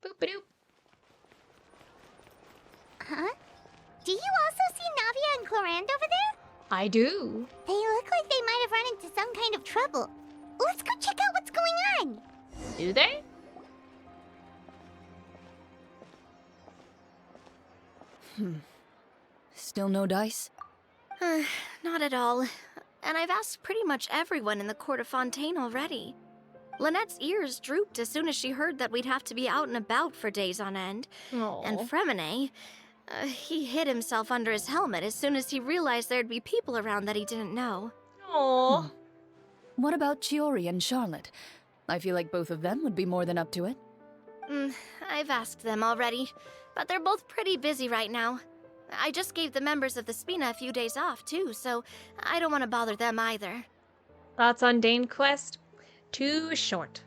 Boop-a-doop. Huh? Do you also see Navia and Clorinde over there? I do. They look like they might have run into some kind of trouble. Let's go check out what's going on. Do they? Still no dice? Not at all. And I've asked pretty much everyone in the court of Fontaine already. Lynette's ears drooped as soon as she heard that we'd have to be out and about for days on end. Aww. And Fremine, he hid himself under his helmet as soon as he realized there'd be people around that he didn't know. Aww. What about Chiori and Charlotte? I feel like both of them would be more than up to it. I've asked them already, but they're both pretty busy right now. I just gave the members of the Spina a few days off, too, so I don't want to bother them either. Thoughts on Dane Quest? Too short.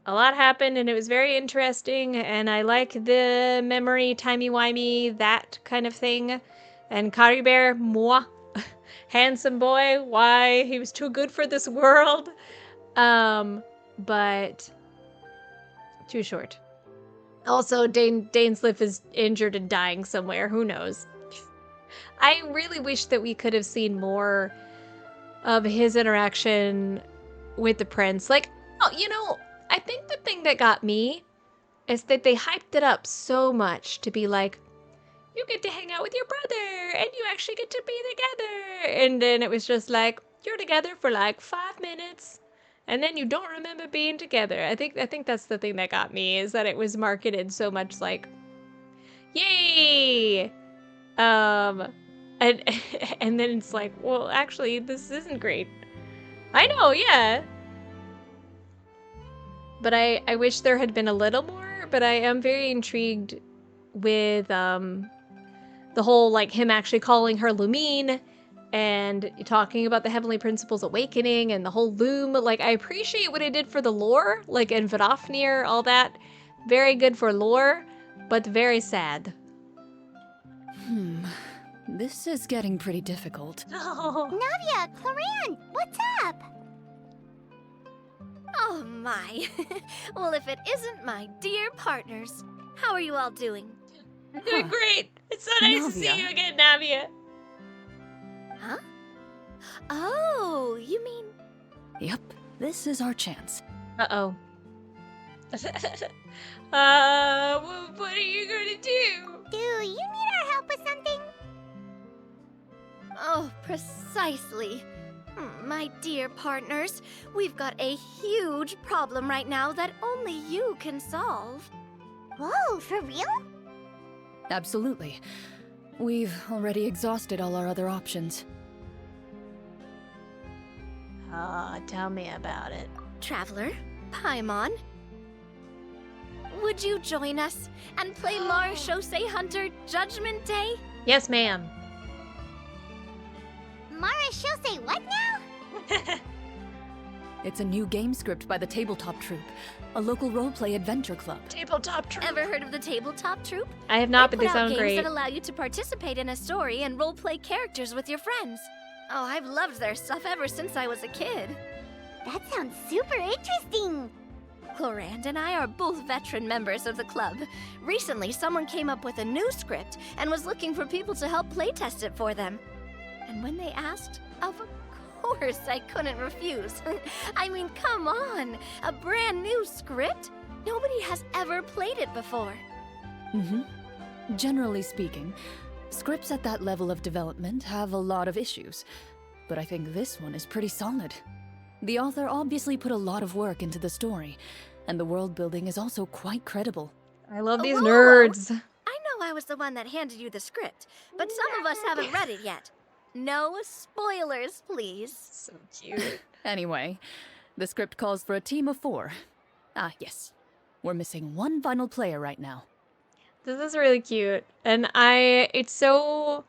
A lot happened and it was very interesting, and I like the memory, timey-wimey, that kind of thing. And Caribert, moi, handsome boy, why, he was too good for this world. But too short. Also, Dainsliff is injured and dying somewhere, who knows. I really wish that we could have seen more of his interaction with the prince. Like, oh, you know, I think the thing that got me is that they hyped it up so much to be like, you get to hang out with your brother and you actually get to be together. And then it was just like, you're together for like 5 minutes and then you don't remember being together. I think that's the thing that got me, is that it was marketed so much like, yay! And then it's like, well, actually, this isn't great. I know, yeah. But I wish there had been a little more, but I am very intrigued with the whole, like, him actually calling her Lumine and talking about the Heavenly Principles awakening and the whole loom. Like, I appreciate what it did for the lore, like, in Vidofnir, all that. Very good for lore, but very sad. This is getting pretty difficult. Oh. Navia, Clorinde, what's up? Oh my. Well, if it isn't my dear partners. How are you all doing? Doing great. It's so nice to see you again, Navia. Huh? Oh, you mean... Yep, this is our chance. Uh-oh. What are you gonna do? Do you need our help with something? Oh, precisely. My dear partners, we've got a huge problem right now that only you can solve. Whoa, for real? Absolutely. We've already exhausted all our other options. Tell me about it. Traveler, Paimon, would you join us and play Mara Shosei Hunter Judgment Day? Yes, ma'am. Mara Shosei, what now? It's a new game script by the Tabletop Troupe, a local roleplay adventure club. Tabletop Troupe. Ever heard of the Tabletop Troupe? I have not, but they put out sound games great. that allow you to participate in a story and role-play characters with your friends. Oh, I've loved their stuff ever since I was a kid. That sounds super interesting. Clorinde and I are both veteran members of the club. Recently, someone came up with a new script and was looking for people to help playtest it for them. And when they asked, of course I couldn't refuse. I mean, come on, a brand new script? Nobody has ever played it before. Generally speaking, scripts at that level of development have a lot of issues, but I think this one is pretty solid. The author obviously put a lot of work into the story, and the world building is also quite credible. I love these Whoa. nerds. I know I was the one that handed you the script, but some of us haven't read it yet. No spoilers, please. So cute. Anyway, the script calls for a team of 4. Ah, yes. We're missing one final player right now. This is really cute, and it's so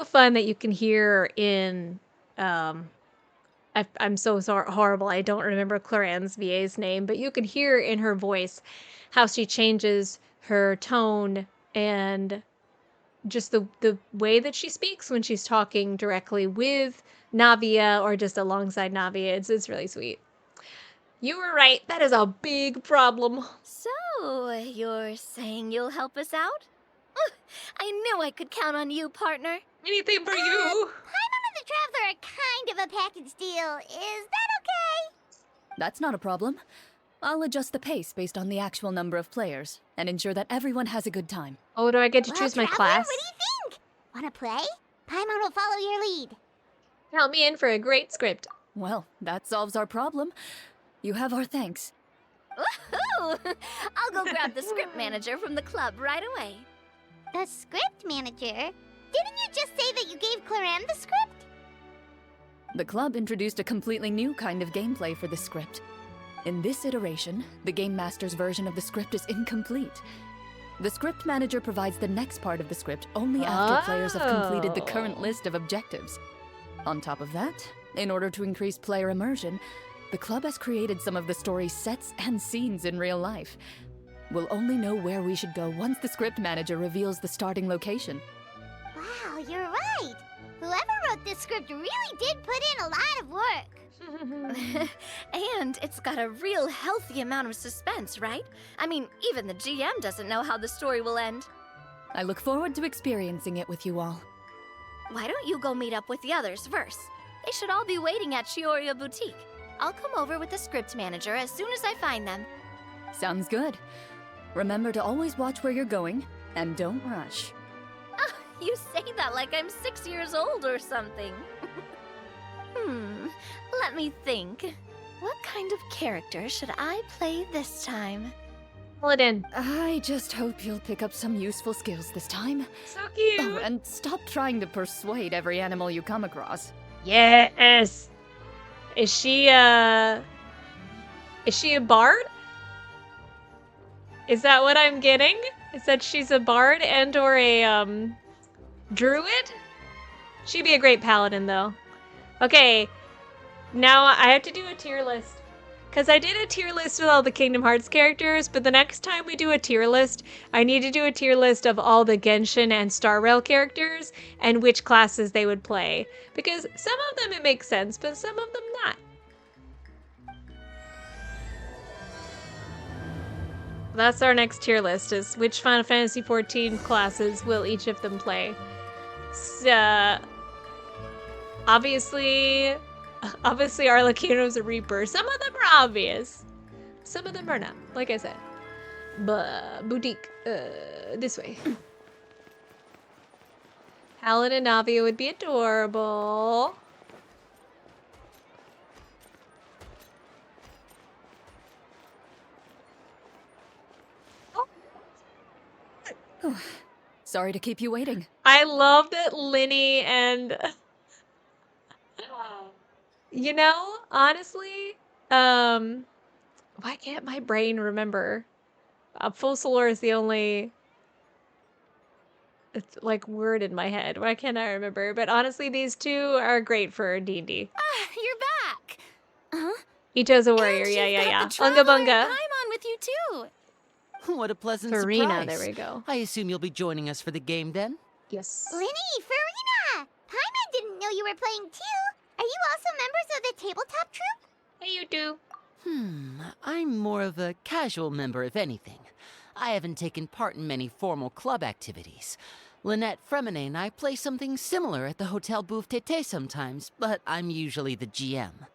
fun that you can hear in I'm so horrible. I don't remember Clorinde's VA's name, but you can hear in her voice how she changes her tone and just the way that she speaks when she's talking directly with Navia or just alongside Navia. It's really sweet. You were right. That is a big problem. So, you're saying you'll help us out? Ugh, I knew I could count on you, partner. Anything for you. Paimon and the Traveler are kind of a package deal. Is that okay? That's not a problem. I'll adjust the pace based on the actual number of players and ensure that everyone has a good time. Oh, do I get to Well, choose my Traveler, class? what do you think? Wanna play? Paimon will follow your lead. Count me in for a great script. Well, that solves our problem. You have our thanks. Woohoo! I'll go grab the script manager from the club right away. The script manager? Didn't you just say that you gave Clorinde the script? The club introduced a completely new kind of gameplay for the script. In this iteration, the Game Master's version of the script is incomplete. The script manager provides the next part of the script only after players have completed the current list of objectives. On top of that, in order to increase player immersion, the club has created some of the story's sets and scenes in real life. We'll only know where we should go once the script manager reveals the starting location. Wow, you're right. Whoever wrote this script really did put in a lot of work. And it's got a real healthy amount of suspense, right? I mean, even the GM doesn't know how the story will end. I look forward to experiencing it with you all. Why don't you go meet up with the others first? They should all be waiting at Chioria Boutique. I'll come over with the script manager as soon as I find them. Sounds good. Remember to always watch where you're going, and don't rush. You say that like I'm 6 years old or something. Let me think. What kind of character should I play this time? Pull it in. I just hope you'll pick up some useful skills this time. So cute. Oh, and stop trying to persuade every animal you come across. Yes. Is she a bard? Is that what I'm getting? Is that she's a bard and or a druid? She'd be a great paladin though. Okay. Now I have to do a tier list. Because I did a tier list with all the Kingdom Hearts characters, but the next time we do a tier list, I need to do a tier list of all the Genshin and Star Rail characters and which classes they would play. Because some of them it makes sense, but some of them not. That's our next tier list, is which Final Fantasy XIV classes will each of them play. So, obviously Arlecchino's a Reaper. Some of them are obvious. Some of them are not, like I said. But Boutique, this way. Paladin and Navia would be adorable. Sorry to keep you waiting. I love that Linny and... You know, honestly, why can't my brain remember? Full Solar is the only, it's like word in my head. Why can't I remember? But honestly, these two are great for D&D. Ah, you're back. Huh? Icho's a warrior, And yeah. she's got Unga the Traveler bunga. and Paimon with you too. What a pleasant Farina, surprise. there we go. I assume you'll be joining us for the game then? Yes. Linny, Farina! Paimon didn't know you were playing too. Are you also members of the tabletop troupe? Hey, you do. I'm more of a casual member, if anything. I haven't taken part in many formal club activities. Lynette Fremine and I play something similar at the Hotel Bouffe Tété sometimes, but I'm usually the GM.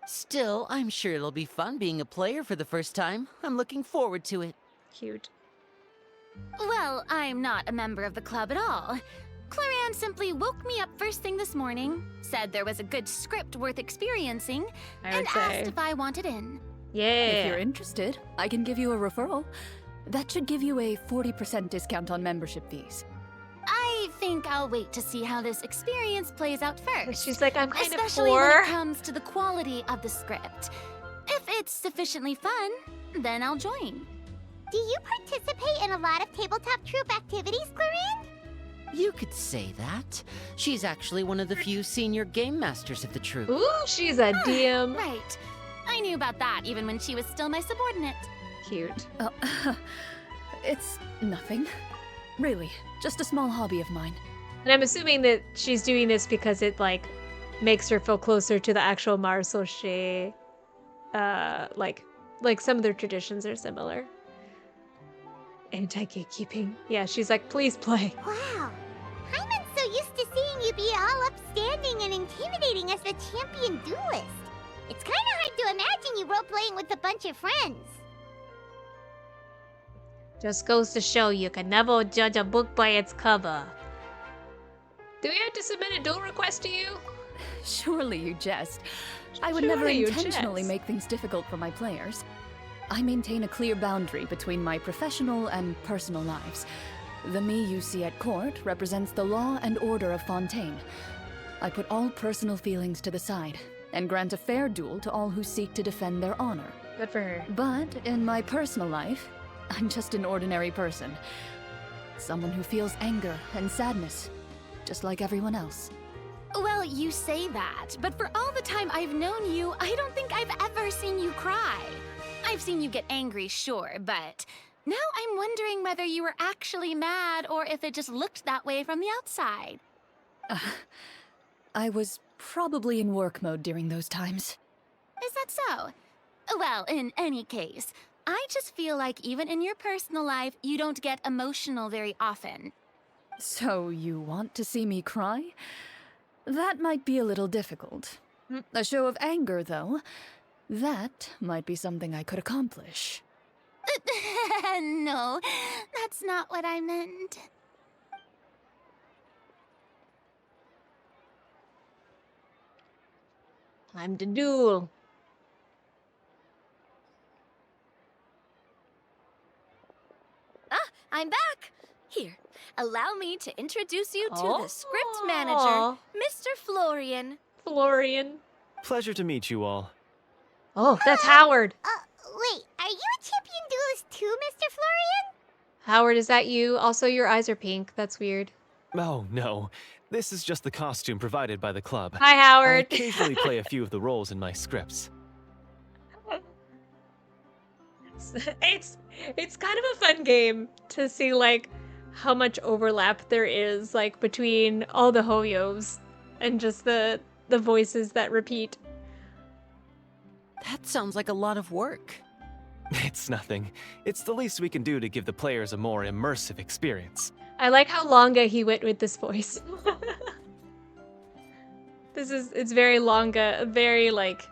Still, I'm sure it'll be fun being a player for the first time. I'm looking forward to it. Cute. Well, I'm not a member of the club at all. Clorinde simply woke me up first thing this morning, said there was a good script worth experiencing, I would and say. asked if I wanted in. If you're Yeah. interested, I can give you a referral. That should give you a 40% discount on membership fees. I think I'll wait to see how this experience plays out first. She's like, I'm kind of Especially when poor. it comes to the quality of the script. If it's sufficiently fun, then I'll join. Do you participate in a lot of tabletop troupe activities, Clorinde? You could say that. She's actually one of the few senior game masters of the troupe. Ooh, she's a DM. Right. I knew about that even when she was still my subordinate. Cute. Oh, it's nothing. Really, just a small hobby of mine. And I'm assuming that she's doing this because it, like, makes her feel closer to the actual Marsoche like some of their traditions are similar. Anti-gatekeeping. Yeah, she's like, please play. Wow. Hyman's so used to seeing you be all upstanding and intimidating as the champion duelist. It's kind of hard to imagine you role-playing with a bunch of friends. Just goes to show you can never judge a book by its cover. Do we have to submit a duel request to you? Surely you jest. I would never intentionally make things difficult for my players. I maintain a clear boundary between my professional and personal lives. The me you see at court represents the law and order of Fontaine. I put all personal feelings to the side and grant a fair duel to all who seek to defend their honor. Good for her. But in my personal life, I'm just an ordinary person. Someone who feels anger and sadness, just like everyone else. Well, you say that, but for all the time I've known you, I don't think I've ever seen you cry. I've seen you get angry, sure, but now I'm wondering whether you were actually mad or if it just looked that way from the outside. I was probably in work mode during those times. Is that so? Well, in any case, I just feel like even in your personal life, you don't get emotional very often. So you want to see me cry? That might be a little difficult. A show of anger, though, that might be something I could accomplish. No, that's not what I meant. Time to duel. I'm back! Here, allow me to introduce you to the script Aw. manager, Mr. Florian. Florian. Pleasure to meet you all. Oh, that's Howard. Wait, are you a champion duelist too, Mr. Florian? Howard, is that you? Also, your eyes are pink. That's weird. Oh, no. This is just the costume provided by the club. Hi, I Howard. occasionally play a few of the roles in my scripts. It's kind of a fun game to see like how much overlap there is like between all the Hoyos and just the voices that repeat. That sounds like a lot of work. It's nothing. It's the least we can do to give the players a more immersive experience. I like how Longa he went with this voice. It's very Longa, very like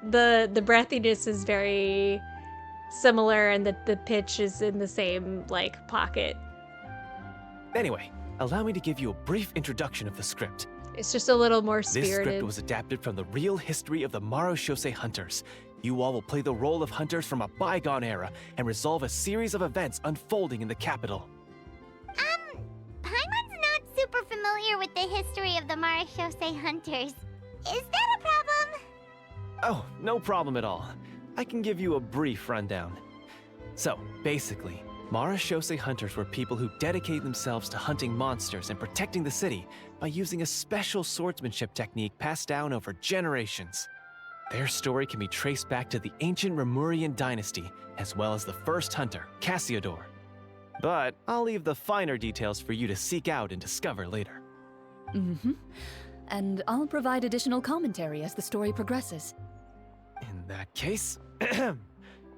the breathiness is very similar and the pitch is in the same like pocket. Anyway, allow me to give you a brief introduction of the script. It's just a little more This spirited. script was adapted from the real history of the Marashose hunters. You all will play the role of hunters from a bygone era and resolve a series of events unfolding in the capital. Paimon's not super familiar with the history of the Marashose hunters. Is that a problem? Oh, no problem at all. I can give you a brief rundown. So, basically, Marashose hunters were people who dedicated themselves to hunting monsters and protecting the city by using a special swordsmanship technique passed down over generations. Their story can be traced back to the ancient Remurian dynasty, as well as the first hunter, Cassiodor. But I'll leave the finer details for you to seek out and discover later. And I'll provide additional commentary as the story progresses. In that case,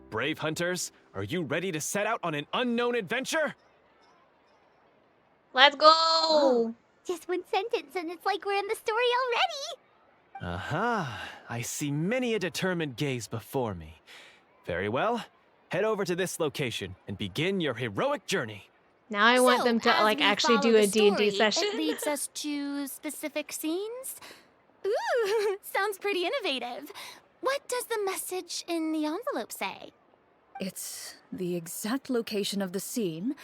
brave hunters, are you ready to set out on an unknown adventure? Let's go! Just one sentence and it's like we're in the story already. Aha, I see many a determined gaze before me. Very well, head over to this location and begin your heroic journey. Now I want So, them to as like we actually follow do a the D&D story, session. It leads us to specific scenes. Ooh, sounds pretty innovative. What does the message in the envelope say? It's the exact location of the scene,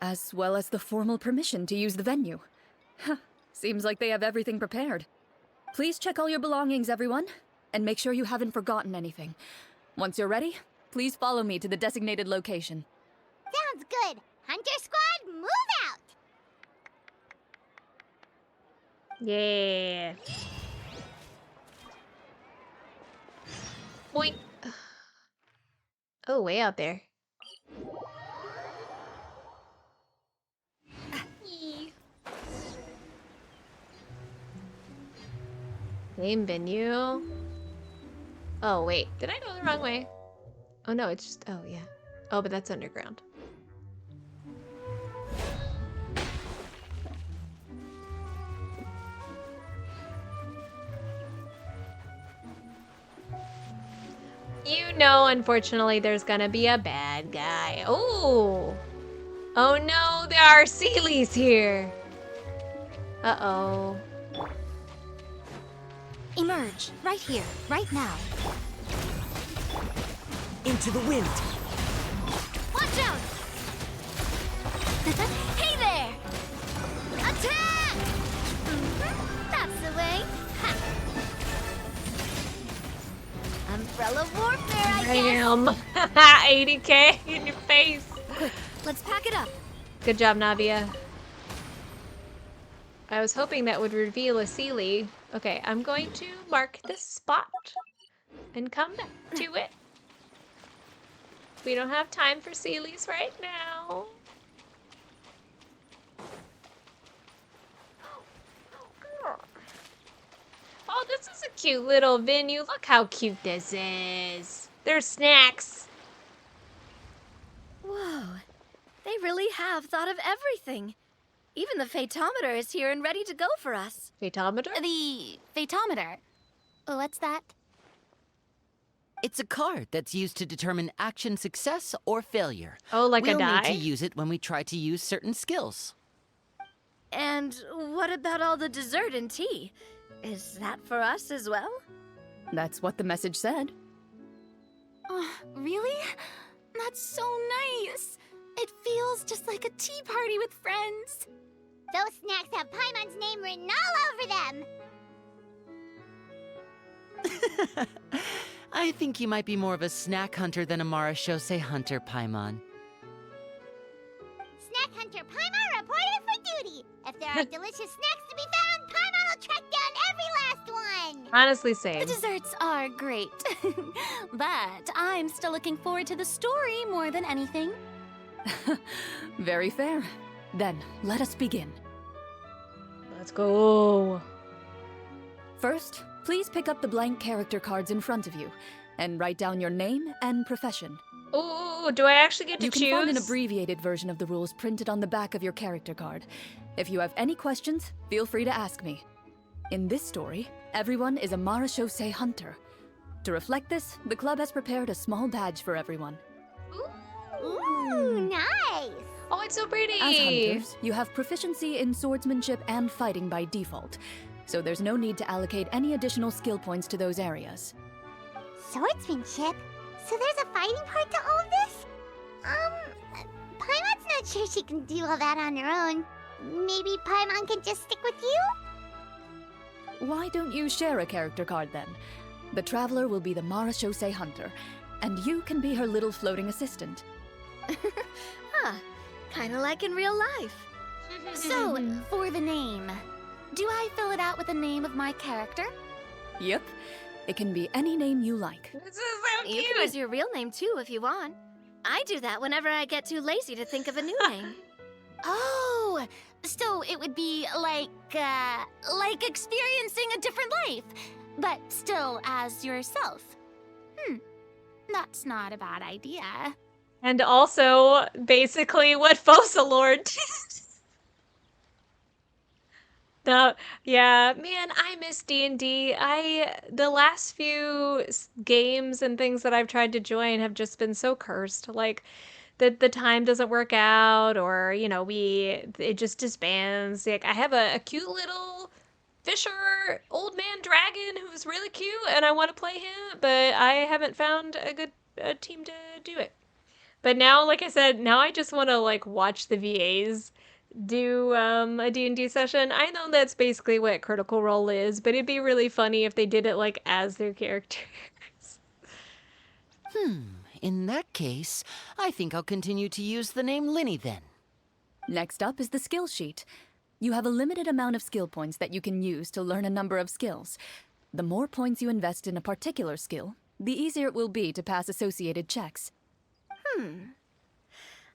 as well as the formal permission to use the venue. Seems like they have everything prepared. Please check all your belongings, everyone, and make sure you haven't forgotten anything. Once you're ready, please follow me to the designated location. Sounds good. Hunter Squad, move out! Yeah. Boink. Oh, way out there. Game venue. Oh, wait. Did I go the wrong way? Oh, no, it's just... Oh, yeah. Oh, but that's underground. You know, unfortunately, there's gonna be a bad guy. Oh! Oh no, there are Sealies here! Uh-oh. Emerge, right here, right now. Into the wind. Watch out! Hey there! Attack! That's the way. Ha. Umbrella warfare, I guess. Damn. 80k in your face. Quick, let's pack it up. Good job, Navia. I was hoping that would reveal a Sealy. Okay, I'm going to mark this spot and come back to it. We don't have time for Sealies right now. Oh, this is a cute little venue. Look how cute this is. There's snacks. Whoa, they really have thought of everything. Even the Phaetometer is here and ready to go for us. Phaetometer? The Phaetometer. What's that? It's a card that's used to determine action success or failure. Oh, like we'll a die? need to use it when we try to use certain skills. And what about all the dessert and tea? Is that for us as well? That's what the message said. Oh, really? That's so nice. It feels just like a tea party with friends. Those snacks have Paimon's name written all over them. I think you might be more of a snack hunter than a Marashose hunter, Paimon. Snack Hunter Paimon reported for duty. If there are delicious snacks to be found, Paimon will track down every last one. Honestly, same. The desserts are great, but I'm still looking forward to the story more than anything. Very fair. Then, let us begin. Let's go. First, please pick up the blank character cards in front of you and write down your name and profession. Ooh, do I actually get to You choose? can find an abbreviated version of the rules printed on the back of your character card. If you have any questions, feel free to ask me. In this story, everyone is a Marashose hunter. To reflect this, the club has prepared a small badge for everyone. Ooh, nice. Oh, it's so pretty. As hunters, you have proficiency in swordsmanship and fighting by default, so there's no need to allocate any additional skill points to those areas. Swordsmanship? So there's a fighting part to all of this? Paimon's not sure she can do all that on her own. Maybe Paimon can just stick with you? Why don't you share a character card then? The Traveler will be the Marashose hunter, and you can be her little floating assistant. Kinda like in real life. So, for the name, do I fill it out with the name of my character? Yep, it can be any name you like. This is so You cute. can use your real name too if you want. I do that whenever I get too lazy to think of a new name. Oh, so it would be like experiencing a different life, but still as yourself. That's not a bad idea. And also, basically, what Faux did. No, yeah, man, I miss D&D. The last few games and things that I've tried to join have just been so cursed. Like, the time doesn't work out, or, you know, it just disbands. Like, I have a cute little fisher old man dragon who's really cute, and I want to play him, but I haven't found a good team to do it. But now, like I said, now I just want to, like, watch the VAs do a D&D session. I know that's basically what Critical Role is, but it'd be really funny if they did it, like, as their characters. In that case, I think I'll continue to use the name Linny then. Next up is the skill sheet. You have a limited amount of skill points that you can use to learn a number of skills. The more points you invest in a particular skill, the easier it will be to pass associated checks.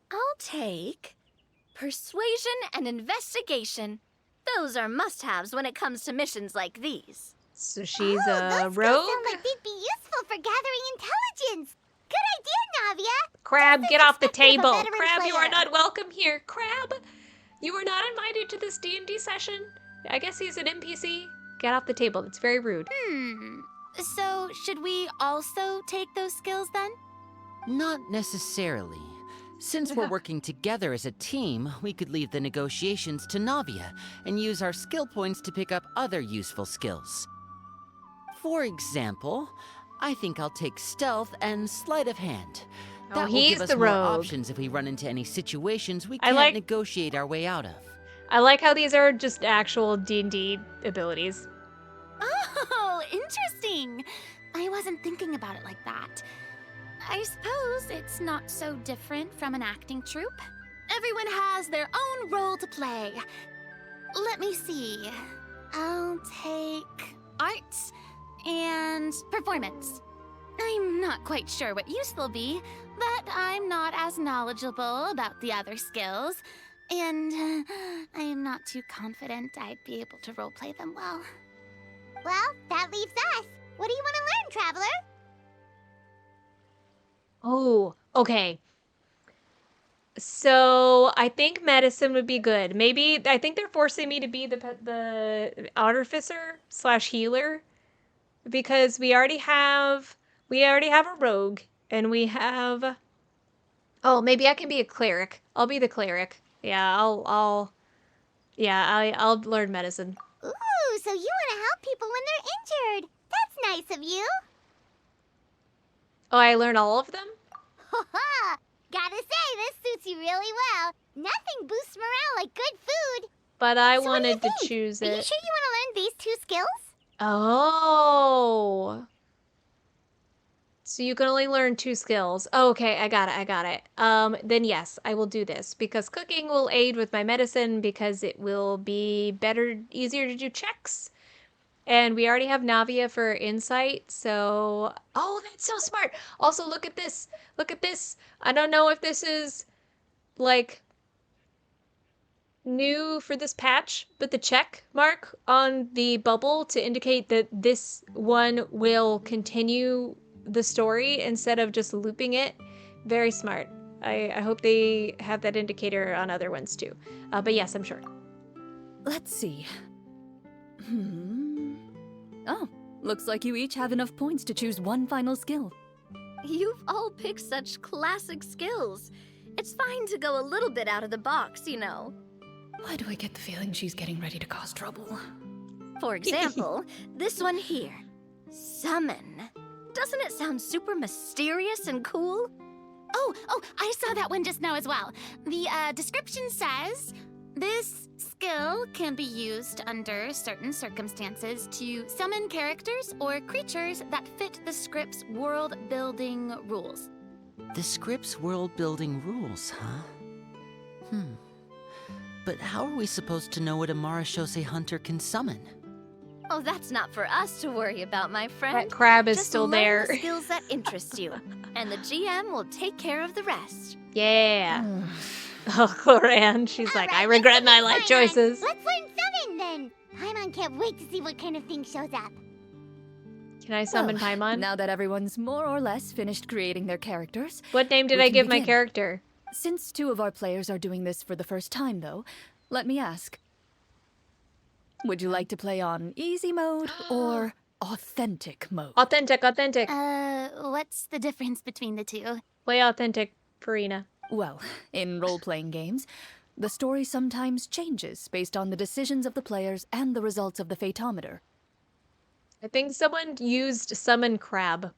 I'll take Persuasion and Investigation. Those are must-haves when it comes to missions like these. So she's Oh, a those skills rogue? sound like they'd be useful for gathering intelligence. Good idea, Navia. Crab, Just get as off the expected of a table. veteran Crab, you are player. not welcome here. Crab, you are not invited to this D&D session. I guess he's an NPC. Get off the table. That's very rude. So, should we also take those skills then? Not necessarily. Since we're working together as a team, we could leave the negotiations to Navia and use our skill points to pick up other useful skills. For example, I think I'll take stealth and sleight of hand. Oh, That will he's give us the more rogue. options if we run into any situations we I can't like- negotiate our way out of. I like how these are just actual D&D abilities. Oh, interesting. I wasn't thinking about it like that. I suppose it's not so different from an acting troupe. Everyone has their own role to play. Let me see. I'll take arts and performance. I'm not quite sure what use they'll be, but I'm not as knowledgeable about the other skills, and I am not too confident I'd be able to roleplay them well. Well, that leaves us. What do you want to learn, Traveler? Oh, okay. So I think medicine would be good. Maybe I think they're forcing me to be the artificer / healer because we already have a rogue and we have. Oh, maybe I can be a cleric. I'll be the cleric. Yeah, I'll learn medicine. Ooh, so you want to help people when they're injured. That's nice of you. Oh, I learn all of them? Ha! Gotta say, this suits you really well. Nothing boosts morale like good food. But I So what do you wanted to think? choose Are you it. sure you want to learn these 2 skills? Oh. So you can only learn 2 skills. Oh, okay, I got it. Then yes, I will do this because cooking will aid with my medicine because it will be better, easier to do checks. And we already have Navia for insight, so... Oh, that's so smart! Also, look at this! Look at this! I don't know if this is, like, new for this patch, but the check mark on the bubble to indicate that this one will continue the story instead of just looping it. Very smart. I hope they have that indicator on other ones too. But yes, I'm sure. Let's see. Oh, looks like you each have enough points to choose one final skill. You've all picked such classic skills. It's fine to go a little bit out of the box, you know. Why do I get the feeling she's getting ready to cause trouble? For example, this one here. Summon. Doesn't it sound super mysterious and cool? Oh, I saw that one just now as well. The description says, this skill can be used under certain circumstances to summon characters or creatures that fit the script's world-building rules. The script's world-building rules, huh? But how are we supposed to know what a Marashose hunter can summon? Oh, that's not for us to worry about, my friend. That crab is Just still learn there. the skills that interest you, and the GM will take care of the rest. Yeah. Oh, Clorinde, she's like, I regret my life choices. Let's learn summon then. Paimon can't wait to see what kind of thing shows up. Can I summon Well, Paimon? Now that everyone's more or less finished creating their characters, What name did we I can give my begin. character? Since 2 of our players are doing this for the first time, though, let me ask. Would you like to play on easy mode or authentic mode? Authentic. What's the difference between the 2? Play authentic, Farina. Well, in role-playing games, the story sometimes changes based on the decisions of the players and the results of the Fatometer. I think someone used summon crab.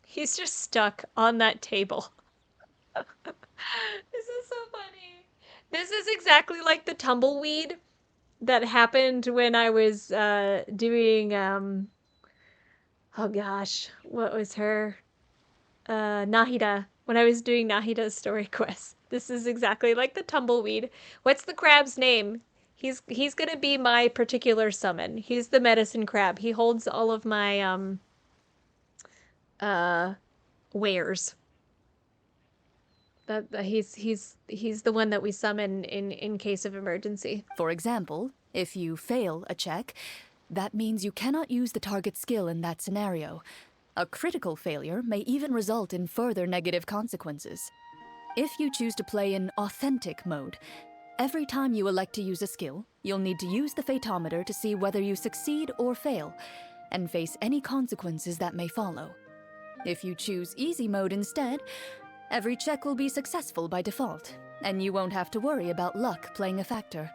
He's just stuck on that table. This is so funny. This is exactly like the tumbleweed that happened when I was doing oh gosh, what was her Nahida, when I was doing Nahida's story quest. This is exactly like the tumbleweed. What's the crab's name? He's gonna be my particular summon. He's the medicine crab. He holds all of my wares. He's the one that we summon in case of emergency. For example, if you fail a check, That means you cannot use the target skill in that scenario. A critical failure may even result in further negative consequences. If you choose to play in authentic mode, every time you elect to use a skill, you'll need to use the Fatometer to see whether you succeed or fail, and face any consequences that may follow. If you choose easy mode instead, every check will be successful by default, and you won't have to worry about luck playing a factor.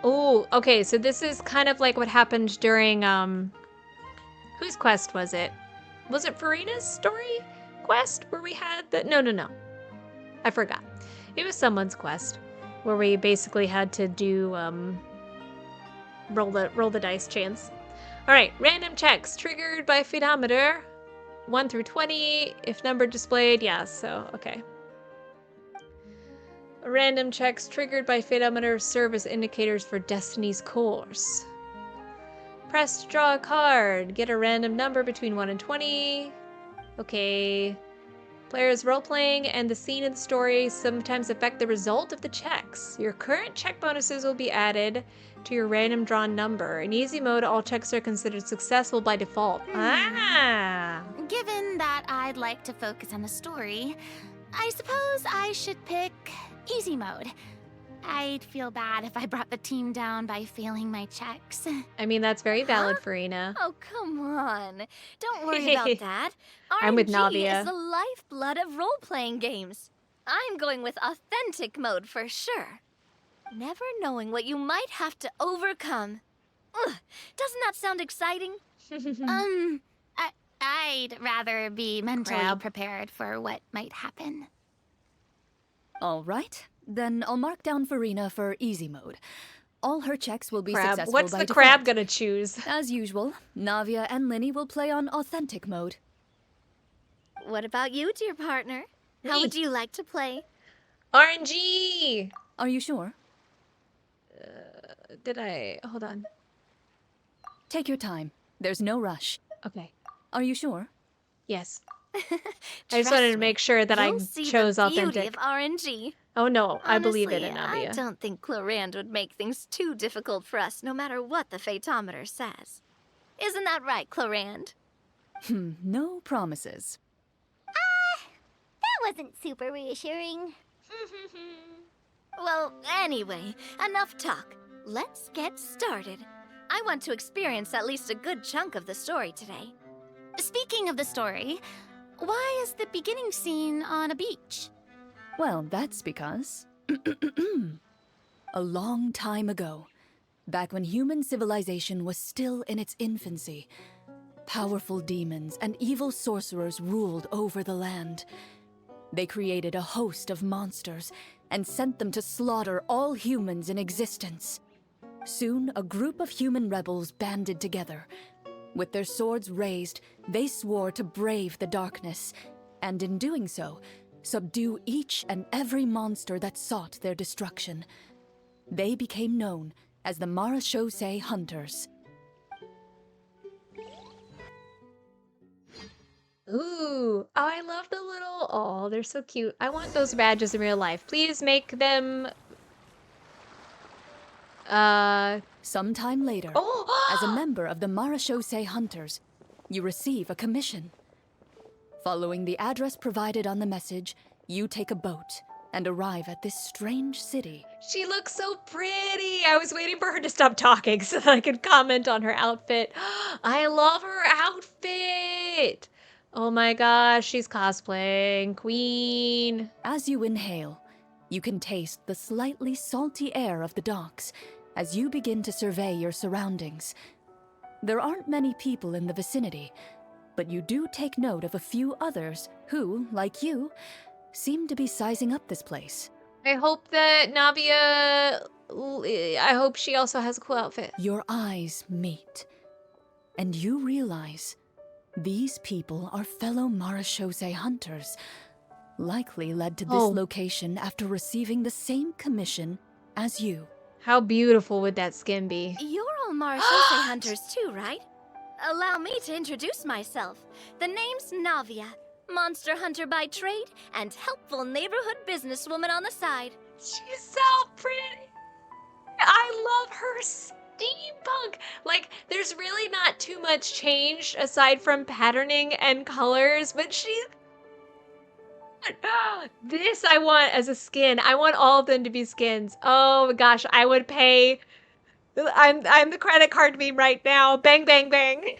Ooh, okay, so this is kind of like what happened during, whose quest was it? Was it Farina's story quest where we had the, no. I forgot. It was someone's quest where we basically had to do, roll the dice chance. All right, random checks triggered by Fatometer, 1 through 20, if number displayed, yeah, so, okay. Random checks triggered by Fatometer serve as indicators for Destiny's course. Press to draw a card. Get a random number between 1 and 20. Okay. Players' role-playing and the scene in the story sometimes affect the result of the checks. Your current check bonuses will be added to your random drawn number. In easy mode, all checks are considered successful by default. Ah! Given that I'd like to focus on the story, I suppose I should pick easy mode. I'd feel bad if I brought the team down by failing my checks. I mean, that's very valid, Farina. Oh, come on. Don't worry about that. I'm with RNG Navia. is the lifeblood of role-playing games. I'm going with authentic mode for sure. Never knowing what you might have to overcome. Ugh, doesn't that sound exciting? I'd rather be mentally Crab. prepared for what might happen. All right, then I'll mark down Farina for easy mode. All her checks will be Crab. successful What's by the default. crab gonna choose? As usual, Navia and Linny will play on authentic mode. What about you, dear partner? How would you like to play? RNG! Are you sure? Hold on. Take your time. There's no rush. Okay. Are you sure? Yes. I just wanted to make sure that I You'll see chose the beauty authentic. of RNG. Oh no, I believe it in Honestly, Navia. I don't think Clorinde would make things too difficult for us, no matter what the Fatometer says. Isn't that right, Clorinde? No promises. That wasn't super reassuring. Well, anyway, enough talk. Let's get started. I want to experience at least a good chunk of the story today. Speaking of the story, why is the beginning scene on a beach? Well, that's because... a long time ago, back when human civilization was still in its infancy, powerful demons and evil sorcerers ruled over the land. They created a host of monsters and sent them to slaughter all humans in existence. Soon, a group of human rebels banded together. With their swords raised, they swore to brave the darkness, and in doing so, subdue each and every monster that sought their destruction. They became known as the Marachose Hunters. Ooh. Oh, I love the little... Oh, they're so cute. I want those badges in real life. Please make them... Sometime later, Oh! as a member of the Marachose Hunters, you receive a commission. Following the address provided on the message, you take a boat and arrive at this strange city. She looks so pretty. I was waiting for her to stop talking so that I could comment on her outfit. I love her outfit. Oh my gosh, she's cosplaying Queen. As you inhale, you can taste the slightly salty air of the docks as you begin to survey your surroundings. There aren't many people in the vicinity, but you do take note of a few others who, like you, seem to be sizing up this place. I hope that Navia... I hope she also has a cool outfit. Your eyes meet, and you realize these people are fellow Marachose Hunters, likely led to this location after receiving the same commission as you. How beautiful would that skin be? You're all Marachose hunters too, right? Allow me to introduce myself. The name's Navia, monster hunter by trade and helpful neighborhood businesswoman on the side. She's so pretty. I love her steampunk. Like, there's really not too much change aside from patterning and colors, but she. This I want as a skin. I want all of them to be skins. Oh my gosh, I would pay. I'm the credit card meme right now. Bang, bang, bang.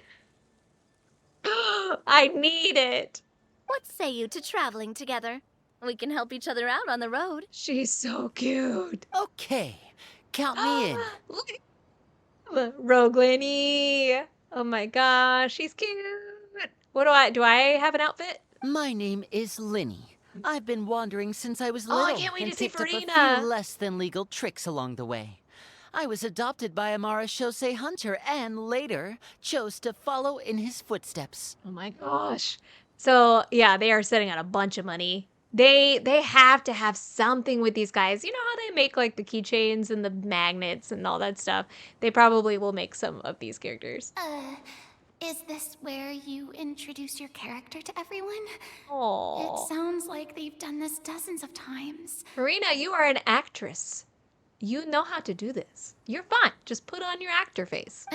I need it. What say you to traveling together? We can help each other out on the road. She's so cute. Okay, count me in. Look, Rogue Lenny. Oh my gosh, she's cute. What do I have an outfit? My name is Linny. I've been wandering since I was Oh, I little can't wait and to see picked up a Farina. few less than legal tricks along the way. I was adopted by a Marashose hunter and later chose to follow in his footsteps. Oh my gosh. So yeah, they are setting out a bunch of money. They have to have something with these guys. You know how they make like the keychains and the magnets and all that stuff? They probably will make some of these characters. Is this where you introduce your character to everyone? Oh, It sounds like they've done this dozens of times. Marina, you are an actress. You know how to do this. You're fine. Just put on your actor face.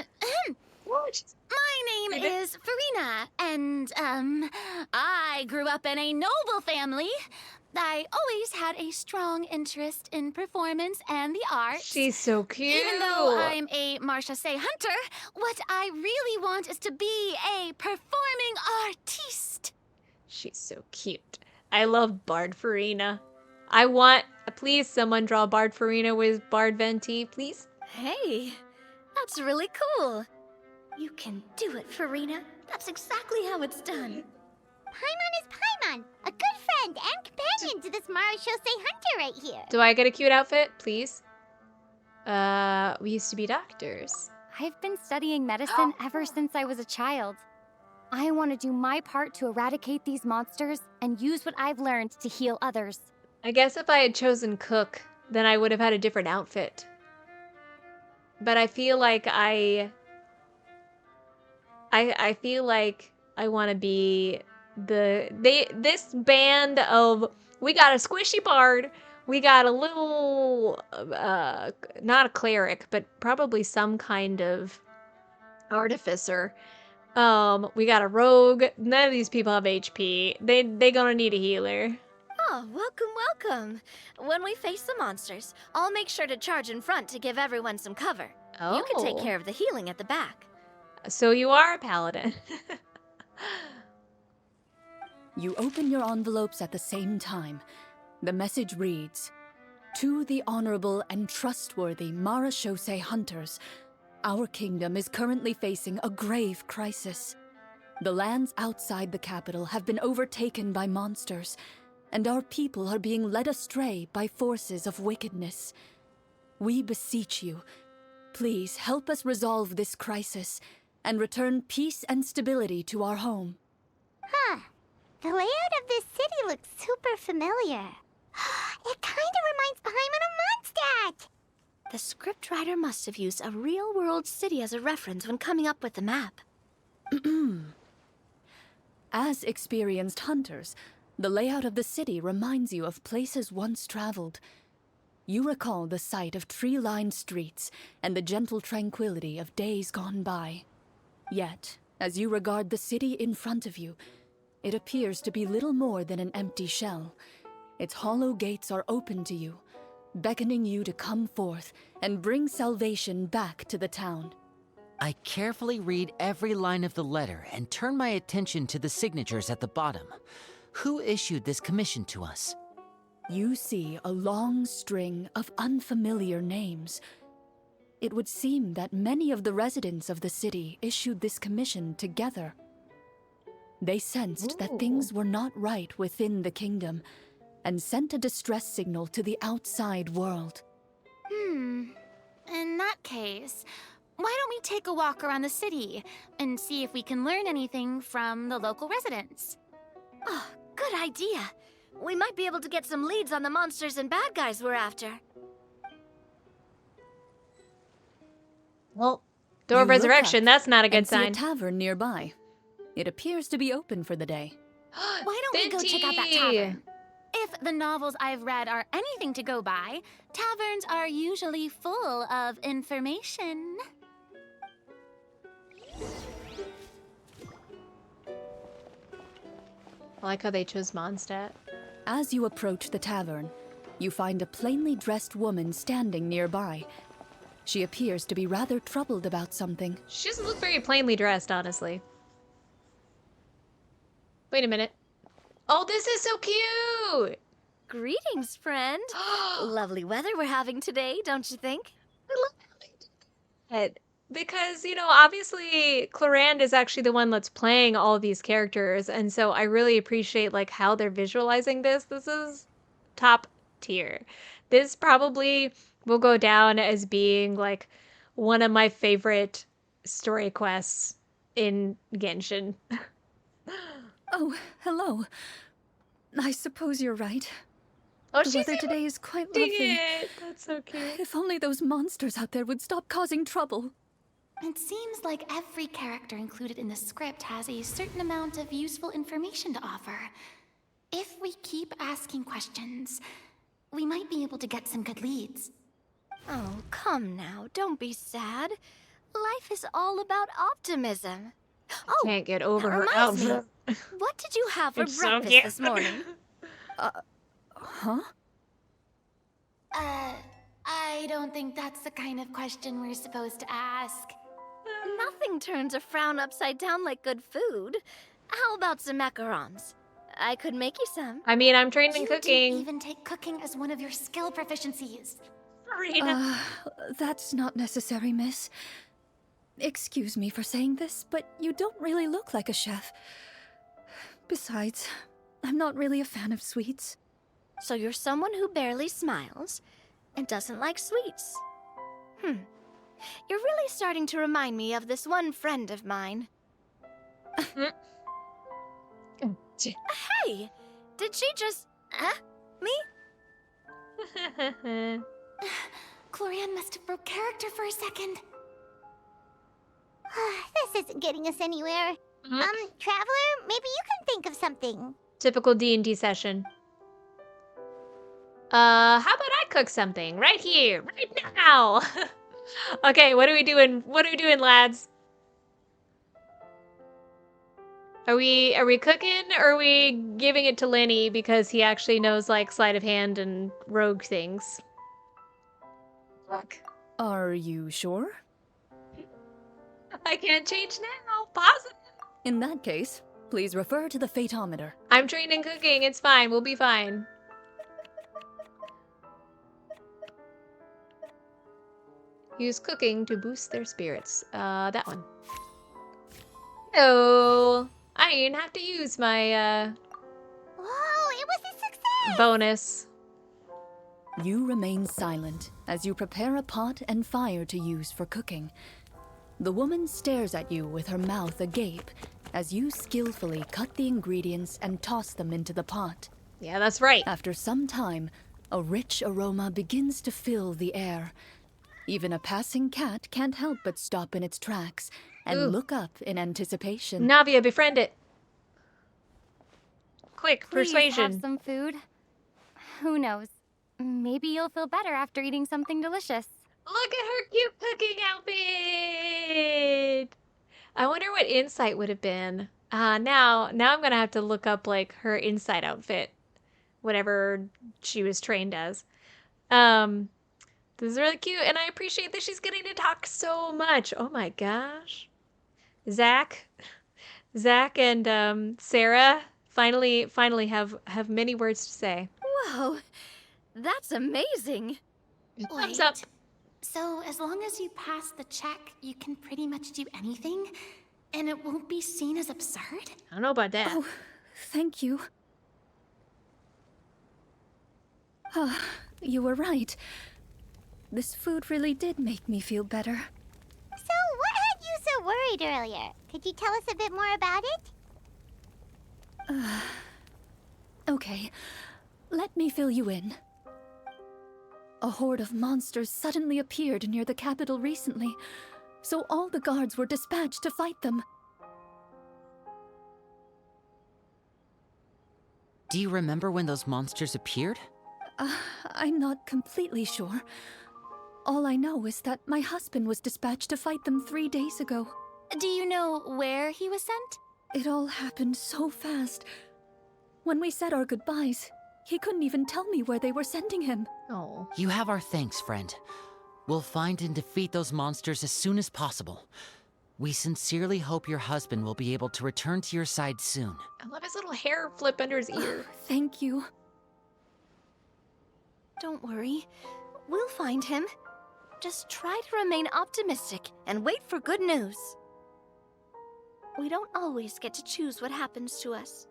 What? My name is Farina, and, I grew up in a noble family. I always had a strong interest in performance and the arts. She's so cute. Even though I'm a Marshase hunter, what I really want is to be a performing artiste. She's so cute. I love Bard Farina. I want, please, someone draw Bard Farina with Bard Venti, please. Hey, that's really cool. You can do it, Farina. That's exactly how it's done. Paimon is Paimon, a good friend and companion to this Marashose hunter right here. Do I get a cute outfit, please? We used to be doctors. I've been studying medicine ever since I was a child. I want to do my part to eradicate these monsters and use what I've learned to heal others. I guess if I had chosen cook, then I would have had a different outfit. But I feel like I feel like I want to be this band of, we got a squishy bard, we got a little not a cleric, but probably some kind of artificer. We got a rogue. None of these people have HP. They gonna need a healer. Oh, welcome. When we face the monsters, I'll make sure to charge in front to give everyone some cover. Oh, You can take care of the healing at the back. So you are a paladin. You open your envelopes at the same time. The message reads, "To the honorable and trustworthy Marashose hunters, our kingdom is currently facing a grave crisis. The lands outside the capital have been overtaken by monsters, and our people are being led astray by forces of wickedness. We beseech you, please help us resolve this crisis and return peace and stability to our home." Huh. The layout of this city looks super familiar. It kinda reminds Paimon of Mondstadt. The scriptwriter must have used a real-world city as a reference when coming up with the map. As experienced hunters, the layout of the city reminds you of places once traveled. You recall the sight of tree-lined streets and the gentle tranquility of days gone by. Yet, as you regard the city in front of you, it appears to be little more than an empty shell. Its hollow gates are open to you, beckoning you to come forth and bring salvation back to the town. I carefully read every line of the letter and turn my attention to the signatures at the bottom. Who issued this commission to us? You see a long string of unfamiliar names. It would seem that many of the residents of the city issued this commission together. They sensed that things were not right within the kingdom and sent a distress signal to the outside world. In that case, why don't we take a walk around the city and see if we can learn anything from the local residents? Oh, good idea. We might be able to get some leads on the monsters and bad guys we're after. Well, Door of You look Resurrection, up that's not a good and see sign. a tavern nearby. It appears to be open for the day. Why don't we go check out that tavern? If the novels I've read are anything to go by, taverns are usually full of information. I like how they chose Mondstadt. As you approach the tavern, you find a plainly dressed woman standing nearby. She appears to be rather troubled about something. She doesn't look very plainly dressed, honestly. Wait a minute. Oh, this is so cute! Greetings, friend. Lovely weather we're having today, don't you think? I love it. Because, you know, obviously Clorinde is actually the one that's playing all of these characters, and so I really appreciate like how they're visualizing this. This is top tier. This probably will go down as being like one of my favorite story quests in Genshin. Oh, hello. I suppose you're right. Oh, The weather today is quite lovely. it. That's so cute. If only those monsters out there would stop causing trouble. It seems like every character included in the script has a certain amount of useful information to offer. If we keep asking questions, we might be able to get some good leads. Oh, come now, don't be sad. Life is all about optimism. Oh, Can't get over that her reminds me. outfit. What did you have for It's so breakfast cute. this morning? Huh? I don't think that's the kind of question we're supposed to ask. Nothing turns a frown upside down like good food. How about some macarons? I could make you some. I mean, I'm trained in You cooking. didn't even take cooking as one of your skill proficiencies. Marina. That's not necessary, miss. Excuse me for saying this, but you don't really look like a chef. Besides, I'm not really a fan of sweets. So you're someone who barely smiles and doesn't like sweets. You're really starting to remind me of this one friend of mine. Hey, did she just... me? Clorinde must have broke character for a second. This isn't getting us anywhere. Traveler, maybe you can think of something. Typical D&D session. How about I cook something right here, right now? Okay, what are we doing? What are we doing, lads? Are we cooking, or are we giving it to Lenny because he actually knows like sleight of hand and rogue things? Fuck. Are you sure? I can't change now. Pause it. In that case, please refer to the fatometer. I'm trained in cooking. It's fine. We'll be fine. Use cooking to boost their spirits. That one. No, I didn't have to use my Whoa, it was a success! bonus. You remain silent as you prepare a pot and fire to use for cooking. The woman stares at you with her mouth agape as you skillfully cut the ingredients and toss them into the pot. Yeah, that's right. After some time, a rich aroma begins to fill the air. Even a passing cat can't help but stop in its tracks and Ooh. look up in anticipation. Navia, befriend it. Quick, Please persuasion. have some food. Who knows? Maybe you'll feel better after eating something delicious. Look at her cute cooking outfit. I wonder what insight would have been. Now I'm gonna have to look up like her insight outfit, whatever she was trained as. This is really cute, and I appreciate that she's getting to talk so much. Oh my gosh, Zach and Sarah finally have many words to say. Whoa, that's amazing. Thumbs up. So as long as you pass the check, you can pretty much do anything, and it won't be seen as absurd? I don't know about that. Oh, thank you. You were right. This food really did make me feel better. So, what had you so worried earlier? Could you tell us a bit more about it? Okay, let me fill you in. A horde of monsters suddenly appeared near the capital recently, so all the guards were dispatched to fight them. Do you remember when those monsters appeared? I'm not completely sure. All I know is that my husband was dispatched to fight them 3 days ago. Do you know where he was sent? It all happened so fast. When we said our goodbyes, he couldn't even tell me where they were sending him. Oh. You have our thanks, friend. We'll find and defeat those monsters as soon as possible. We sincerely hope your husband will be able to return to your side soon. I love his little hair flip under his ear. Thank you. Don't worry. We'll find him. Just try to remain optimistic and wait for good news. We don't always get to choose what happens to us.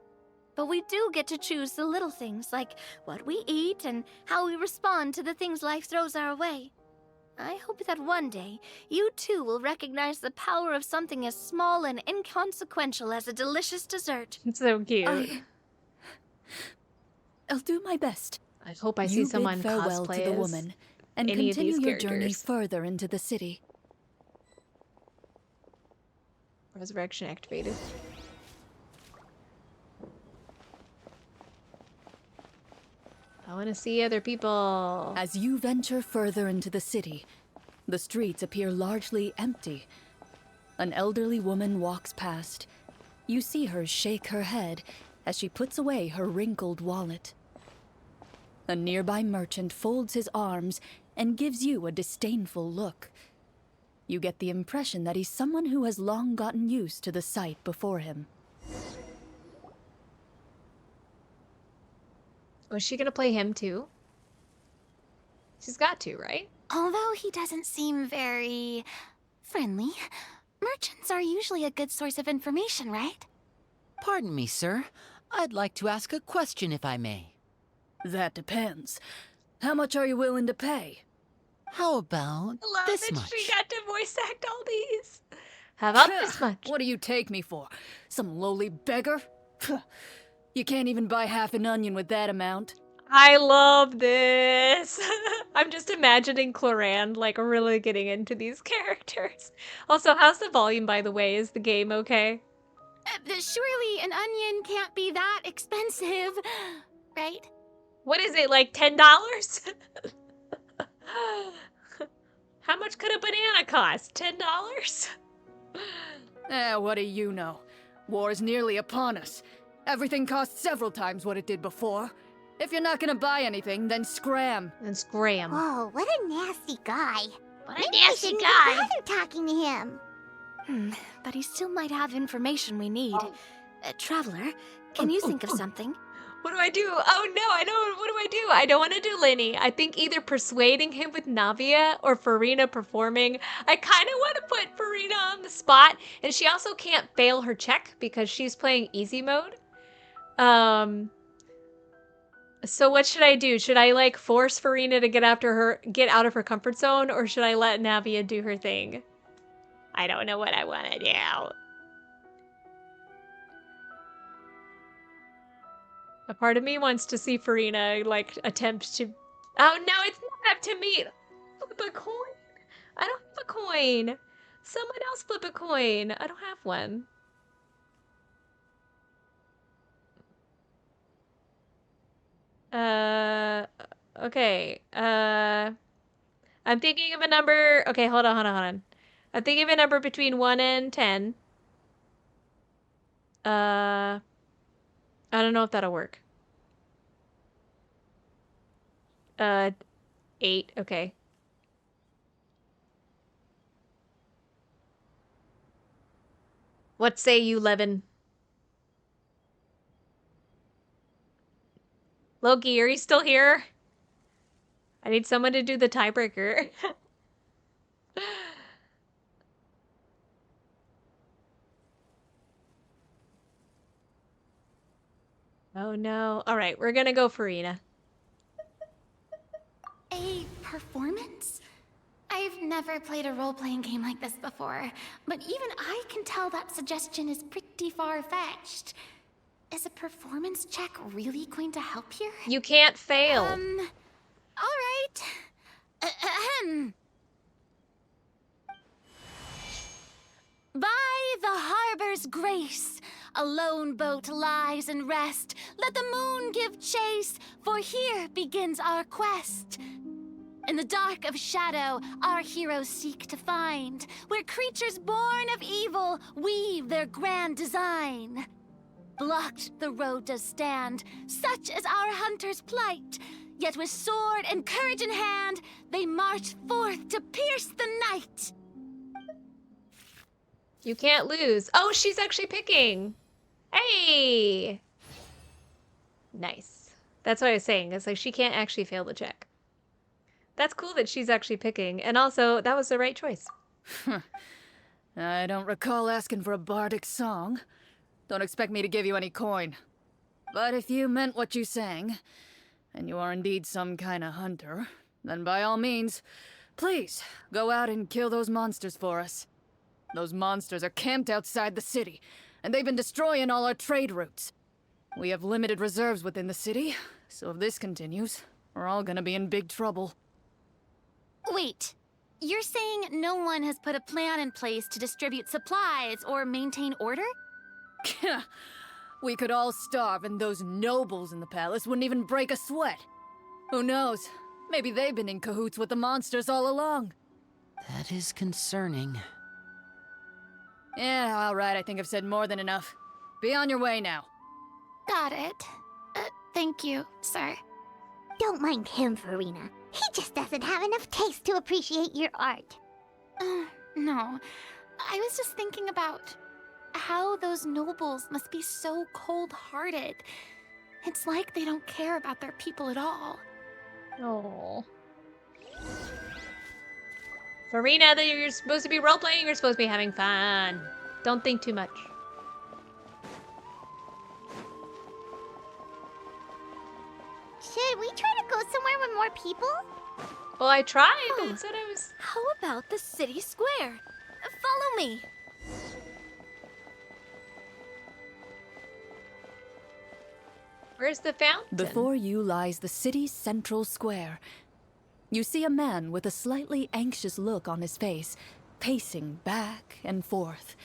But we do get to choose the little things, like what we eat and how we respond to the things life throws our way. I hope that one day, you too will recognize the power of something as small and inconsequential as a delicious dessert. It's so cute. I'll do my best. I hope I see someone bid farewell cosplay to the as woman and any of continue these your journey characters. further into the city. Resurrection activated. I want to see other people. As you venture further into the city, the streets appear largely empty. An elderly woman walks past. You see her shake her head as she puts away her wrinkled wallet. A nearby merchant folds his arms and gives you a disdainful look. You get the impression that he's someone who has long gotten used to the sight before him. Was she gonna play him too? She's got to, right? Although he doesn't seem very friendly, merchants are usually a good source of information, right? Pardon me, sir. I'd like to ask a question if I may. That depends. How much are you willing to pay? How about I love this that much? she got to voice act all these. How about this much? What do you take me for? Some lowly beggar? You can't even buy half an onion with that amount. I love this. I'm just imagining Clorinde like really getting into these characters. Also, how's the volume, by the way? Is the game okay? Surely an onion can't be that expensive, right? What is it, like $10? How much could a banana cost? $10? What do you know? War is nearly upon us. Everything costs several times what it did before. If you're not gonna buy anything, then scram. And scram. Whoa, what a nasty guy. What Maybe I shouldn't even bother talking to him. But he still might have information we need. Traveler, can you think of something? What do I do? Oh no, I don't. What do I do? I don't want to do Lenny. I think either persuading him with Navia or Farina performing. I kind of want to put Farina on the spot. And she also can't fail her check because she's playing easy mode. So what should I do? Should I like force Farina to get out of her comfort zone, or should I let Navia do her thing? I don't know what I want to do. A part of me wants to see Farina like attempt to. Oh no, it's not up to me. Flip a coin. I don't have a coin. Someone else flip a coin. I don't have one. Okay. I'm thinking of a number. Okay, hold on. I'm thinking of a number between 1 and 10. I don't know if that'll work. 8, okay. What say you, Levin? Loki, are you still here? I need someone to do the tiebreaker. Oh no. All right, we're gonna go Farina. A performance? I've never played a role-playing game like this before, but even I can tell that suggestion is pretty far-fetched. Is a performance check really going to help here? You can't fail. All right. Ahem. By the harbor's grace, a lone boat lies in rest. Let the moon give chase, for here begins our quest. In the dark of shadow, our heroes seek to find where creatures born of evil weave their grand design. Blocked the road does stand, such is our hunter's plight. Yet with sword and courage in hand, they march forth to pierce the night. You can't lose. Oh, she's actually picking. Hey! Nice. That's what I was saying. It's like she can't actually fail the check. That's cool that she's actually picking. And also, that was the right choice. I don't recall asking for a bardic song. Don't expect me to give you any coin. But if you meant what you sang, and you are indeed some kind of hunter, then by all means, please, go out and kill those monsters for us. Those monsters are camped outside the city, and they've been destroying all our trade routes. We have limited reserves within the city, so if this continues, we're all gonna be in big trouble. Wait, you're saying no one has put a plan in place to distribute supplies or maintain order? We could all starve and those nobles in the palace wouldn't even break a sweat. Who knows? Maybe they've been in cahoots with the monsters all along. That is concerning. Yeah, alright, I think I've said more than enough. Be on your way now. Got it. Thank you, sir. Don't mind him, Farina. He just doesn't have enough taste to appreciate your art. No. I was just thinking about how those nobles must be so cold-hearted. It's like they don't care about their people at all. Oh. Farina, that you're supposed to be role-playing, you're supposed to be having fun. Don't think too much. Should we try to go somewhere with more people? Well, I tried. It said I was... How about the city square? Follow me. Where's the fountain? Before you lies the city's central square. You see a man with a slightly anxious look on his face, pacing back and forth,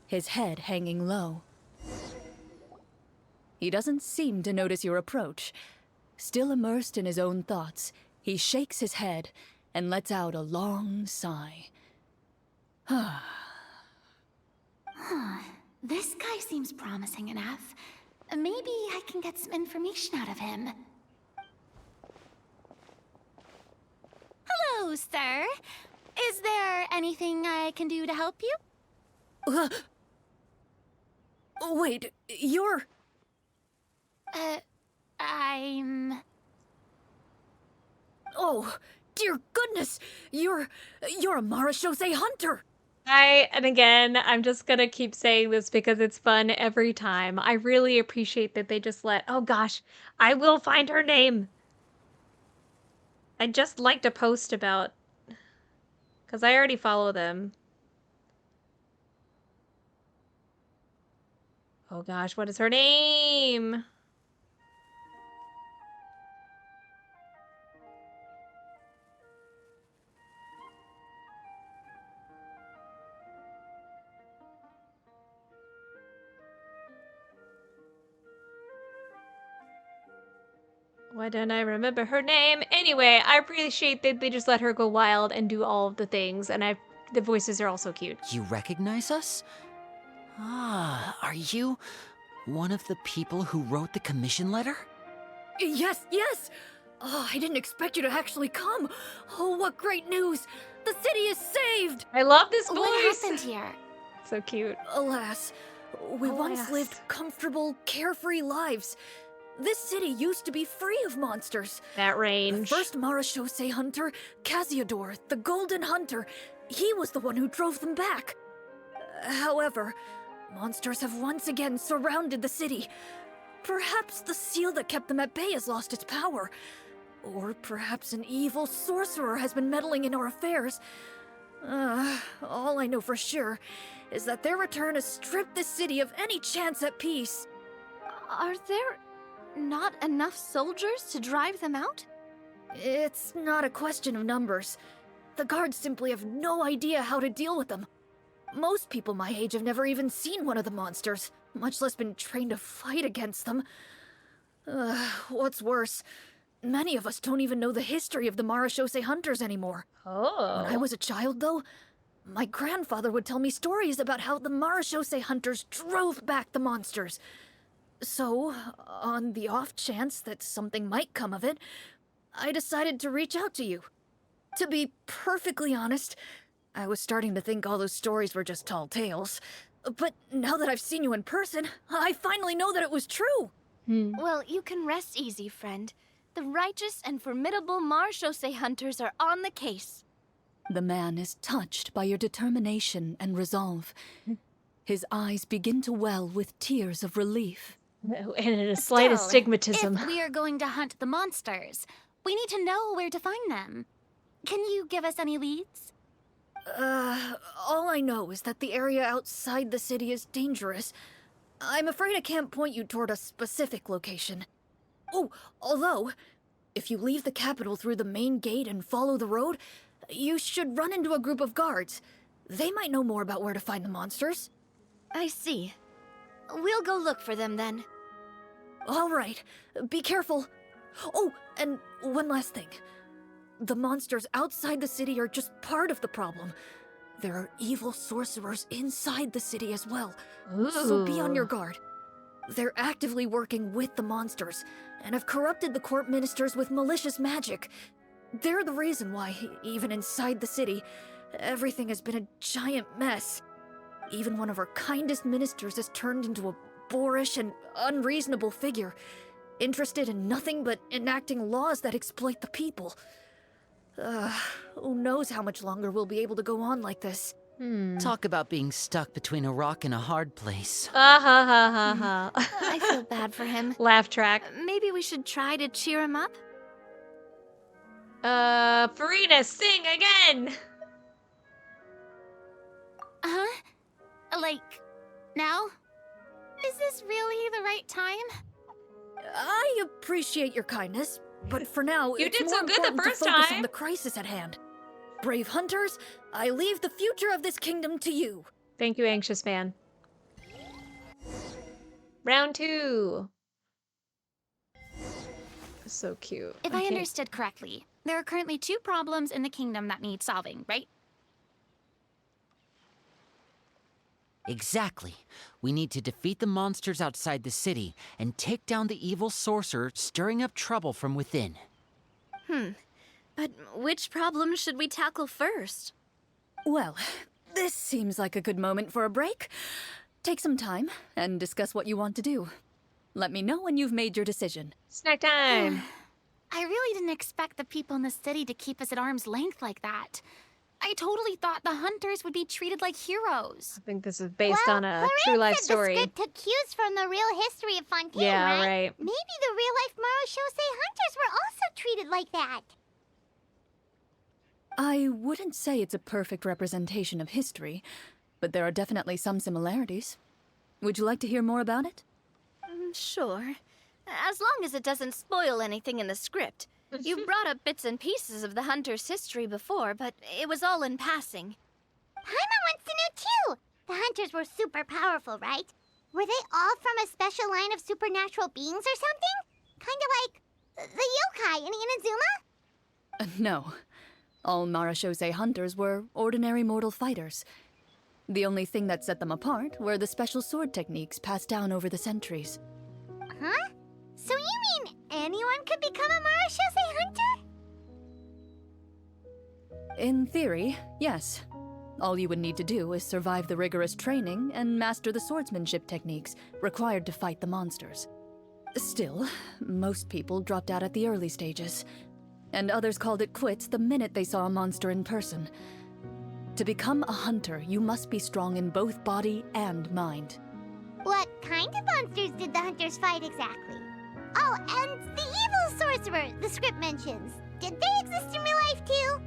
his head hanging low. He doesn't seem to notice your approach. Still immersed in his own thoughts, he shakes his head and lets out a long sigh. This guy seems promising enough. Maybe I can get some information out of him. Hello, sir. Is there anything I can do to help you? Wait, you're... I'm... Oh, dear goodness! You're a Marashose hunter! And again, I'm just gonna keep saying this because it's fun every time. I really appreciate that they just let... Oh gosh, I will find her name! I just liked a post about... Because I already follow them. Oh gosh, what is her name? Why don't I remember her name? Anyway, I appreciate that they just let her go wild and do all of the things, and the voices are also cute. You recognize us? Ah, are you one of the people who wrote the commission letter? Yes, yes! Oh, I didn't expect you to actually come. Oh, what great news! The city is saved! I love this voice! What happened here? So cute. Alas, we once lived comfortable, carefree lives. This city used to be free of monsters. That range. The first Marashose hunter, Casiodor, the Golden Hunter, he was the one who drove them back. However, monsters have once again surrounded the city. Perhaps the seal that kept them at bay has lost its power. Or perhaps an evil sorcerer has been meddling in our affairs. All I know for sure is that their return has stripped the city of any chance at peace. Are there not enough soldiers to drive them out? It's not a question of numbers. The guards simply have no idea how to deal with them. Most people my age have never even seen one of the monsters. much less been trained to fight against them. What's worse, many of us don't even know the history of the Marashose hunters anymore. Oh. When I was a child, though, my grandfather would tell me stories about how the Marashose hunters drove back the monsters. So, on the off chance that something might come of it, I decided to reach out to you. To be perfectly honest, I was starting to think all those stories were just tall tales. But now that I've seen you in person, I finally know that it was true. Well, you can rest easy, friend. The righteous and formidable Marashose hunters are on the case. The man is touched by your determination and resolve. His eyes begin to well with tears of relief. And a slight Still, astigmatism. If we are going to hunt the monsters, we need to know where to find them. Can you give us any leads? All I know is that the area outside the city is dangerous. I'm afraid I can't point you toward a specific location. Oh, although, if you leave the capital through the main gate and follow the road, you should run into a group of guards. They might know more about where to find the monsters. I see. We'll go look for them then. All right, be careful. Oh, and one last thing. The monsters outside the city are just part of the problem. There are evil sorcerers inside the city as well. So be on your guard. They're actively working with the monsters, and have corrupted the court ministers with malicious magic. They're the reason why, even inside the city, everything has been a giant mess. Even one of our kindest ministers has turned into a boorish and unreasonable figure, interested in nothing but enacting laws that exploit the people. Who knows how much longer we'll be able to go on like this. Talk about being stuck between a rock and a hard place. Ah ha ha ha ha. I feel bad for him. Laugh track. Maybe we should try to cheer him up? Farina, sing again! Huh? Like, now? Is this really the right time? I appreciate your kindness, but for now, You it's did more so good the important first to focus time. on the crisis at hand. Brave hunters, I leave the future of this kingdom to you. Thank you, anxious man. Round 2. So cute. If I understood correctly, there are currently 2 problems in the kingdom that need solving, right? Exactly. We need to defeat the monsters outside the city and take down the evil sorcerer stirring up trouble from within. But which problem should we tackle first? Well, this seems like a good moment for a break. Take some time and discuss what you want to do. Let me know when you've made your decision. Snack time. I really didn't expect the people in the city to keep us at arm's length like that. I totally thought the hunters would be treated like heroes. I think this is based on a true Clorinde life said story. The script took cues from the real history of Fontaine, Yeah, right. Maybe the real-life Marashose hunters were also treated like that. I wouldn't say it's a perfect representation of history, but there are definitely some similarities. Would you like to hear more about it? Sure. As long as it doesn't spoil anything in the script. You brought up bits and pieces of the hunter's history before, but it was all in passing. Paimon wants to know too. The hunters were super powerful, right? Were they all from a special line of supernatural beings or something? Kind of like the yokai in Inazuma? No. All Marashose hunters were ordinary mortal fighters. The only thing that set them apart were the special sword techniques passed down over the centuries. Huh? So you mean anyone could become a Marashose hunter? In theory, yes. All you would need to do is survive the rigorous training and master the swordsmanship techniques required to fight the monsters. Still, most people dropped out at the early stages, and others called it quits the minute they saw a monster in person. To become a hunter, you must be strong in both body and mind. What kind of monsters did the hunters fight exactly? Oh, and the evil sorcerer the script mentions. Did they exist in real life too?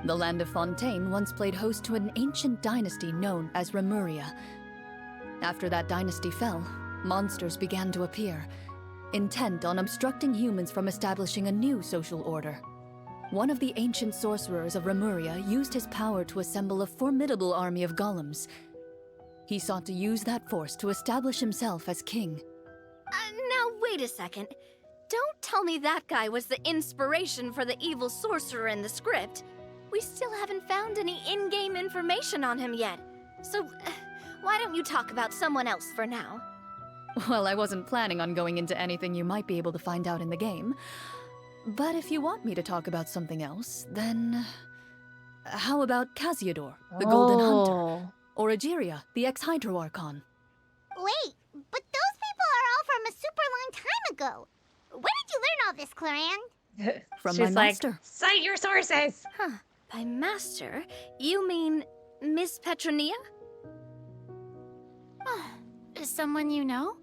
The land of Fontaine once played host to an ancient dynasty known as Remuria. After that dynasty fell, monsters began to appear, intent on obstructing humans from establishing a new social order. One of the ancient sorcerers of Remuria used his power to assemble a formidable army of golems. He sought to use that force to establish himself as king. Now, wait a second. Don't tell me that guy was the inspiration for the evil sorcerer in the script. We still haven't found any in-game information on him yet. So, why don't you talk about someone else for now? Well, I wasn't planning on going into anything you might be able to find out in the game. But if you want me to talk about something else, then... How about Casiodor, the Golden Hunter? Or Egeria, the ex-Hydro Archon? Wait, but those people are all from a super long time ago. Where did you learn all this, Clorinde? From She's my like, master. cite your sources! Huh. By master, you mean Miss Petronia? Someone you know?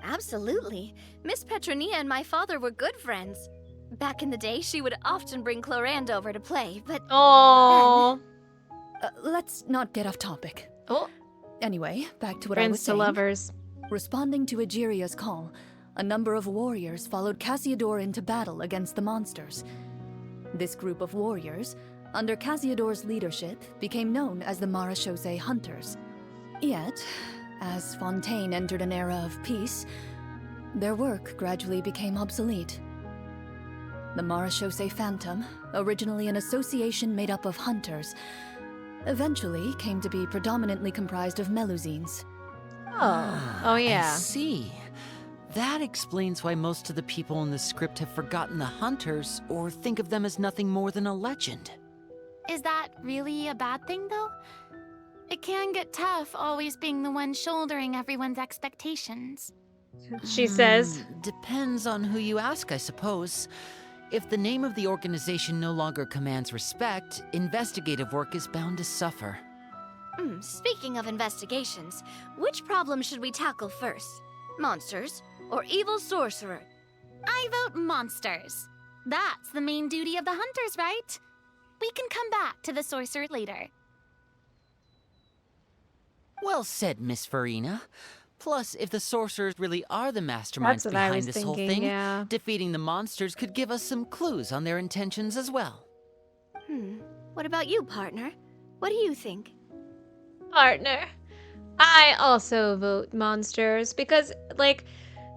Absolutely. Miss Petronia and my father were good friends. Back in the day, she would often bring Clorinde over to play, but Oh. Let's not get off topic. Oh. Anyway, back to what I was Friends to saying. lovers. Responding to Egeria's call, a number of warriors followed Casiodor into battle against the monsters. This group of warriors, under Casiodor's leadership, became known as the Marechaussee Hunters. Yet, as Fontaine entered an era of peace, their work gradually became obsolete. The Marechaussee Phantom, originally an association made up of hunters, eventually came to be predominantly comprised of Melusines. Oh yeah. I see. That explains why most of the people in the script have forgotten the hunters or think of them as nothing more than a legend. Is that really a bad thing, though? It can get tough always being the one shouldering everyone's expectations. She says. Depends on who you ask, I suppose. If the name of the organization no longer commands respect, investigative work is bound to suffer. Speaking of investigations, which problem should we tackle first? Monsters or evil sorcerer? I vote monsters. That's the main duty of the hunters, right? We can come back to the sorcerer later. Well said, Miss Farina. Plus, if the sorcerers really are the That's masterminds what I was behind this whole thinking, thing, yeah. defeating the monsters could give us some clues on their intentions as well. What about you, partner? What do you think? Partner. I also vote monsters because, like,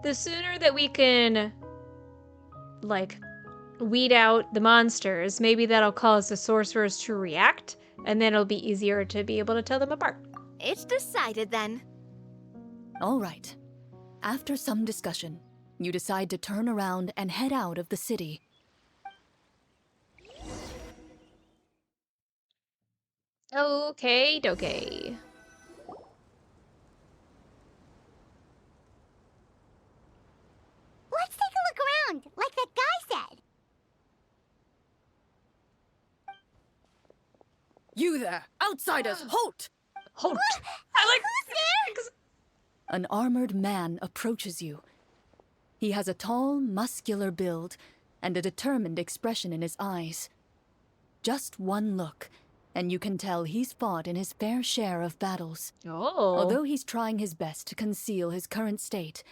the sooner that we can, like, weed out the monsters, maybe that'll cause the sorcerers to react, and then it'll be easier to be able to tell them apart. It's decided then. All right. After some discussion, you decide to turn around and head out of the city. Okay, dokie. Let's take a look around, like that guy said. You there! Outsiders, halt! Halt! I like this. An armored man approaches you. He has a tall, muscular build and a determined expression in his eyes. Just one look, and you can tell he's fought in his fair share of battles. Oh. Although he's trying his best to conceal his current state,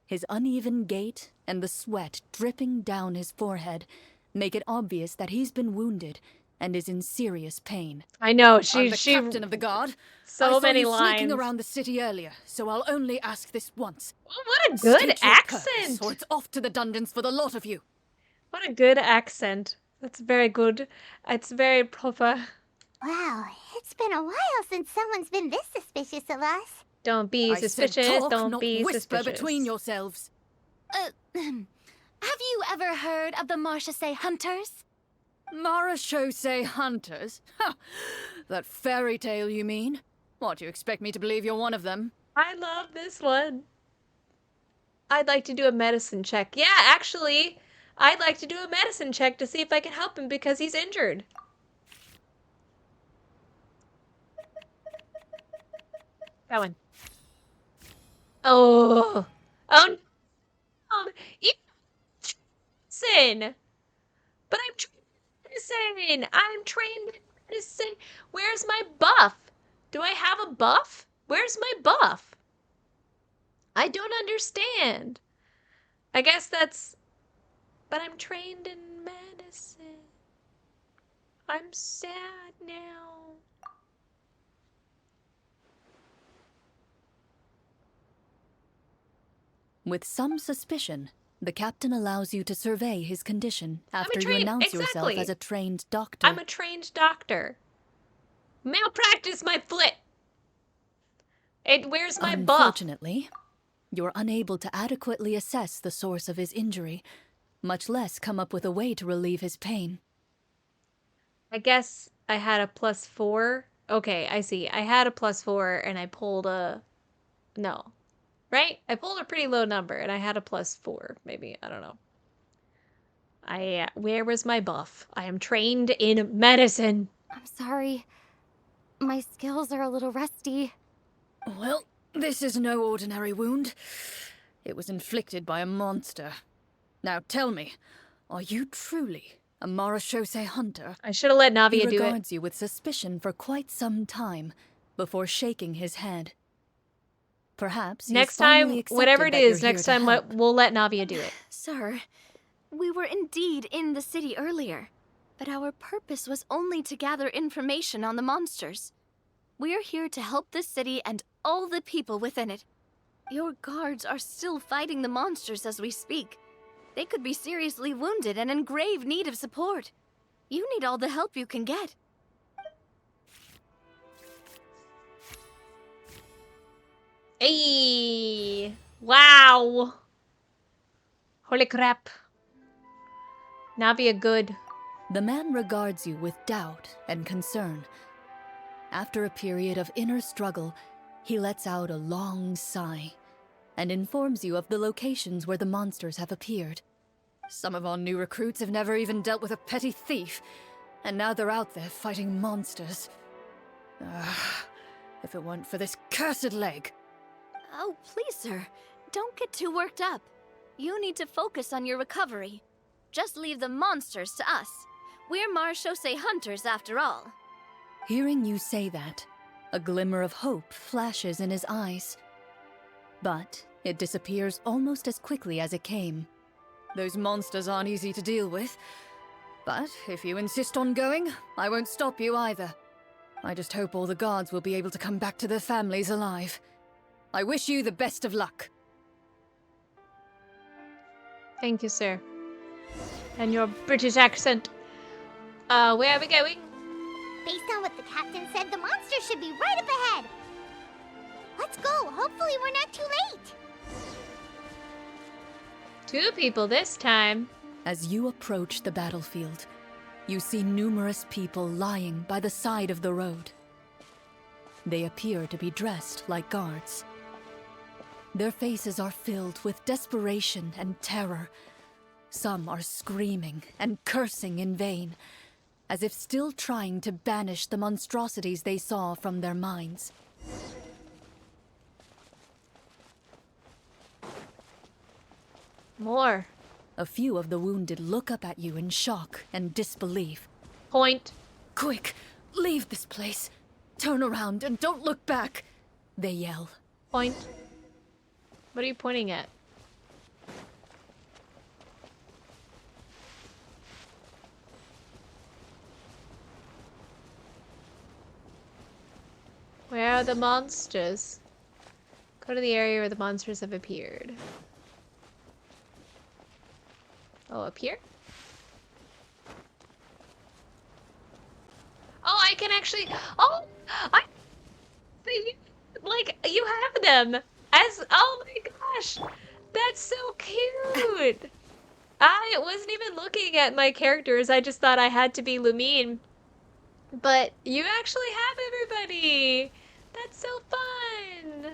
his uneven gait and the sweat dripping down his forehead make it obvious that he's been wounded and is in serious pain. I know, I'm she the captain of the guard. so I saw many you lines. sneaking around the city earlier, so I'll only ask this once. Oh, what a good State your accent! purpose, or it's off to the dungeons for the lot of you. What a good accent. That's very good. It's very proper. Wow, it's been a while since someone's been this suspicious of us. Don't be I said suspicious. talk, Don't not be whisper suspicious. between yourselves. Have you ever heard of the Marechaussee Hunters? Marechaussee Hunters? Ha! That fairy tale, you mean? What, you expect me to believe you're one of them? I love this one. I'd like to do a medicine check. Yeah, actually, I'd like to do a medicine check to see if I can help him because he's injured. That one. Oh. Oh. Medicine. But I'm trained in medicine. I'm trained in medicine. Where's my buff? Do I have a buff? Where's my buff? I don't understand. I guess that's... But I'm trained in medicine. I'm sad now. With some suspicion, the captain allows you to survey his condition after you trained- announce yourself exactly. as a trained doctor. I'm a trained doctor. Malpractice my foot. Where's my buff? Unfortunately, you're unable to adequately assess the source of his injury, much less come up with a way to relieve his pain. I guess I had a +4. Okay, I see. I had a +4 and I pulled a... No. Right? I pulled a pretty low number and I had a +4, maybe. I don't know. Where was my buff? I am trained in medicine. I'm sorry. My skills are a little rusty. Well, this is no ordinary wound. It was inflicted by a monster. Now tell me, are you truly a Marashose hunter? I should have let Navia He do it. regards you with suspicion for quite some time before shaking his head. Perhaps he's Next finally time, accepted whatever it that you're is, next here to time help. we'll let Navia do it. Sir, we were indeed in the city earlier, but our purpose was only to gather information on the monsters. We're here to help this city and all the people within it. Your guards are still fighting the monsters as we speak. They could be seriously wounded and in grave need of support. You need all the help you can get. Hey! Wow! Holy crap. Navia good. The man regards you with doubt and concern. After a period of inner struggle, he lets out a long sigh and informs you of the locations where the monsters have appeared. Some of our new recruits have never even dealt with a petty thief, and now they're out there fighting monsters. If it weren't for this cursed leg. Oh, please, sir. Don't get too worked up. You need to focus on your recovery. Just leave the monsters to us. We're Marashose hunters, after all. Hearing you say that, a glimmer of hope flashes in his eyes. But it disappears almost as quickly as it came. Those monsters aren't easy to deal with. But if you insist on going, I won't stop you either. I just hope all the guards will be able to come back to their families alive. I wish you the best of luck. Thank you, sir. And your British accent. Where are we going? Based on what the captain said, the monster should be right up ahead. Let's go. Hopefully we're not too late. 2 people this time. As you approach the battlefield, you see numerous people lying by the side of the road. They appear to be dressed like guards. Their faces are filled with desperation and terror. Some are screaming and cursing in vain, as if still trying to banish the monstrosities they saw from their minds. More. A few of the wounded look up at you in shock and disbelief. Point. Quick, leave this place. Turn around and don't look back, they yell. Point. What are you pointing at? Where are the monsters? Go to the area where the monsters have appeared. Oh, up here? Oh, I can actually... Oh! Like, you have them! As... Oh my gosh! That's so cute! I wasn't even looking at my characters, I just thought I had to be Lumine. But you actually have everybody! That's so fun!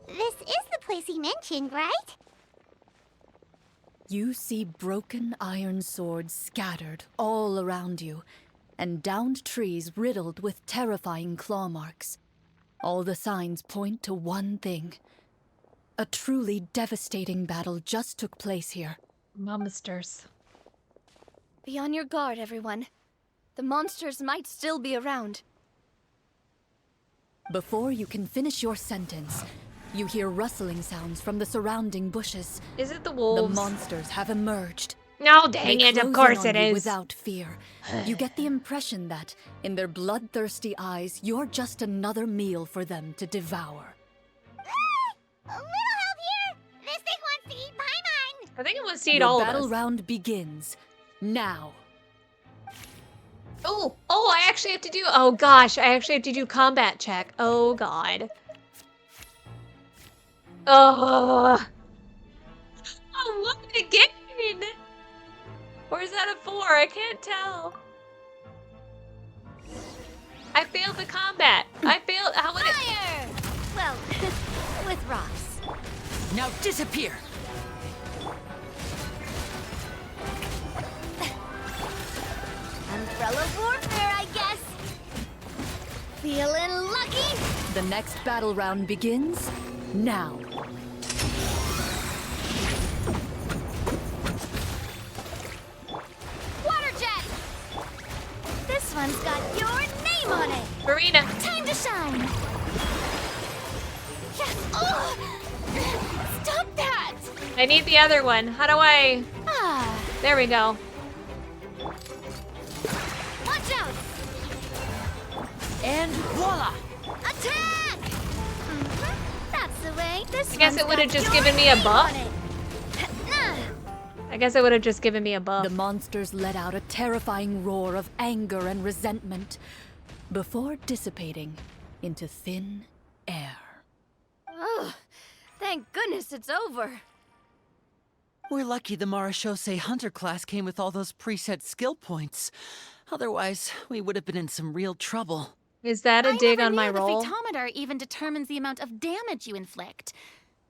This is the place he mentioned, right? You see broken iron swords scattered all around you, and downed trees riddled with terrifying claw marks. All the signs point to one thing. A truly devastating battle just took place here. Monsters. Be on your guard, everyone. The monsters might still be around. Before you can finish your sentence, you hear rustling sounds from the surrounding bushes. Is it the The wolves? monsters have emerged, No, dang They it, of close course in it on you is. without fear. You get the impression that, in their bloodthirsty eyes, you're just another meal for them to devour. A little help here! This thing wants to eat Paimon! I think it wants to eat Your all of battle us. round begins now. Oh, I actually have to do, oh gosh, I actually have to do combat check. Oh god. Oh. I won again! Or is that a 4? I can't tell. I failed the combat. I failed, how would it? Fire! Well, with rocks. Now disappear! Umbrella warfare, I guess. Feeling lucky? The next battle round begins now. Water jet! This one's got your name on it. Marina. Time to shine. Yes! Oh! Stop that! I need the other one. How do I? Ah, There we go. watch out! And voila! Attack! That's the way. This I guess one's it would've got just your given me a name buff. on it. I guess it would have just given me a buff. The monsters let out a terrifying roar of anger and resentment before dissipating into thin air. Oh, thank goodness it's over. We're lucky the Marashose Hunter class came with all those preset skill points. Otherwise, we would have been in some real trouble. Is that a I dig never on my knew roll? The photometer even determines the amount of damage you inflict.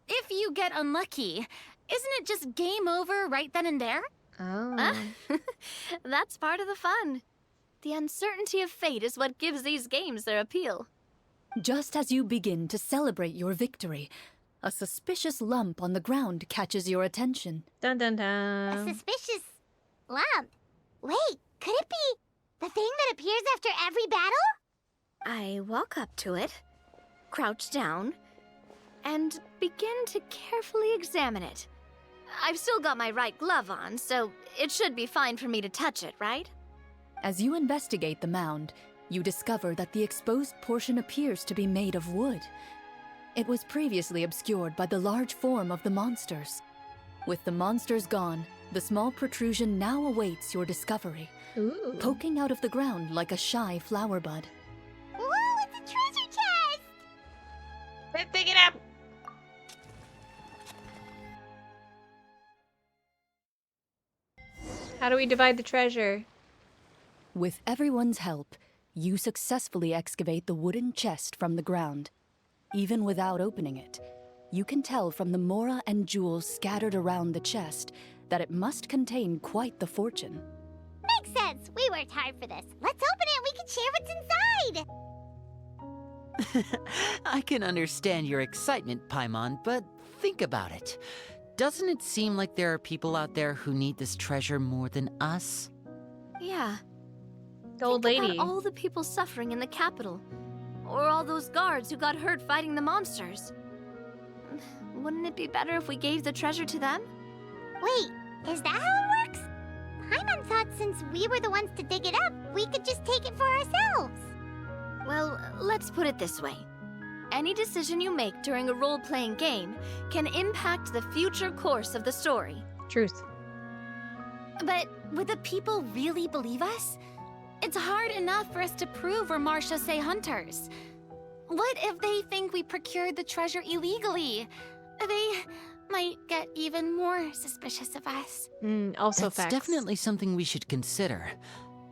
If you get unlucky, isn't it just game over right then and there? Oh. That's part of the fun. The uncertainty of fate is what gives these games their appeal. Just as you begin to celebrate your victory, a suspicious lump on the ground catches your attention. Dun dun A dun. suspicious lump. Wait, could it be the thing that appears after every battle? I walk up to it, crouch down, and begin to carefully examine it. I've still got my right glove on, so it should be fine for me to touch it, right? As you investigate the mound, you discover that the exposed portion appears to be made of wood. It was previously obscured by the large form of the monsters. With the monsters gone, the small protrusion now awaits your discovery, Ooh. poking out of the ground like a shy flower bud. Whoa, it's a treasure chest! Let's pick it up. How do we divide the treasure? With everyone's help, you successfully excavate the wooden chest from the ground. Even without opening it, you can tell from the mora and jewels scattered around the chest that it must contain quite the fortune. Makes sense. We worked hard for this. Let's open it and we can share what's inside. I can understand your excitement, Paimon, but think about it. Doesn't it seem like there are people out there who need this treasure more than us? Yeah. The old Think lady. about all the people suffering in the capital. Or all those guards who got hurt fighting the monsters. Wouldn't it be better if we gave the treasure to them? Wait, is that how it works? Paimon thought since we were the ones to dig it up, we could just take it for ourselves. Well, let's put it this way. Any decision you make during a role-playing game can impact the future course of the story. Truth. But would the people really believe us? It's hard enough for us to prove we're Marshose hunters. What if they think we procured the treasure illegally? They might get even more suspicious of us. Also That's facts. definitely something we should consider.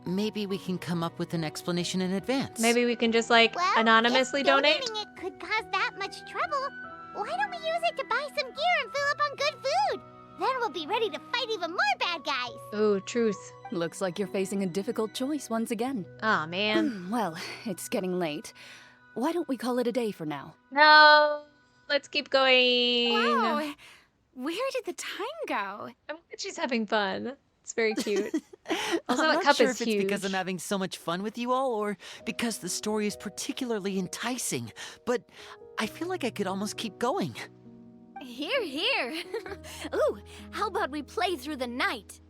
Maybe we can come up with an explanation in advance. Maybe we can just like Well, anonymously if donate. donating it could cause that much trouble, why don't we use it to buy some gear and fill up on good food? Then we'll be ready to fight even more bad guys. Ooh, truth. Looks like you're facing a difficult choice once again. Aw, man. Well, it's getting late. Why don't we call it a day for now? No. Let's keep going. Wow, where did the time go? I'm glad she's having fun. It's very cute. Also, I'm that not cup sure is if it's because huge. I'm having so much fun with you all, or because the story is particularly enticing. But I feel like I could almost keep going. Here, here. Ooh, how about we play through the night?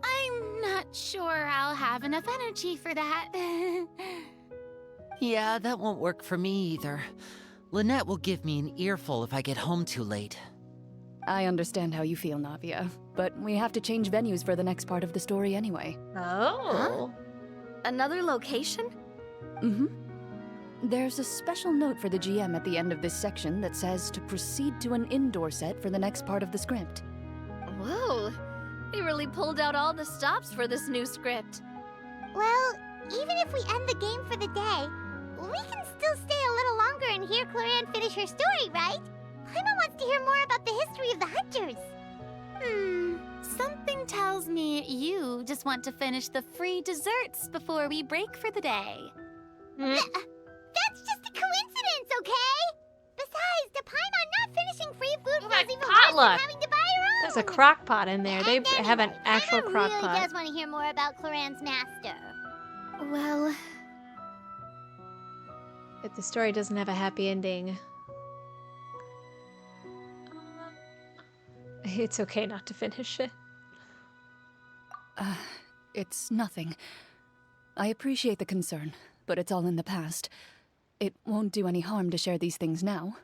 I'm not sure I'll have enough energy for that. Yeah, that won't work for me either. Lynette will give me an earful if I get home too late. I understand how you feel, Navia, but we have to change venues for the next part of the story anyway. Oh. Another location? Mm-hmm. There's a special note for the GM at the end of this section that says to proceed to an indoor set for the next part of the script. Whoa, they really pulled out all the stops for this new script. Well, even if we end the game for the day, we can still stay a little longer and hear Clorinde finish her story, right? Paimon wants to hear more about the history of the Hunters. Something tells me you just want to finish the free desserts before we break for the day. That's just a coincidence, okay? Besides, the Paimon not finishing free food Like feels even worse than potluck. having to buy her own. There's a crock pot in there. They And have an anyway, actual Paimon crock really pot. does want to hear more about Clorinde's master. Well, But the story doesn't have a happy ending. It's okay not to finish it. It's nothing. I appreciate the concern, but it's all in the past. It won't do any harm to share these things now.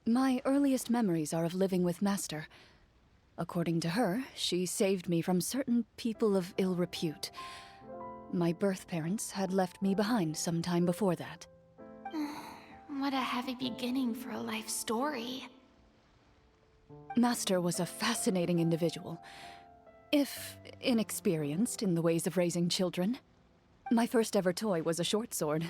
My earliest memories are of living with Master. According to her, she saved me from certain people of ill repute. My birth parents had left me behind some time before that. what a heavy beginning for a life story. Master was a fascinating individual, if inexperienced in the ways of raising children. My first ever toy was a short sword.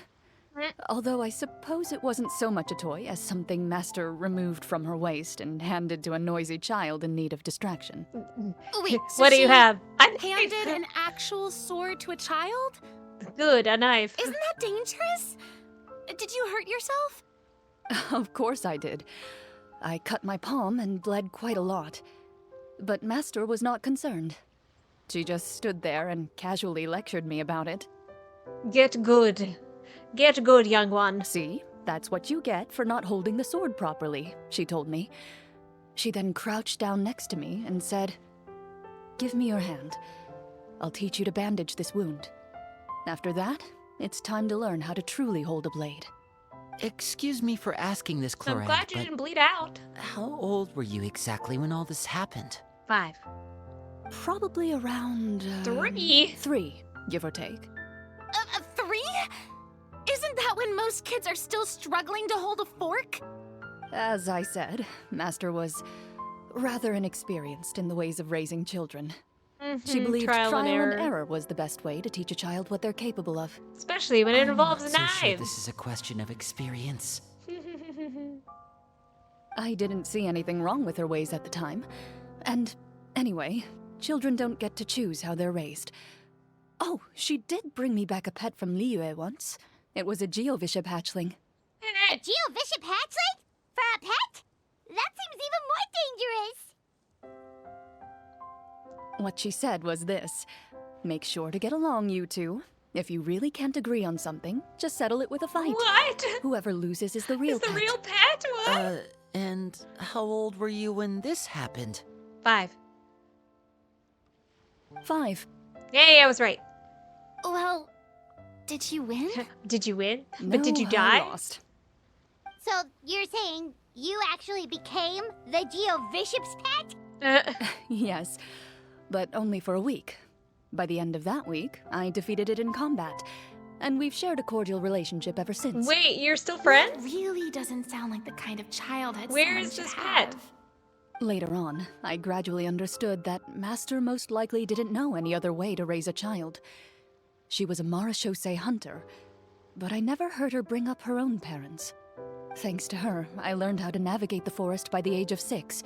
Although I suppose it wasn't so much a toy as something Master removed from her waist and handed to a noisy child in need of distraction. Wait, so What do you she have? handed an actual sword to a child? Good, a knife. Isn't that dangerous? Did you hurt yourself? Of course I did. I cut my palm and bled quite a lot. But Master was not concerned. She just stood there and casually lectured me about it. Get good. Get good, young one. See, that's what you get for not holding the sword properly, she told me. She then crouched down next to me and said, "Give me your hand. I'll teach you to bandage this wound. After that, it's time to learn how to truly hold a blade." Excuse me for asking this, I'm Clorinde, glad you but didn't bleed out. how old were you exactly when all this happened? 5. Probably around... 3. 3, give or take. 3? Isn't that when most kids are still struggling to hold a fork? As I said, Master was rather inexperienced in the ways of raising children. She believed trial and error was the best way to teach a child what they're capable of. Especially when it involves I'm not so sure knives. this is a question of experience. I didn't see anything wrong with her ways at the time. And anyway, children don't get to choose how they're raised. Oh, she did bring me back a pet from Liyue once. It was a Geovishap hatchling. A Geovishap hatchling? For a pet? That seems even more dangerous. What she said was this: make sure to get along, you two. If you really can't agree on something, just settle it with a fight. What? Whoever loses is the real Is the pet. real pet? What? And how old were you when this happened? 5. 5. Yay, I was right. Well, did you win? Did you win? No, But did you I die? lost. So you're saying you actually became the Geovishap's pet? Yes, but only for a week. By the end of that week, I defeated it in combat, and we've shared a cordial relationship ever since. Wait, you're still That friends? really doesn't sound like the kind of childhood Where someone is should this pet? have. Later on, I gradually understood that Master most likely didn't know any other way to raise a child. She was a Marashosei hunter, but I never heard her bring up her own parents. Thanks to her, I learned how to navigate the forest by the age of 6,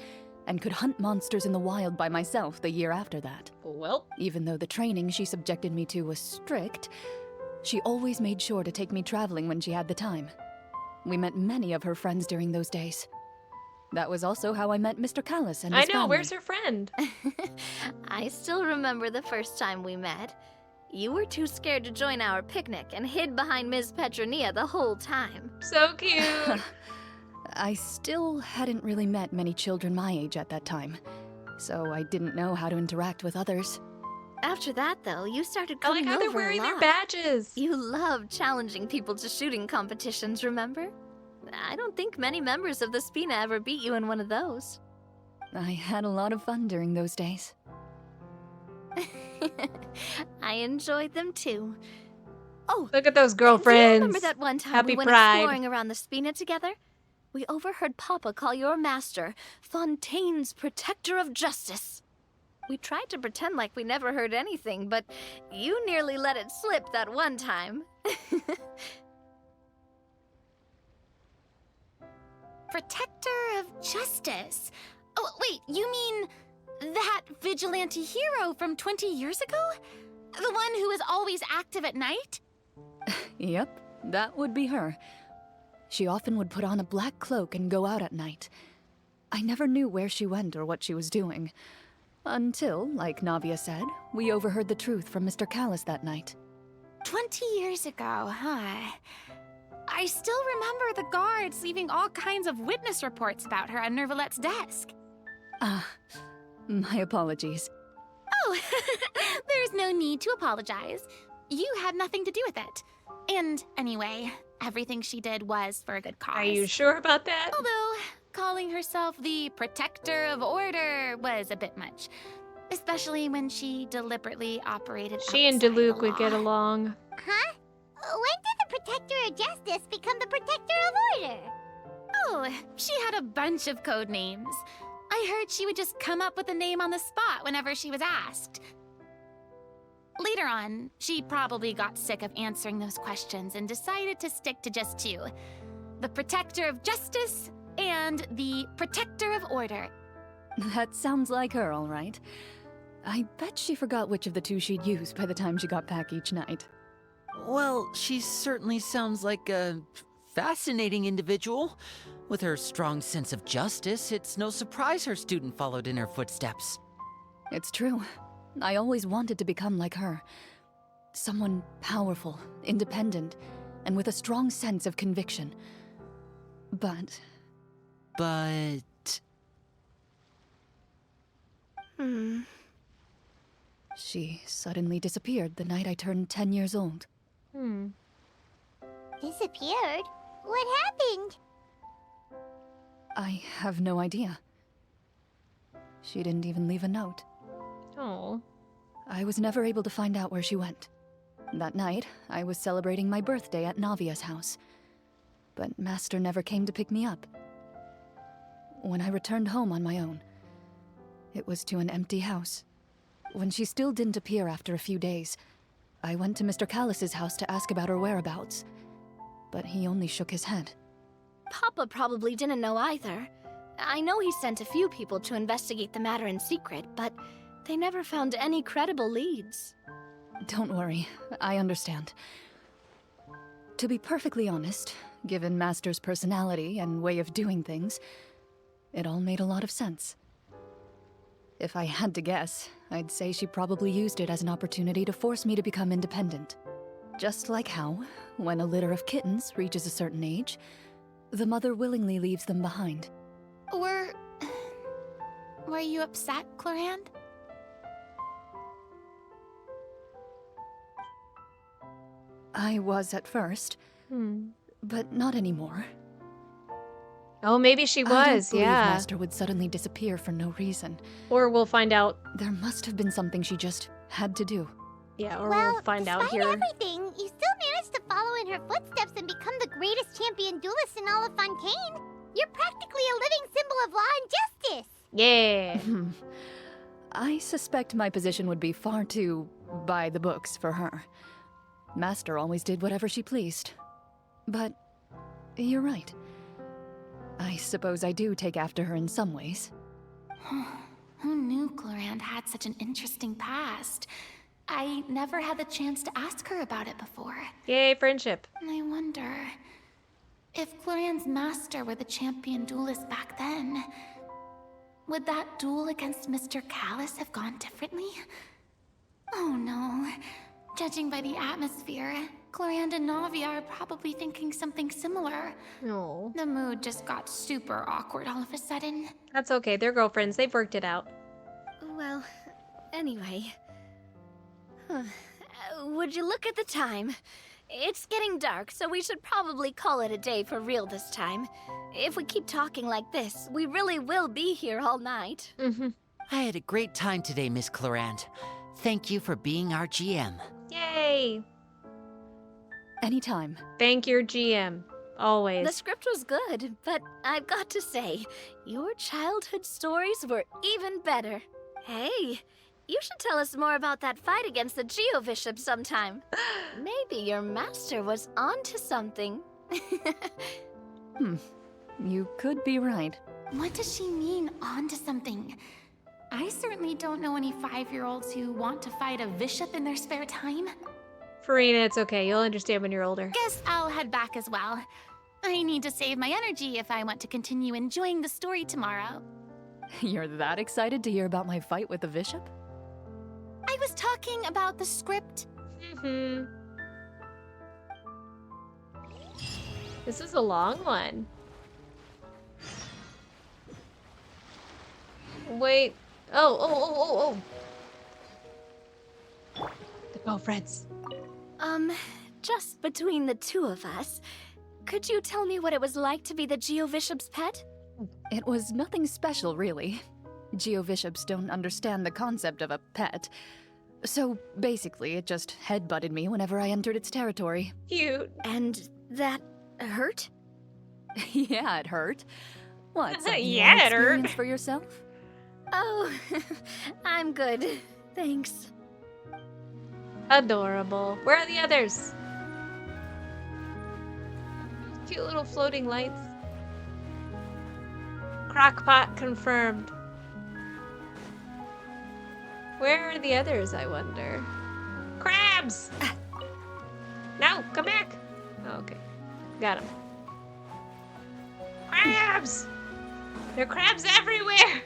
and could hunt monsters in the wild by myself the year after that. Well, Even though the training she subjected me to was strict, she always made sure to take me traveling when she had the time. We met many of her friends during those days. That was also how I met Mr. Callis and I his know, family. where's her friend? I still remember the first time we met. You were too scared to join our picnic and hid behind Ms. Petronia the whole time. So cute. I still hadn't really met many children my age at that time, so I didn't know how to interact with others. After that, though, you started I like coming how they're over wearing a their lot. badges. You loved challenging people to shooting competitions, remember? I don't think many members of the Spina ever beat you in one of those. I had a lot of fun during those days. I enjoyed them too. Oh, Look at those do you girlfriends. remember that one time Happy we went Pride. exploring around the Spina together? We overheard Papa call your master Fontaine's Protector of Justice. We tried to pretend like we never heard anything, but you nearly let it slip that one time. Protector of Justice. Oh, wait, you mean that vigilante hero from 20 years ago? The one who is always active at night? Yep, that would be her. She often would put on a black cloak and go out at night. I never knew where she went or what she was doing. Until, like Navia said, we overheard the truth from Mr. Callis that night. 20 years ago, huh? I still remember the guards leaving all kinds of witness reports about her on Nervalette's desk. My apologies. Oh, there's no need to apologize. You had nothing to do with it. And anyway, everything she did was for a good cause. Are you sure about that? Although, calling herself the Protector of Order was a bit much. Especially when she deliberately operated She and outside the Diluc would get law. along. Huh? When did the Protector of Justice become the Protector of Order? Oh, she had a bunch of code names. I heard she would just come up with a name on the spot whenever she was asked. Later on, she probably got sick of answering those questions and decided to stick to just two. The Protector of Justice and the Protector of Order. That sounds like her, all right. I bet she forgot which of the two she'd use by the time she got back each night. Well, she certainly sounds like a fascinating individual. With her strong sense of justice, it's no surprise her student followed in her footsteps. It's true. I always wanted to become like her. Someone powerful, independent, and with a strong sense of conviction. But she suddenly disappeared the night I turned 10 years old. Disappeared? What happened? I have no idea. She didn't even leave a note. Oh. I was never able to find out where she went. That night, I was celebrating my birthday at Navia's house. But Master never came to pick me up. When I returned home on my own, it was to an empty house. When she still didn't appear after a few days, I went to Mr. Callis's house to ask about her whereabouts. But he only shook his head. Papa probably didn't know either. I know he sent a few people to investigate the matter in secret, but they never found any credible leads. Don't worry, I understand. To be perfectly honest, given Master's personality and way of doing things, it all made a lot of sense. If I had to guess, I'd say she probably used it as an opportunity to force me to become independent. Just like how, when a litter of kittens reaches a certain age, the mother willingly leaves them behind. Were you upset, Clorinde? I was at first, but not anymore. Oh, maybe she I don't was, believe yeah. Master would suddenly disappear for no reason. Or we'll find out. There must have been something she just had to do. Yeah, or Well, we'll find out despite here. everything, you still managed to follow in her footsteps and become the greatest champion duelist in all of Fontaine. You're practically a living symbol of law and justice. Yeah. I suspect my position would be far too by the books for her. Master always did whatever she pleased. But you're right. I suppose I do take after her in some ways. Who knew Clorinde had such an interesting past? I never had the chance to ask her about it before. Yay, friendship. I wonder... If Clorinde's master were the champion duelist back then, would that duel against Mr. Callus have gone differently? Oh no. Judging by the atmosphere, Clorinde and Navi are probably thinking something similar. No. The mood just got super awkward all of a sudden. That's okay. They're girlfriends. They've worked it out. Well, anyway. Would you look at the time? It's getting dark, so we should probably call it a day for real this time. If we keep talking like this, we really will be here all night. Mm-hmm. I had a great time today, Miss Clorinde. Thank you for being our GM. Yay! Anytime. Thank your GM. Always. The script was good, but I've got to say, your childhood stories were even better. Hey, you should tell us more about that fight against the Geo-Bishop sometime. Maybe your master was onto something. You could be right. What does she mean, onto something? I certainly don't know any 5-year-olds who want to fight a bishop in their spare time. Farina, it's okay. You'll understand when you're older. Guess I'll head back as well. I need to save my energy if I want to continue enjoying the story tomorrow. You're that excited to hear about my fight with the bishop? I was talking about the script. Mm-hmm. This is a long one. Wait. Oh. The girlfriends. Just between the two of us, could you tell me what it was like to be the Geo-Bishop's pet? It was nothing special, really. Geo-Bishops don't understand the concept of a pet. So, basically, it just headbutted me whenever I entered its territory. Cute. And that hurt? Yeah, it hurt. What, something you Yeah, wanna it hurt. experience for yourself? Oh, I'm good. Thanks. Adorable. Where are the others? Cute little floating lights. Crockpot confirmed. Where are the others, I wonder? Crabs! No, come back! Oh, okay. Got them. Crabs! There are crabs everywhere!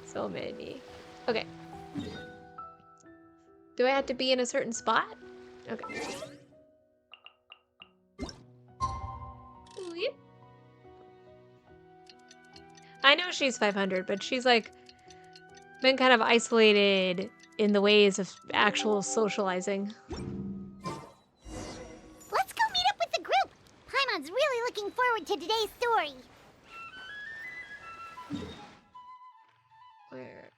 So many. Okay. Do I have to be in a certain spot? Okay. Weep. I know she's 500, but she's like been kind of isolated in the ways of actual socializing. Let's go meet up with the group. Paimon's really looking forward to today's story. Where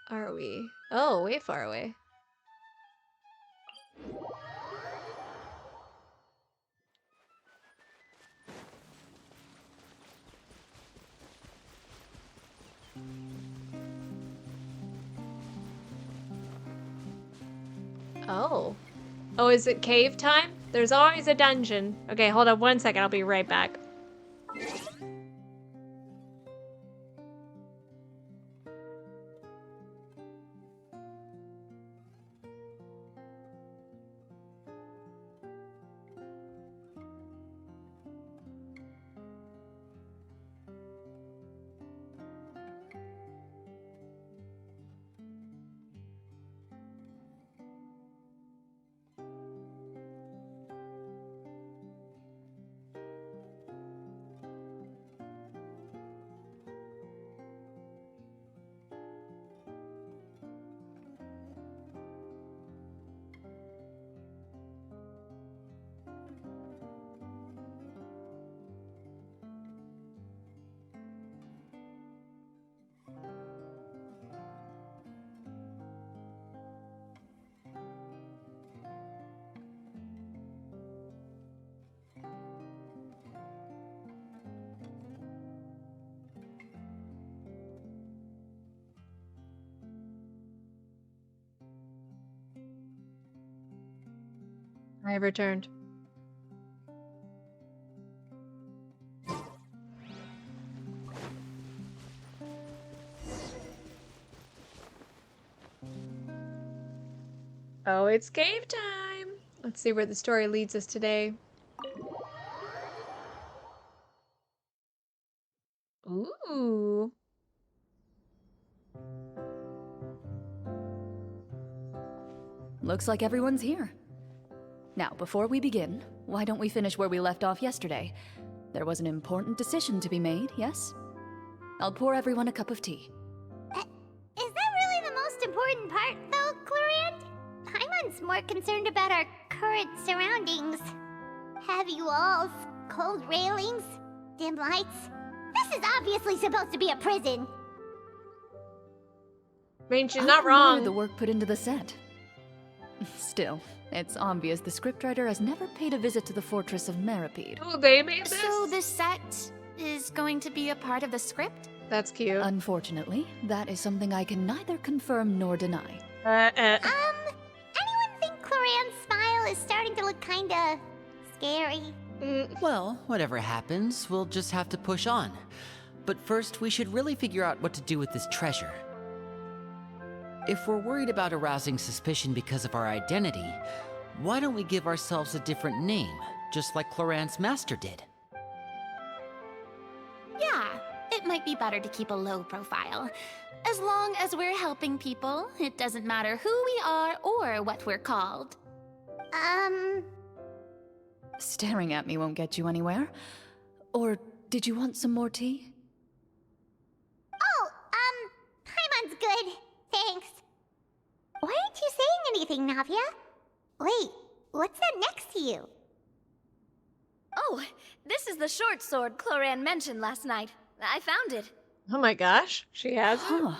are we? Oh, way far away. Oh. Oh, is it cave time? There's always a dungeon. Okay, hold on 1 second. I'll be right back. I have returned. Oh, it's cave time. Let's see where the story leads us today. Ooh. Looks like everyone's here. Now, before we begin, why don't we finish where we left off yesterday? There was an important decision to be made, yes? I'll pour everyone a cup of tea. Is that really the most important part, though, Clorinde? Paimon's more concerned about our current surroundings. Heavy walls, cold railings, dim lights. This is obviously supposed to be a prison. I mean, she's I not admire wrong. the work put into the set. Still, it's obvious the scriptwriter has never paid a visit to the fortress of Meripede. Oh, they made this? So this set is going to be a part of the script? That's cute. Unfortunately, that is something I can neither confirm nor deny. Anyone think Clorinde's smile is starting to look kinda scary? Well, whatever happens, we'll just have to push on. But first, we should really figure out what to do with this treasure. If we're worried about arousing suspicion because of our identity, why don't we give ourselves a different name, just like Clorinde's master did? Yeah, it might be better to keep a low profile. As long as we're helping people, it doesn't matter who we are or what we're called. Staring at me won't get you anywhere. Or did you want some more tea? Oh, Paimon's good. Thanks. Why aren't you saying anything, Navia? Wait, what's that next to you? Oh, this is the short sword Clorinde mentioned last night. I found it. Oh my gosh, she has it? Huh.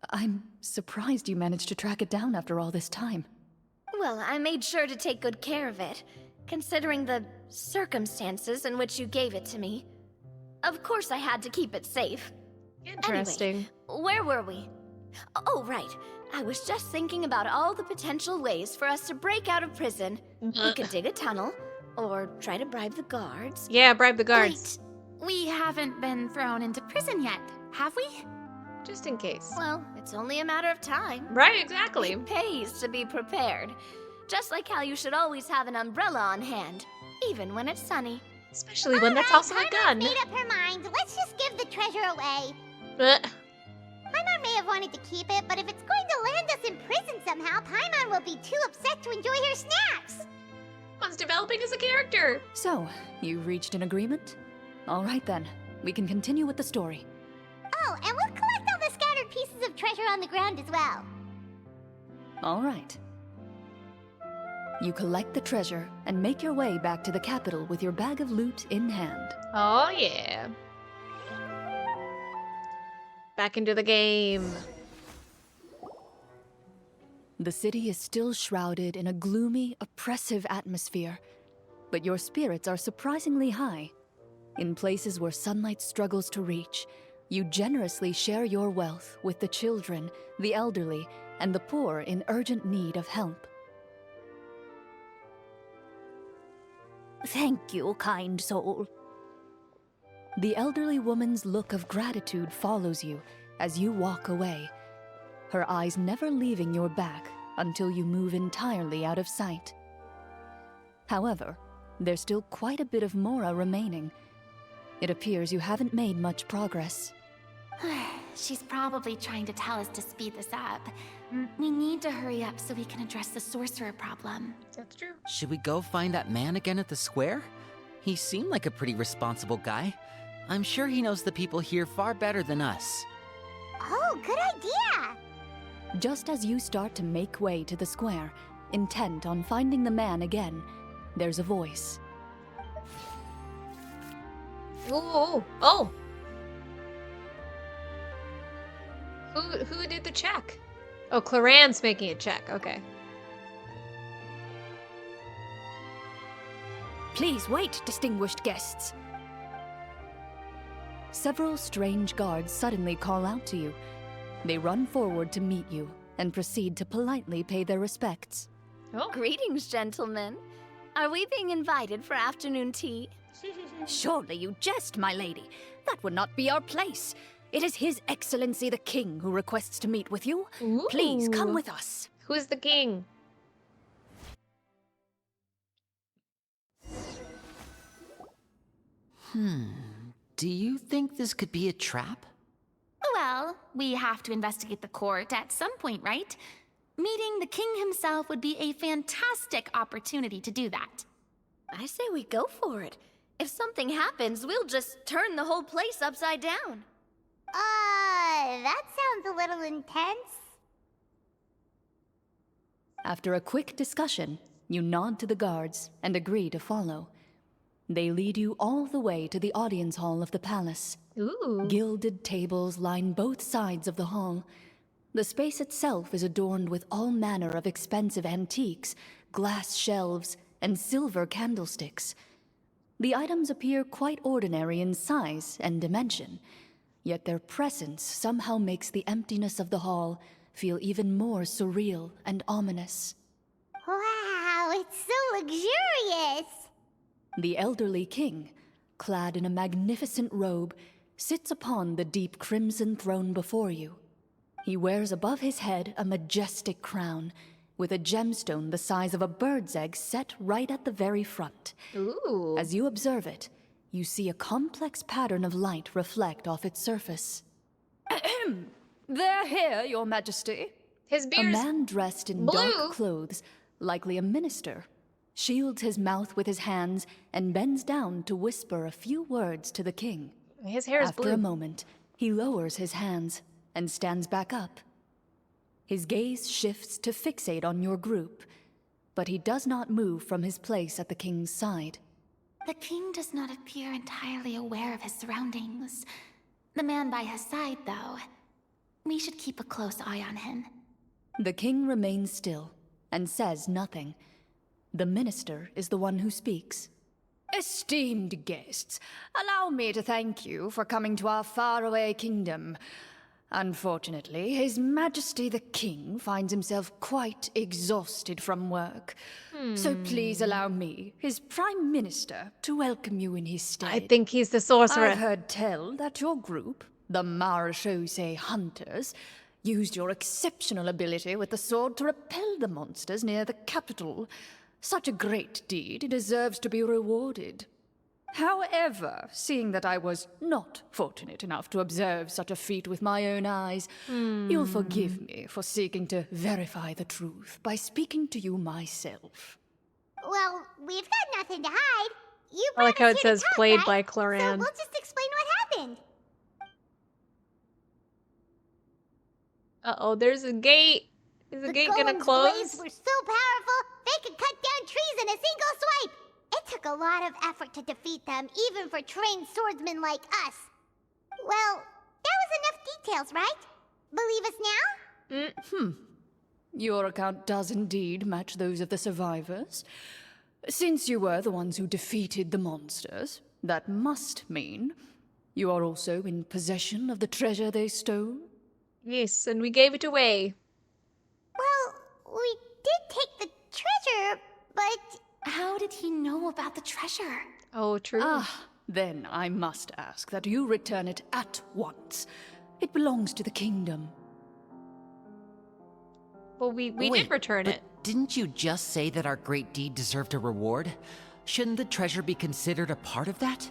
I'm surprised you managed to track it down after all this time. Well, I made sure to take good care of it, considering the circumstances in which you gave it to me. Of course I had to keep it safe. Interesting. Anyway, where were we? Oh, right. I was just thinking about all the potential ways for us to break out of prison. We could dig a tunnel, or try to bribe the guards. Yeah, bribe the guards. Wait, we haven't been thrown into prison yet, have we? Just in case. Well, it's only a matter of time. Right, exactly. It pays to be prepared. Just like how you should always have an umbrella on hand, even when it's sunny. Especially when that's also a Paimon's gun. made up her mind. Let's just give the treasure away. Paimon may have wanted to keep it, but if it's going to land us in prison somehow, Paimon will be too upset to enjoy her snacks. One's developing as a character. So, you reached an agreement? All right then, we can continue with the story. Oh, and we'll collect all the scattered pieces of treasure on the ground as well. All right. You collect the treasure and make your way back to the capital with your bag of loot in hand. Oh yeah. Back into the game. The city is still shrouded in a gloomy, oppressive atmosphere, but your spirits are surprisingly high. In places where sunlight struggles to reach, you generously share your wealth with the children, the elderly, and the poor in urgent need of help. Thank you, kind soul. The elderly woman's look of gratitude follows you as you walk away, her eyes never leaving your back until you move entirely out of sight. However, there's still quite a bit of Mora remaining. It appears you haven't made much progress. She's probably trying to tell us to speed this up. We need to hurry up so we can address the sorcerer problem. That's true. Should we go find that man again at the square? He seemed like a pretty responsible guy. I'm sure he knows the people here far better than us. Oh, good idea! Just as you start to make way to the square, intent on finding the man again, there's a voice. Oh, oh. Who did the check? Oh, Clorinde's making a check. Okay. Please wait, distinguished guests. Several strange guards suddenly call out to you. They run forward to meet you and proceed to politely pay their respects. Oh. Greetings, gentlemen. Are we being invited for afternoon tea? Surely you jest, my lady. That would not be our place. It is His Excellency the King who requests to meet with you. Please come Ooh. with us. Who's the king? Do you think this could be a trap? Well, we have to investigate the court at some point, right? Meeting the king himself would be a fantastic opportunity to do that. I say we go for it. If something happens, we'll just turn the whole place upside down. That sounds a little intense. After a quick discussion, you nod to the guards and agree to follow. They lead you all the way to the audience hall of the palace. Ooh. Gilded tables line both sides of the hall. The space itself is adorned with all manner of expensive antiques, glass shelves, and silver candlesticks. The items appear quite ordinary in size and dimension, yet their presence somehow makes the emptiness of the hall feel even more surreal and ominous. Wow, it's so luxurious! The elderly king, clad in a magnificent robe, sits upon the deep crimson throne before you. He wears above his head a majestic crown, with a gemstone the size of a bird's egg set right at the very front. Ooh. As you observe it, you see a complex pattern of light reflect off its surface. They're here, your majesty. His A beard's man dressed in blue. dark clothes, likely a minister, shields his mouth with his hands and bends down to whisper a few words to the king. His hair is After blue. a moment, he lowers his hands and stands back up. His gaze shifts to fixate on your group, but he does not move from his place at the king's side. The king does not appear entirely aware of his surroundings. The man by his side, though. We should keep a close eye on him. The king remains still and says nothing. The minister is the one who speaks. Esteemed guests, allow me to thank you for coming to our faraway kingdom. Unfortunately, His Majesty the King finds himself quite exhausted from work. So please allow me, his Prime Minister, to welcome you in his stead. I think he's the sorcerer. I've heard tell that your group, the Marechaussee Hunters, used your exceptional ability with the sword to repel the monsters near the capital. Such a great deed deserves to be rewarded. However, seeing that I was not fortunate enough to observe such a feat with my own eyes, you'll forgive me for seeking to verify the truth by speaking to you myself. Well, we've got nothing to hide. You I like brought how us it here to says talk, played right? by So Clorinde. we'll just explain what happened. Uh-oh, there's a gate. Is the gate gonna golem's close? blades were so powerful, they could cut down trees in a single swipe. It took a lot of effort to defeat them, even for trained swordsmen like us. Well, that was enough details, right? Believe us now? Your account does indeed match those of the survivors. Since you were the ones who defeated the monsters, that must mean you are also in possession of the treasure they stole? Yes, and we gave it away. Well, we did take the treasure, but... How did he know about the treasure? Oh, true. Then I must ask that you return it at once. It belongs to the kingdom. Well, we Wait, did return but it. Didn't you just say that our great deed deserved a reward? Shouldn't the treasure be considered a part of that?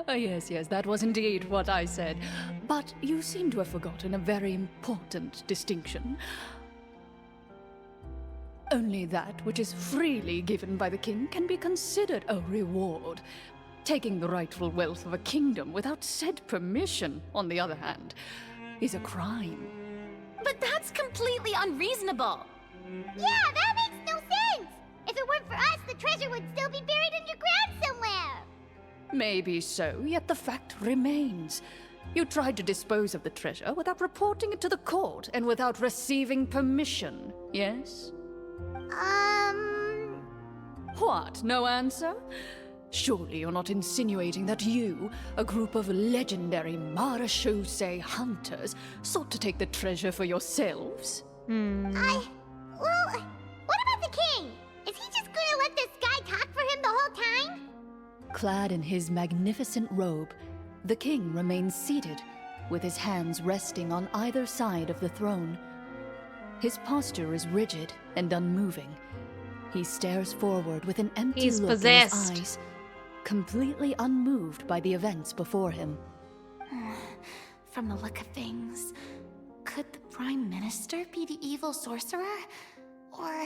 Yes, that was indeed what I said. But you seem to have forgotten a very important distinction. Only that which is freely given by the king can be considered a reward. Taking the rightful wealth of a kingdom without said permission, on the other hand, is a crime. But that's completely unreasonable. Yeah, that makes no sense! If it weren't for us, the treasure would still be buried underground somewhere! Maybe so, yet the fact remains. You tried to dispose of the treasure without reporting it to the court and without receiving permission, yes? What, no answer? Surely you're not insinuating that you, a group of legendary Marechaussee hunters, sought to take the treasure for yourselves? Well, what about the king? Is he just gonna let this guy talk for him the whole time? Clad in his magnificent robe, the king remains seated, with his hands resting on either side of the throne. His posture is rigid and unmoving. He stares forward with an empty He's look possessed. in his eyes, completely unmoved by the events before him. From the look of things, could the Prime Minister be the evil sorcerer? Or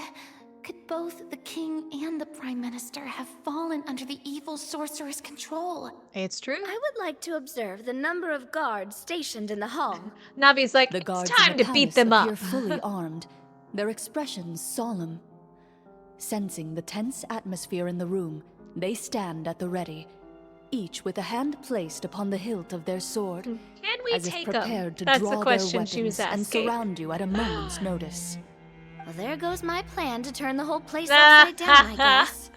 could both the King and the Prime Minister have fallen under the evil sorcerer's control? It's true. I would like to observe the number of guards stationed in the hall. Navi's like, The it's guards time in the to beat palace them appear up. fully armed, their expressions solemn. Sensing the tense atmosphere in the room, they stand at the ready, each with a hand placed upon the hilt of their sword, Can we as if take prepared to them? That's draw the question their she was weapons and asking. surround you at a moment's notice. Well, there goes my plan to turn the whole place upside down, I guess.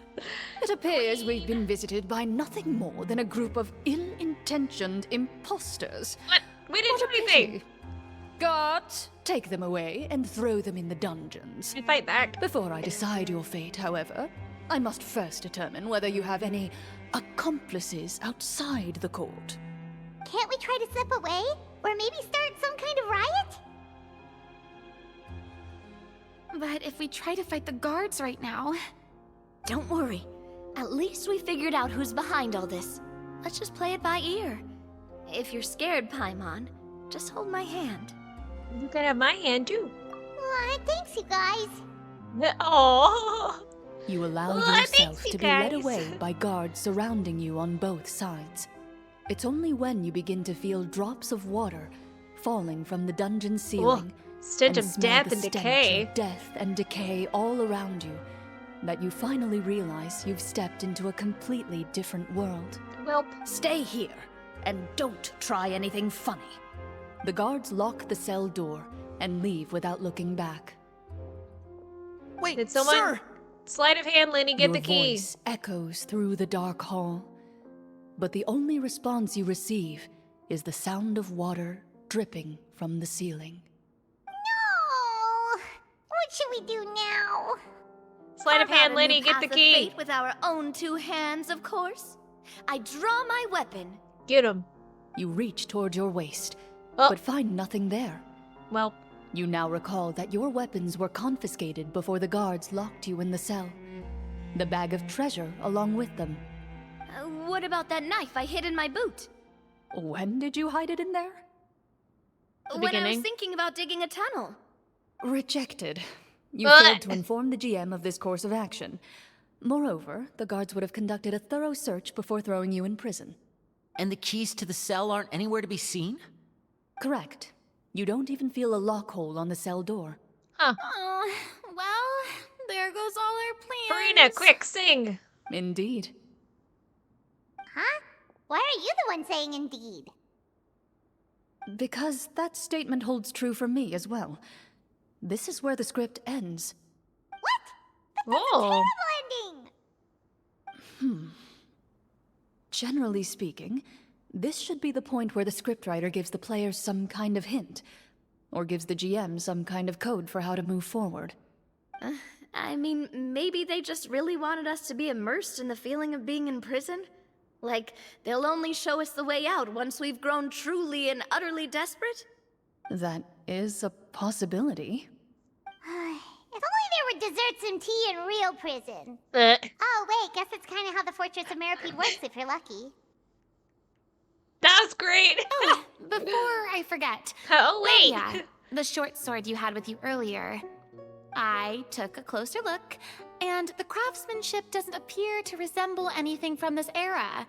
It appears we've been visited by nothing more than a group of ill-intentioned imposters. What? We didn't What do a anything. pity. Guards, take them away and throw them in the dungeons. We fight back. Before I decide your fate, however, I must first determine whether you have any accomplices outside the court. Can't we try to slip away? Or maybe start some kind of riot? But if we try to fight the guards right now... Don't worry. At least we figured out who's behind all this. Let's just play it by ear. If you're scared, Paimon, just hold my hand. You can have my hand too. Aw, thanks, you guys. Oh. You allow Oh, yourself thanks, you to be led guys. away by guards surrounding you on both sides. It's only when you begin to feel drops of water falling from the dungeon ceiling Stench and of smell death the and stench decay. of death and decay all around you that you finally realize you've stepped into a completely different world. Well, Stay here and don't try anything funny. The guards lock the cell door and leave without looking back. Wait, did someone sir! sleight of hand, Lenny, get Your the key? voice echoes through the dark hall, but the only response you receive is the sound of water dripping from the ceiling. No! What should we do now? Sleight of Carve out hand, a Lenny, new get the path of key. fate with our own two hands, of course. I draw my weapon. Get him. You reach toward your waist, Oh. but find nothing there. Well, You now recall that your weapons were confiscated before the guards locked you in the cell. The bag of treasure along with them. What about that knife I hid in my boot? When did you hide it in there? The When I beginning. was thinking about digging a tunnel. Rejected. You What? failed to inform the GM of this course of action. Moreover, the guards would have conducted a thorough search before throwing you in prison. And the keys to the cell aren't anywhere to be seen? Correct. You don't even feel a lock hole on the cell door. huh. Oh, well, there goes all our plans. Farina, quick, sing. Indeed. Huh? Why are you the one saying indeed? Because that statement holds true for me as well. This is where the script ends. Oh. Ending! Generally speaking, this should be the point where the scriptwriter gives the players some kind of hint, or gives the GM some kind of code for how to move forward. I mean, maybe they just really wanted us to be immersed in the feeling of being in prison? Like, they'll only show us the way out once we've grown truly and utterly desperate? That is a possibility. If only there were desserts and tea in real prison. Oh, wait, guess it's kind of how the Fortress of Meripede works if you're lucky. That was great. Before I forget. Oh, wait. Yeah, the short sword you had with you earlier. I took a closer look, and the craftsmanship doesn't appear to resemble anything from this era.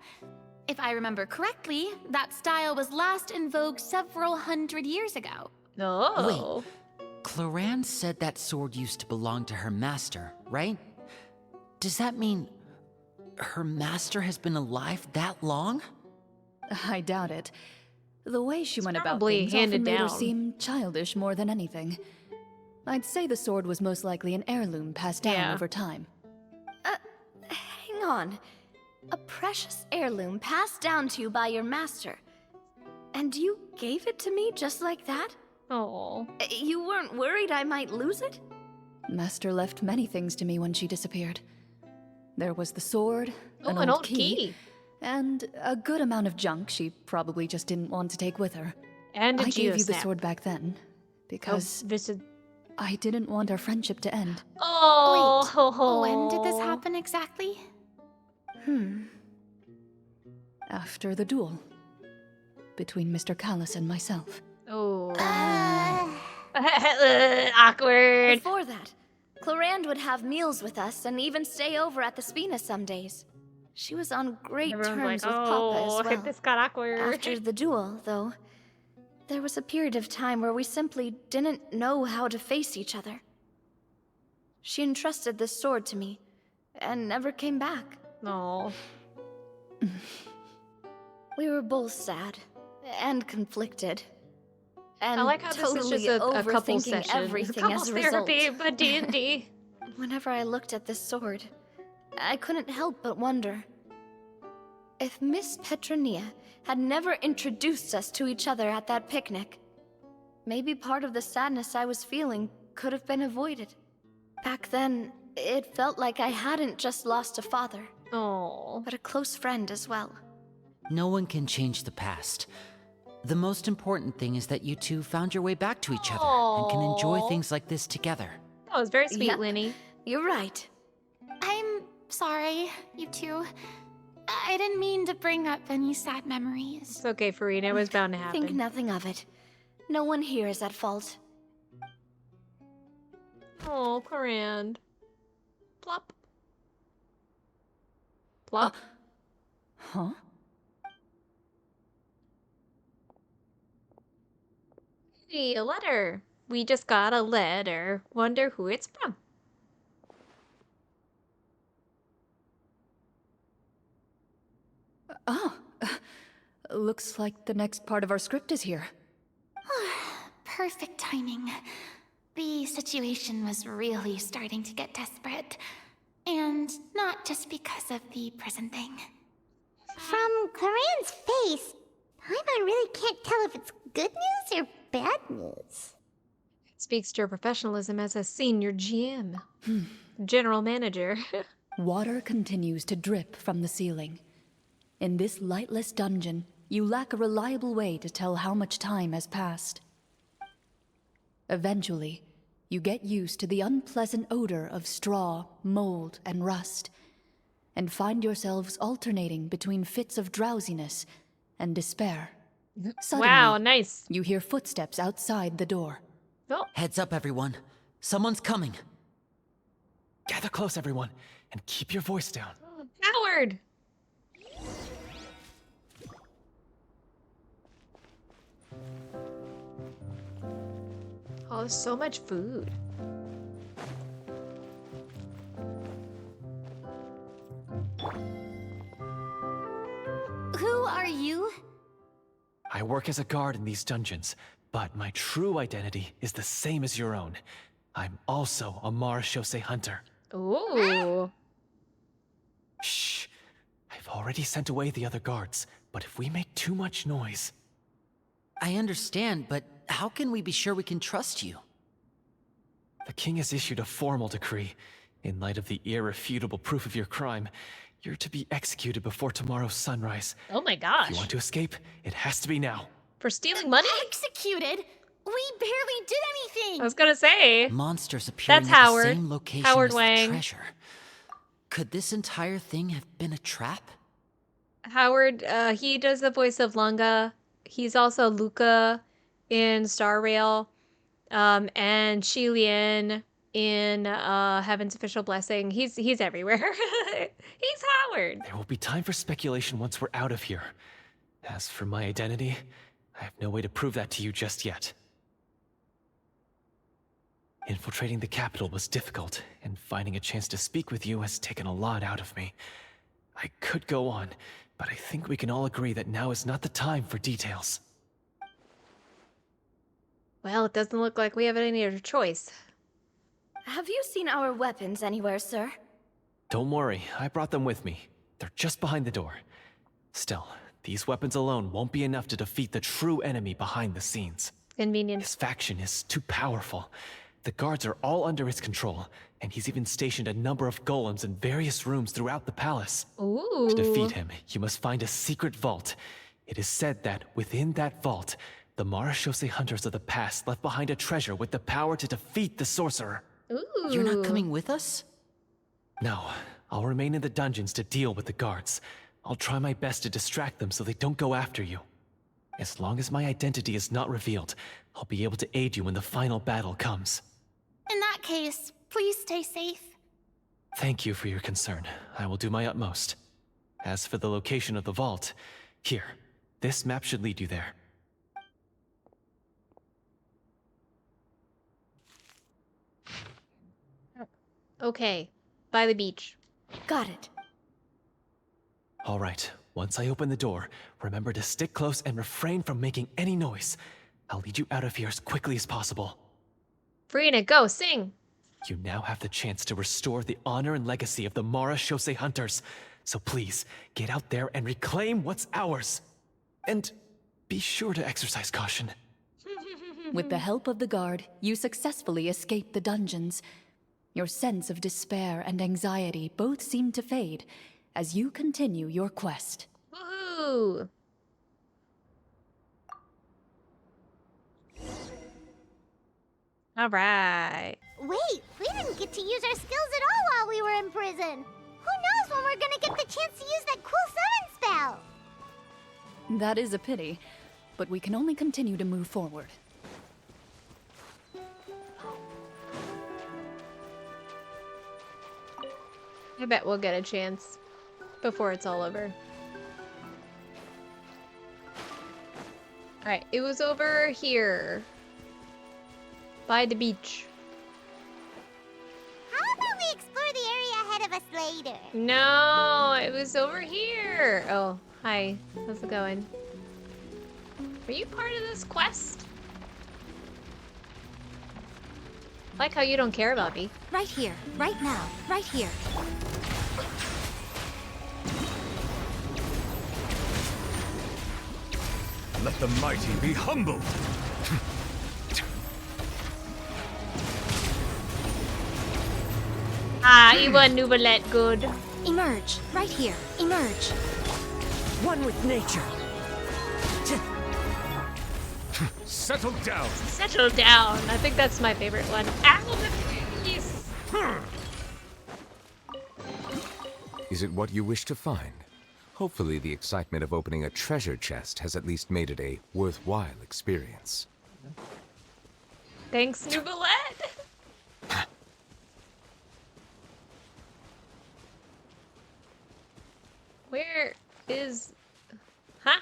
If I remember correctly, that style was last in vogue several hundred years ago. No. Clorinde said that sword used to belong to her master, right? Does that mean her master has been alive that long? I doubt it. The way she went about probably things handed often made her down. seem childish more than anything. I'd say the sword was most likely an heirloom passed down Yeah. over time. Hang on. A precious heirloom passed down to you by your master. And you gave it to me just like that? Oh. You weren't worried I might lose it? Master left many things to me when she disappeared. There was the sword, Oh, an old key, key. and a good amount of junk she probably just didn't want to take with her. And a I gave you the geosnap. sword back then, because Oh, this is... I didn't want our friendship to end. Oh. When did this happen exactly? After the duel between Mr. Callis and myself. Oh. Awkward. Before that, Clorinde would have meals with us and even stay over at the Spina some days. She was on great Everyone's terms like, with Papa as well. this got awkward. After the duel, though, there was a period of time where we simply didn't know how to face each other. She entrusted this sword to me, and never came back. No. We were both sad, and conflicted. And I like how totally this is just a couple overthinking session. everything Couples as a result. therapy, but D&D. Whenever I looked at this sword, I couldn't help but wonder if Miss Petronia had never introduced us to each other at that picnic. Maybe part of the sadness I was feeling could have been avoided. Back then, it felt like I hadn't just lost a father, Oh. but a close friend as well. No one can change the past. The most important thing is that you two found your way back to each other and can enjoy Aw. things like this together. That was very sweet, Yep. Linny. You're right. I'm sorry, you two. I didn't mean to bring up any sad memories. It's okay, Farina. It was bound to happen. Think nothing of it. No one here is at fault. Oh, Clorinde. Plop. Plop. Huh? Hey, a letter. We just got a letter. Wonder who it's from. Ah, looks like the next part of our script is here. Perfect timing. The situation was really starting to get desperate. And not just because of the prison thing. From Clarenne's face, Paimon really can't tell if it's good news or bad news. It speaks to her professionalism as a senior GM. General manager. Water continues to drip from the ceiling. In this lightless dungeon, you lack a reliable way to tell how much time has passed. Eventually, you get used to the unpleasant odor of straw, mold, and rust, and find yourselves alternating between fits of drowsiness and despair. Suddenly, Wow, nice. you hear footsteps outside the door. Oh, Heads up, everyone. Someone's coming. Gather close, everyone, and keep your voice down. Howard. Oh, there's so much food. Who are you? I work as a guard in these dungeons, but my true identity is the same as your own. I'm also a Marechaussee hunter. Ooh. Shh. I've already sent away the other guards, but if we make too much noise... I understand, but how can we be sure we can trust you? The king has issued a formal decree. In light of the irrefutable proof of your crime, you're to be executed before tomorrow's sunrise. Oh my If gosh. you want to escape, it has to be now. For stealing money? Executed? We barely did anything! I was gonna say. Monsters appearing That's at Howard. the same location Howard as Wang. the treasure. Could this entire thing have been a trap? Howard, he does the voice of Lunga. He's also Luca in Star Rail. And Shilian in Heaven's Official Blessing. He's everywhere. He's Howard. There will be time for speculation once we're out of here. As for my identity, I have no way to prove that to you just yet. Infiltrating the capital was difficult, and finding a chance to speak with you has taken a lot out of me. I could go on, but I think we can all agree that now is not the time for details. Well, it doesn't look like we have any other choice. Have you seen our weapons anywhere, sir? Don't worry, I brought them with me. They're just behind the door. Still, these weapons alone won't be enough to defeat the true enemy behind the scenes. Convenience. His faction is too powerful. The guards are all under his control, and he's even stationed a number of golems in various rooms throughout the palace. Ooh. To defeat him, you must find a secret vault. It is said that within that vault, the Marechaussee hunters of the past left behind a treasure with the power to defeat the sorcerer. Ooh. You're not coming with us? No, I'll remain in the dungeons to deal with the guards. I'll try my best to distract them so they don't go after you. As long as my identity is not revealed, I'll be able to aid you when the final battle comes. In that case, please stay safe. Thank you for your concern. I will do my utmost. As for the location of the vault, here, this map should lead you there. Okay, by the beach. Got it. All right, once I open the door, remember to stick close and refrain from making any noise. I'll lead you out of here as quickly as possible. Farina, go, sing! You now have the chance to restore the honor and legacy of the Mara Shosei Hunters. So please, get out there and reclaim what's ours. And be sure to exercise caution. With the help of the guard, you successfully escape the dungeons. Your sense of despair and anxiety both seem to fade as you continue your quest. Woohoo! All right. Wait, we didn't get to use our skills at all while we were in prison. Who knows when we're gonna get the chance to use that cool summon spell? That is a pity, but we can only continue to move forward. I bet we'll get a chance before it's all over. Alright, it was over here. By the beach. How about we explore the area ahead of us later? No, it was over here. Oh, hi. How's it going? Are you part of this quest? I like how you don't care about me. Right here, right now, right here. Let the mighty be humbled. Ah, you want Nubalet good. Emerge, right here, emerge. One with nature. Settle down. Settle down. I think that's my favorite one. Ow, the face. Is it what you wish to find? Hopefully the excitement of opening a treasure chest has at least made it a worthwhile experience. Thanks, Nubalet. Where is... Huh?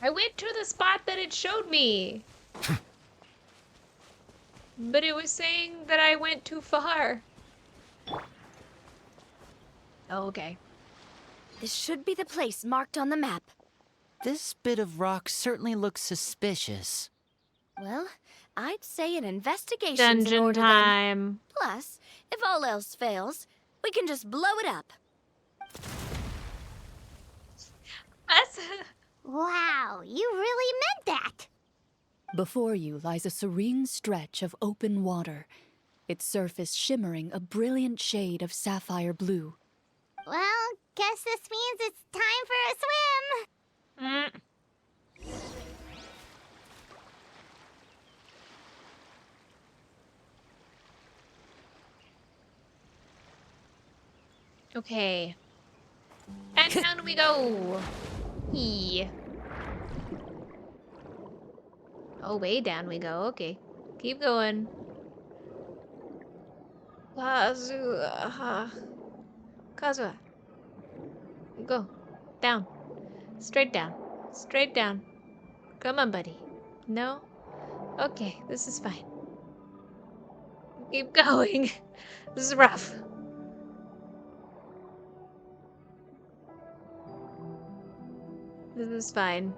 I went to the spot that it showed me. But it was saying that I went too far. Oh, okay. This should be the place marked on the map. This bit of rock certainly looks suspicious. Well, I'd say an investigation's in Dungeon order then. time. Plus, if all else fails, we can just blow it up. That's... Wow, you really meant that. Before you lies a serene stretch of open water, its surface shimmering a brilliant shade of sapphire blue. Well, guess this means it's time for a swim. Okay. And down we go. Yee. Oh, way down we go. Okay. Keep going. Kazuha. Kazuha. Go. Down. Straight down. Straight down. Come on, buddy. No? Okay, this is fine. Keep going. This is rough. This is fine.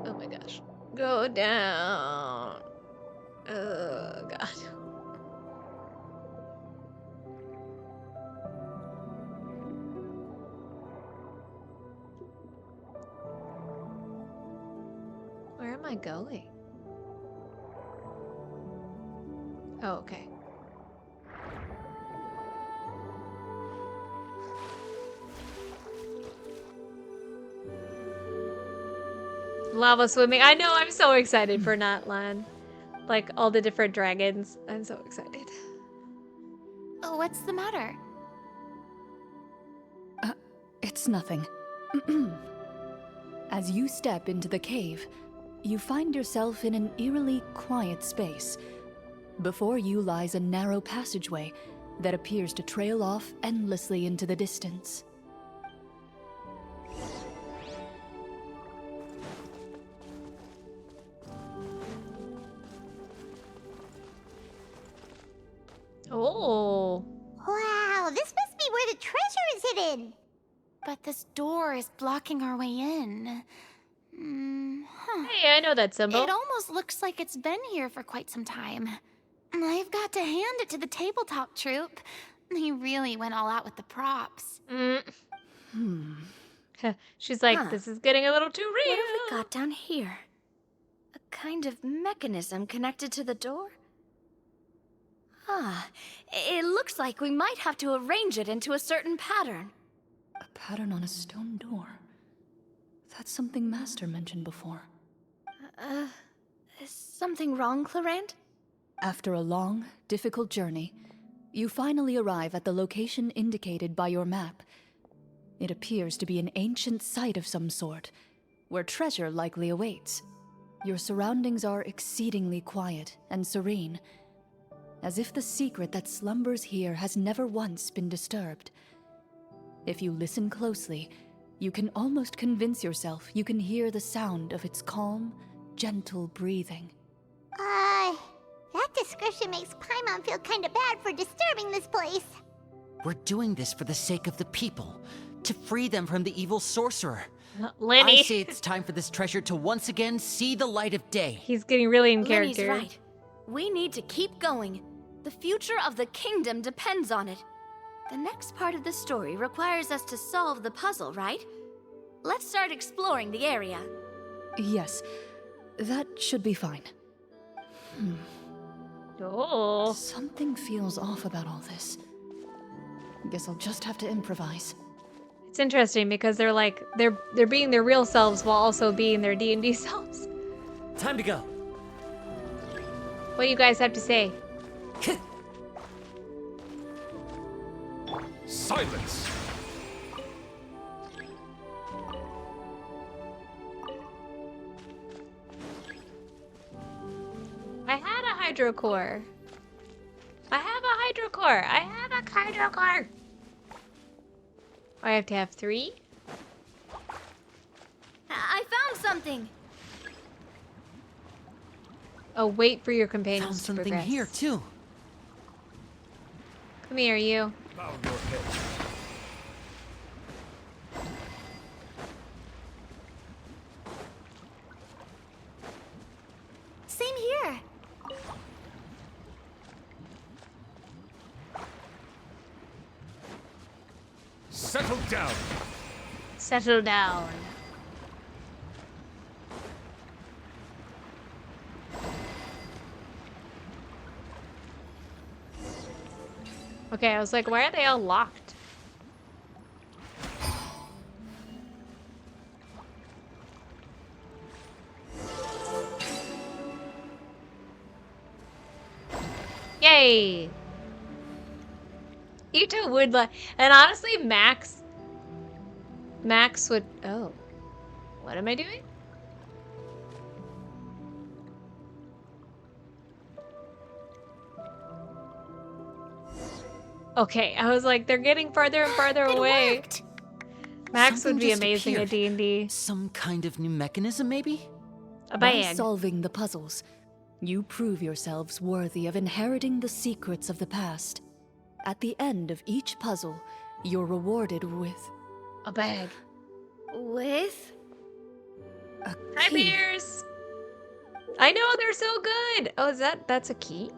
Oh my gosh. Go down. Oh god. Where am I going? Oh, okay. Lava swimming. I know, I'm so excited for Natlan. Like, all the different dragons. I'm so excited. Oh, what's the matter? It's nothing. As you step into the cave, you find yourself in an eerily quiet space. Before you lies a narrow passageway that appears to trail off endlessly into the distance. Oh. Wow, this must be where the treasure is hidden. But this door is blocking our way in. Hey, I know that symbol. It almost looks like it's been here for quite some time. I've got to hand it to the tabletop troupe. They really went all out with the props. She's like, this is getting a little too real. What have we got down here? A kind of mechanism connected to the door? Ah, it looks like we might have to arrange it into a certain pattern. A pattern on a stone door. That's something Master mentioned before. Is something wrong, Clorinde? After a long, difficult journey, you finally arrive at the location indicated by your map. It appears to be an ancient site of some sort, where treasure likely awaits. Your surroundings are exceedingly quiet and serene, as if the secret that slumbers here has never once been disturbed. If you listen closely, you can almost convince yourself you can hear the sound of its calm, gentle breathing. That description makes Paimon feel kinda bad for disturbing this place. We're doing this for the sake of the people, to free them from the evil sorcerer. Lenny. I say it's time for this treasure to once again see the light of day. He's getting really in Lenny's character. right. We need to keep going. The future of the kingdom depends on it. The next part of the story requires us to solve the puzzle, right? Let's start exploring the area. Yes, that should be fine. Oh. Something feels off about all this. Guess I'll just have to improvise. It's interesting because they're like, they're being their real selves while also being their D&D selves. Time to go. What do you guys have to say? Silence! I had a hydrocore. I have a hydrocore. I have a hydrocore. I have to have 3? I found something. Oh, wait for your companions Found to something progress. here too. Come here, you. Bow your head. Same here. Settle down. Settle down. Okay, I was like, why are they all locked? Yay! Ito would like, and honestly, Max would, oh, what am I doing? Okay, I was like, they're getting farther and farther away. Worked. Max Something would be just amazing at appeared. D&D. Some kind of new mechanism, maybe? A By bag. solving the puzzles, you prove yourselves worthy of inheriting the secrets of the past. At the end of each puzzle, you're rewarded with A bag. With? a Hi, key. bears. I know, they're so good. Oh, that's a key?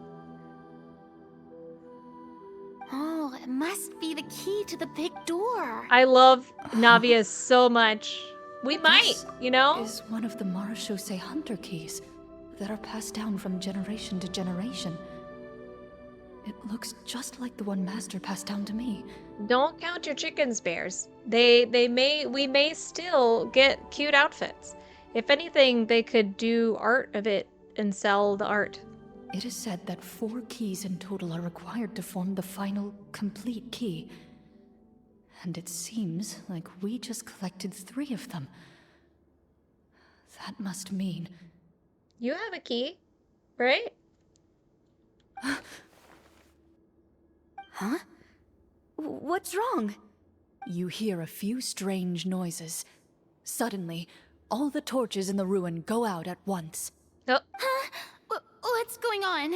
Oh, it must be the key to the big door. I love Navia so much. We might, This you know? is one of the Marechaussee Hunter keys that are passed down from generation to generation. It looks just like the one Master passed down to me. Don't count your chickens, bears. We may still get cute outfits. If anything, they could do art of it and sell the art. It is said that 4 keys in total are required to form the final, complete key. And it seems like we just collected 3 of them. That must mean... You have a key, right? Huh? What's wrong? You hear a few strange noises. Suddenly, all the torches in the ruin go out at once. Oh. Huh? What's going on?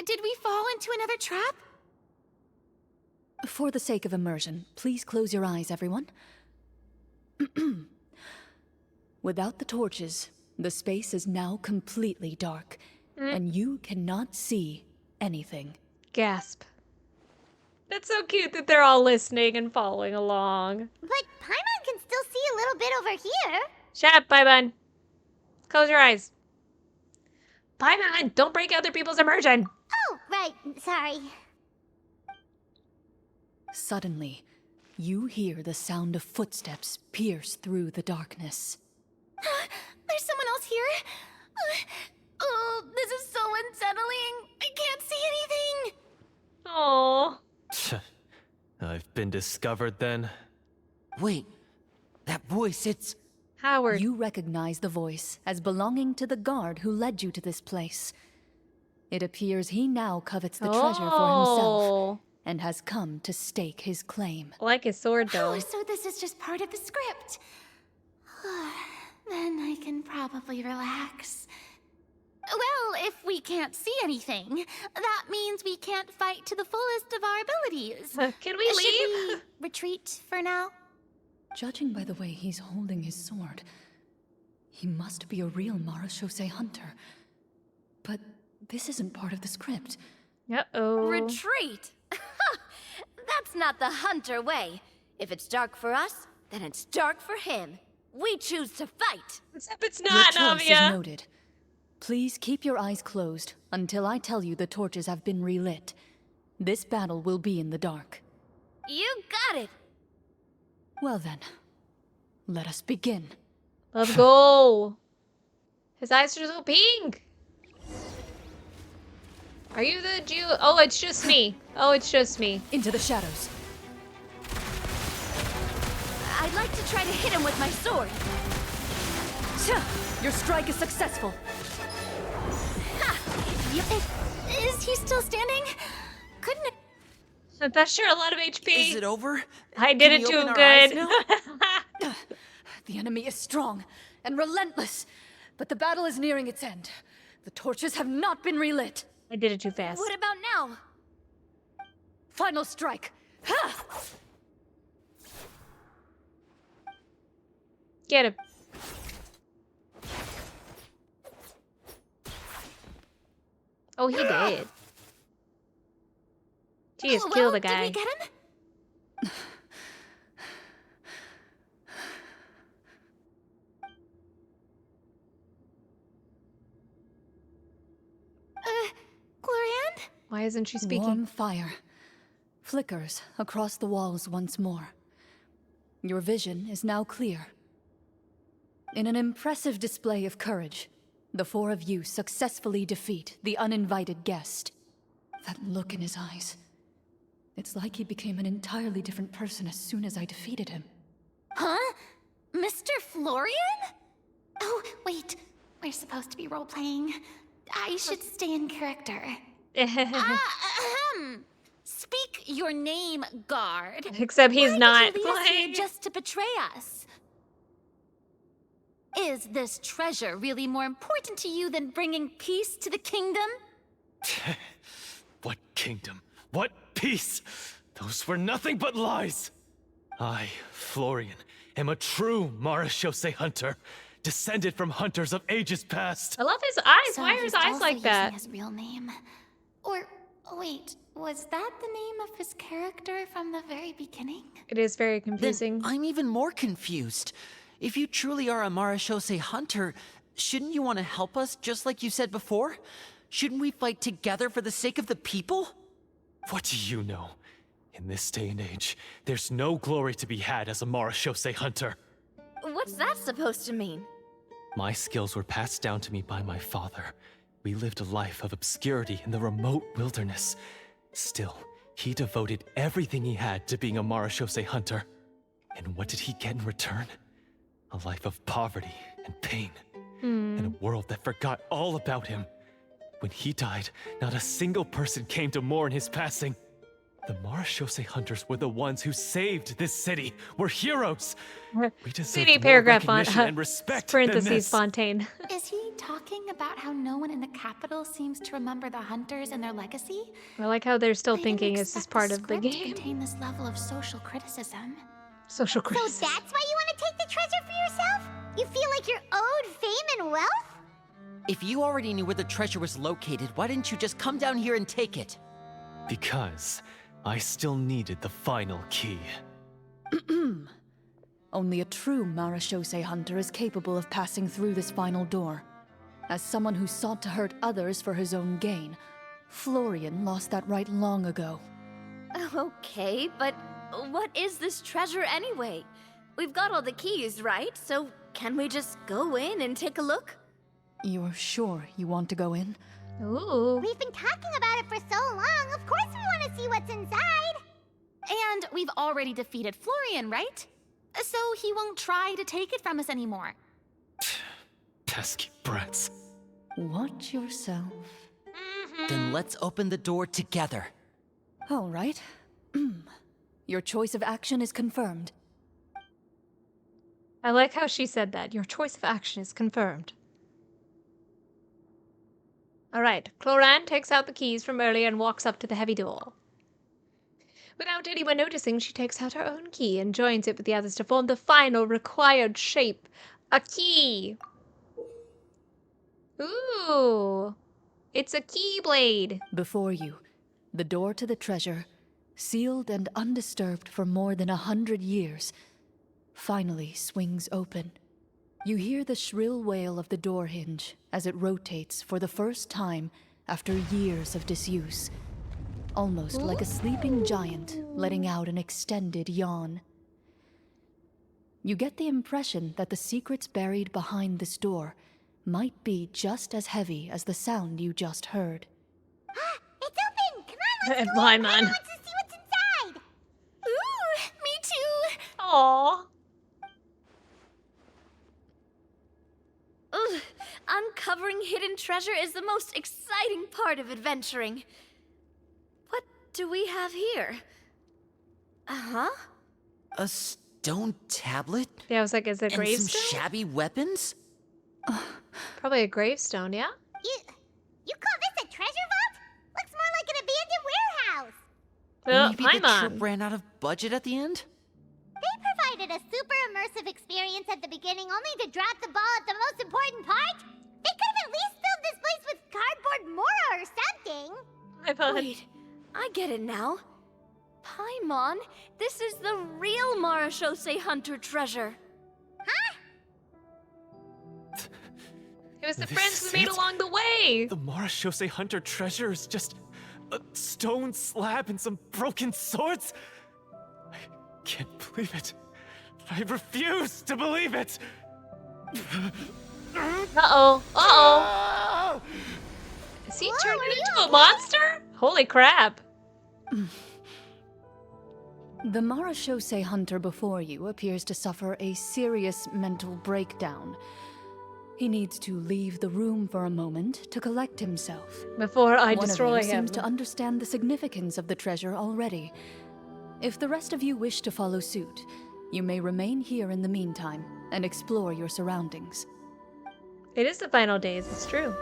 Did we fall into another trap? For the sake of immersion, please close your eyes, everyone. Without the torches, the space is now completely dark, and you cannot see anything. Gasp. That's so cute that they're all listening and following along. But Paimon can still see a little bit over here. Shut up, Paimon. Close your eyes. Paimon, don't break other people's immersion. Oh, right. Sorry. Suddenly, you hear the sound of footsteps pierce through the darkness. There's someone else here? Oh, this is so unsettling. I can't see anything. Aww. I've been discovered then. Wait, that voice, it's... Howard. You recognize the voice as belonging to the guard who led you to this place. It appears he now covets the treasure for himself and has come to stake his claim. I like his sword, though. Oh, so this is just part of the script. Then I can probably relax. Well, if we can't see anything, that means we can't fight to the fullest of our abilities. Can we leave? Should we retreat for now? Judging by the way he's holding his sword, he must be a real Marashose hunter. But this isn't part of the script. Uh-oh. Retreat? That's not the hunter way. If it's dark for us, then it's dark for him. We choose to fight. Except it's Your not, choice is Navia. noted. Please keep your eyes closed until I tell you the torches have been relit. This battle will be in the dark. You got it. Well then, let us begin. Let's go. His eyes are so pink. Are you the Jew? Oh, it's just me. Oh, it's just me. Into the shadows. I'd like to try to hit him with my sword. Your strike is successful. Is he still standing? Couldn't it? That's sure a lot of HP. Is it over? I did Can it we too open our eyes good. now? The enemy is strong and relentless, but the battle is nearing its end. The torches have not been relit. I did it too fast. What about now? Final strike. Ha! Get him. Oh, he did. Jeez, Well, kill the guy. Did we get him? Clorinde? Why isn't she speaking? Warm fire flickers across the walls once more. Your vision is now clear. In an impressive display of courage, the 4 of you successfully defeat the uninvited guest. That look in his eyes. It's like he became an entirely different person as soon as I defeated him. Huh? Mr. Florian? Oh, wait. We're supposed to be role-playing. I should stay in character. Speak your name, guard. Except he's Why not did you leave us here playing. just to betray us? Is this treasure really more important to you than bringing peace to the kingdom? What kingdom? What peace? Those were nothing but lies. I, Florian, am a true Marashose hunter, descended from hunters of ages past. I love his eyes. So Why are his he's eyes also like that? using his real name. Or, wait, was that the name of his character from the very beginning? It is very Then confusing. I'm even more confused. If you truly are a Marashose hunter, shouldn't you want to help us just like you said before? Shouldn't we fight together for the sake of the people? What do you know? In this day and age, there's no glory to be had as a Marashose hunter. What's that supposed to mean? My skills were passed down to me by my father. We lived a life of obscurity in the remote wilderness. Still, he devoted everything he had to being a Marashose hunter. And what did he get in return? A life of poverty and pain. And a world that forgot all about him. When he died, not a single person came to mourn his passing. The Marashose hunters were the ones who saved this city. We're heroes. We deserve CD more paragraph recognition and respect than parentheses this. Fontaine. Is he talking about how no one in the capital seems to remember the hunters and their legacy? I like how they're still I didn't thinking this is expect part the of the script to game. contain this level of social criticism. Social So criticism. that's why you want to take the treasure for yourself? You feel like you're owed fame and wealth? If you already knew where the treasure was located, why didn't you just come down here and take it? Because I still needed the final key. Only a true Marashose hunter is capable of passing through this final door. As someone who sought to hurt others for his own gain, Florian lost that right long ago. Okay, but what is this treasure anyway? We've got all the keys, right? So can we just go in and take a look? You're sure you want to go in? Ooh. We've been talking about it for so long. Of course we want to see what's inside. And we've already defeated Florian, right? So he won't try to take it from us anymore. Pesky brats. Watch yourself. Then let's open the door together. All right. Your choice of action is confirmed. I like how she said that. Your choice of action is confirmed. Alright, Clorinde takes out the keys from earlier and walks up to the heavy door. Without anyone noticing, she takes out her own key and joins it with the others to form the final required shape. A key! Ooh! It's a keyblade! Before you, the door to the treasure, sealed and undisturbed for more than 100 years, finally swings open. You hear the shrill wail of the door hinge as it rotates for the first time after years of disuse. Almost like a sleeping giant letting out an extended yawn. You get the impression that the secrets buried behind this door might be just as heavy as the sound you just heard. It's open! Come on, let's go Why, in. man? I want to see what's inside. Ooh, me too! Aww. Ugh, uncovering hidden treasure is the most exciting part of adventuring. What do we have here? Uh-huh. A stone tablet? Yeah, I was like, is it a And some gravestone? shabby weapons? Probably a gravestone, yeah? You call this a treasure vault? Looks more like an abandoned warehouse. Maybe the Paimon. trip ran out of budget at the end? They provided a super immersive experience at the beginning only to drop the ball at the most important part. They could have at least filled this place with cardboard Mora or something. Paimon. Wait, I get it now. Paimon, this is the real Marashose hunter treasure. It was the This friends is we made it? along the way! The Marashose hunter treasure is just a stone slab and some broken swords? I can't believe it. I refuse to believe it. Uh-oh. Uh-oh. Is he turned into a monster? Holy crap. The Marashose hunter before you appears to suffer a serious mental breakdown. He needs to leave the room for a moment to collect himself. Before I One destroy of you him. seems to understand the significance of the treasure already. If the rest of you wish to follow suit, you may remain here in the meantime and explore your surroundings. It is the final days, it's true.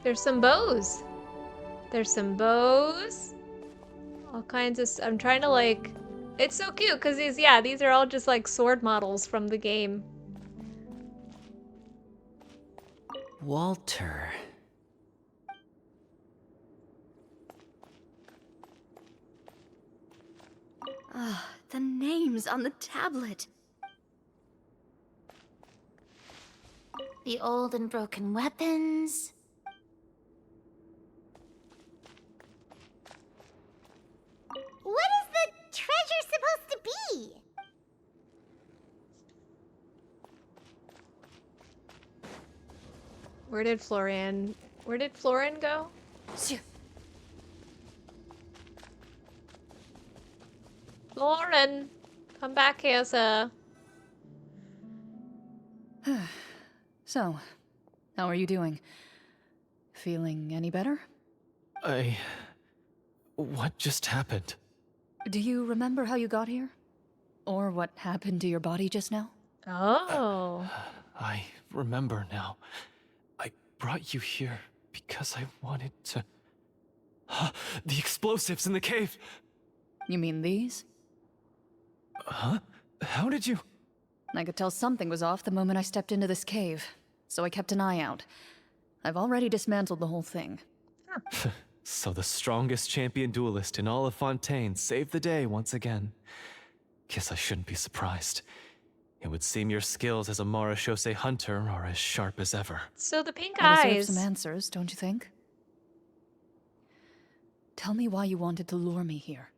There's some bows. There's some bows. All kinds of... I'm trying to like... It's so cute because these are all just like sword models from the game. Walter. Ah, the names on the tablet. The old and broken weapons. What is the treasure supposed to be? Where did Florin go? Florin, come back here, sir. So, how are you doing? Feeling any better? What just happened? Do you remember how you got here? Or what happened to your body just now? Oh. I remember now. I brought you here because I wanted to... The explosives in the cave! You mean these? Huh? How did you... I could tell something was off the moment I stepped into this cave, so I kept an eye out. I've already dismantled the whole thing. So the strongest champion duelist in all of Fontaine saved the day once again. Guess I shouldn't be surprised. It would seem your skills as a Marechaussee hunter are as sharp as ever. So the pink I deserve eyes. some answers, don't you think? Tell me why you wanted to lure me here.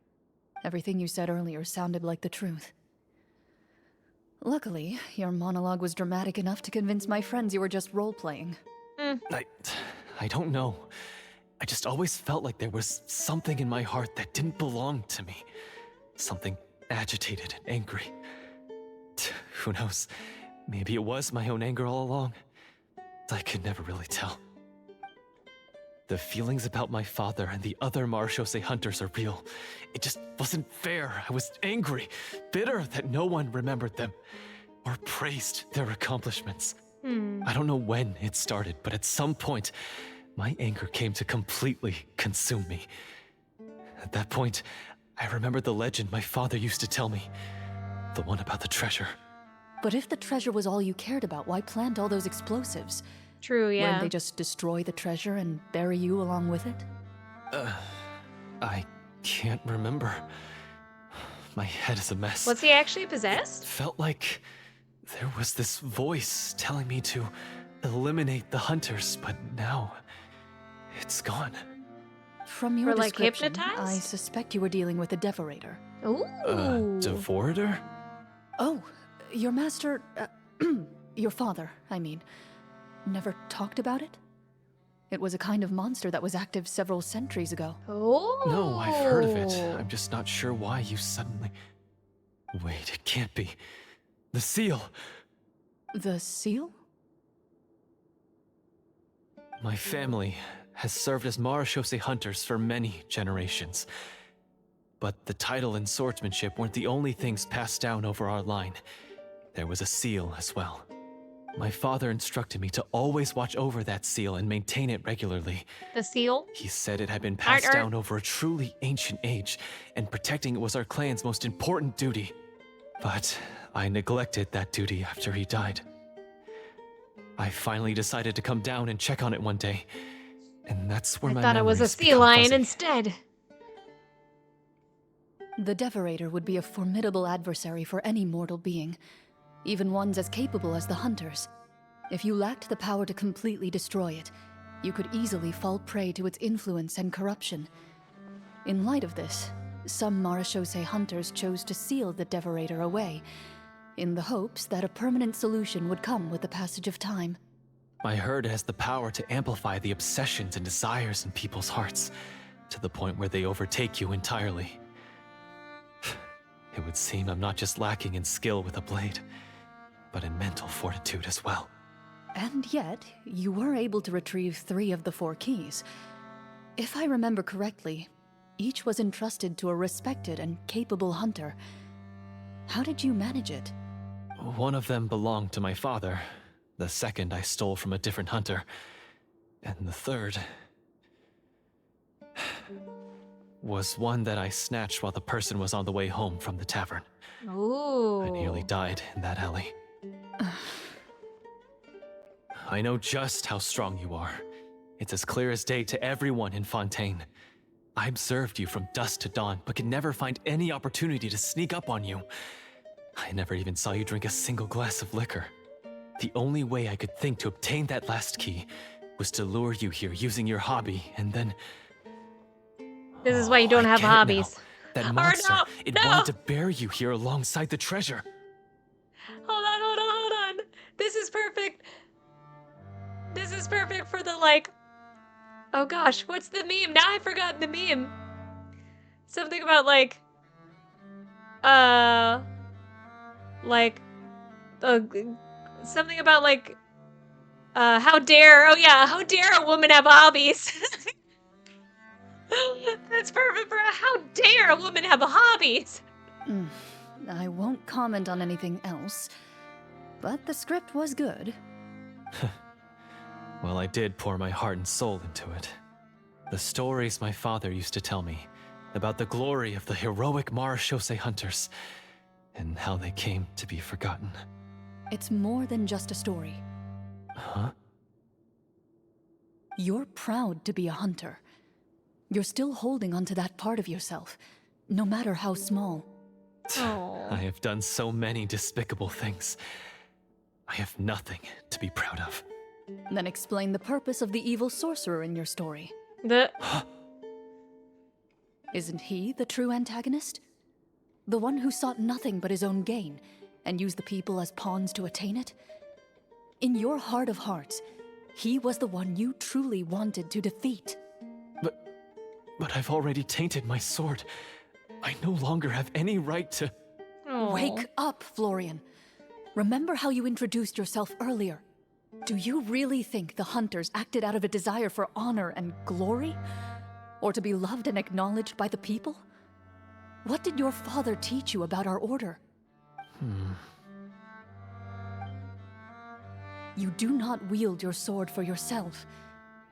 Everything you said earlier sounded like the truth. Luckily, your monologue was dramatic enough to convince my friends you were just role-playing. I don't know. I just always felt like there was something in my heart that didn't belong to me. Something agitated and angry. Who knows? Maybe it was my own anger all along. I could never really tell. The feelings about my father and the other Marechaussee hunters are real. It just wasn't fair. I was angry, bitter that no one remembered them or praised their accomplishments. I don't know when it started, but at some point, my anger came to completely consume me. At that point, I remembered the legend my father used to tell me. The one about the treasure. But if the treasure was all you cared about, why plant all those explosives? True, yeah. Wouldn't they just destroy the treasure and bury you along with it? I can't remember. My head is a mess. Was he actually possessed? It felt like there was this voice telling me to eliminate the hunters, but now it's gone. From your Or, like, description, hypnotized? I suspect you were dealing with a devorator. Ooh. Devorator? Oh, your master... your father, I mean, never talked about it? It was a kind of monster that was active several centuries ago. Oh. No, I've heard of it. I'm just not sure why you suddenly... Wait, it can't be. The seal! The seal? My family has served as Marechaussee hunters for many generations. But the title and swordsmanship weren't the only things passed down over our line. There was a seal as well. My father instructed me to always watch over that seal and maintain it regularly. The seal? He said it had been passed down over a truly ancient age, and protecting it was our clan's most important duty. But I neglected that duty after he died. I finally decided to come down and check on it one day, and that's where I my thought it was a memories sea become lion fuzzy. instead. The Devorator would be a formidable adversary for any mortal being, even ones as capable as the Hunters. If you lacked the power to completely destroy it, you could easily fall prey to its influence and corruption. In light of this, some Marechaussee hunters chose to seal the Devorator away, in the hopes that a permanent solution would come with the passage of time. I heard it has the power to amplify the obsessions and desires in people's hearts, to the point where they overtake you entirely. It would seem I'm not just lacking in skill with a blade, but in mental fortitude as well. And yet, you were able to retrieve 3 of the 4 keys. If I remember correctly, each was entrusted to a respected and capable hunter. How did you manage it? One of them belonged to my father. The second I stole from a different hunter. And the third... was one that I snatched while the person was on the way home from the tavern. Ooh. I nearly died in that alley. I know just how strong you are. It's as clear as day to everyone in Fontaine. I observed you from dusk to dawn, but could never find any opportunity to sneak up on you. I never even saw you drink a single glass of liquor. The only way I could think to obtain that last key was to lure you here using your hobby, and then... This is why you don't I have get it now. hobbies. That Oh, monster, no, it no. wanted to bury you here alongside the treasure. Hold on. This is perfect. This is perfect for the, like... Oh gosh, what's the meme? Now I've forgotten the meme. Something about, like... something about, like... how dare... Oh yeah, how dare a woman have hobbies? That's perfect for how dare a woman have hobbies? I won't comment on anything else, but the script was good. Well, I did pour my heart and soul into it. The stories my father used to tell me about the glory of the heroic Marachose hunters and how they came to be forgotten. It's more than just a story. Huh? You're proud to be a hunter. You're still holding onto that part of yourself, no matter how small. I have done so many despicable things. I have nothing to be proud of. Then explain the purpose of the evil sorcerer in your story. Isn't he the true antagonist? The one who sought nothing but his own gain, and used the people as pawns to attain it? In your heart of hearts, he was the one you truly wanted to defeat. But I've already tainted my sword. I no longer have any right to... Wake up, Florian. Remember how you introduced yourself earlier. Do you really think the hunters acted out of a desire for honor and glory? Or to be loved and acknowledged by the people? What did your father teach you about our order? You do not wield your sword for yourself,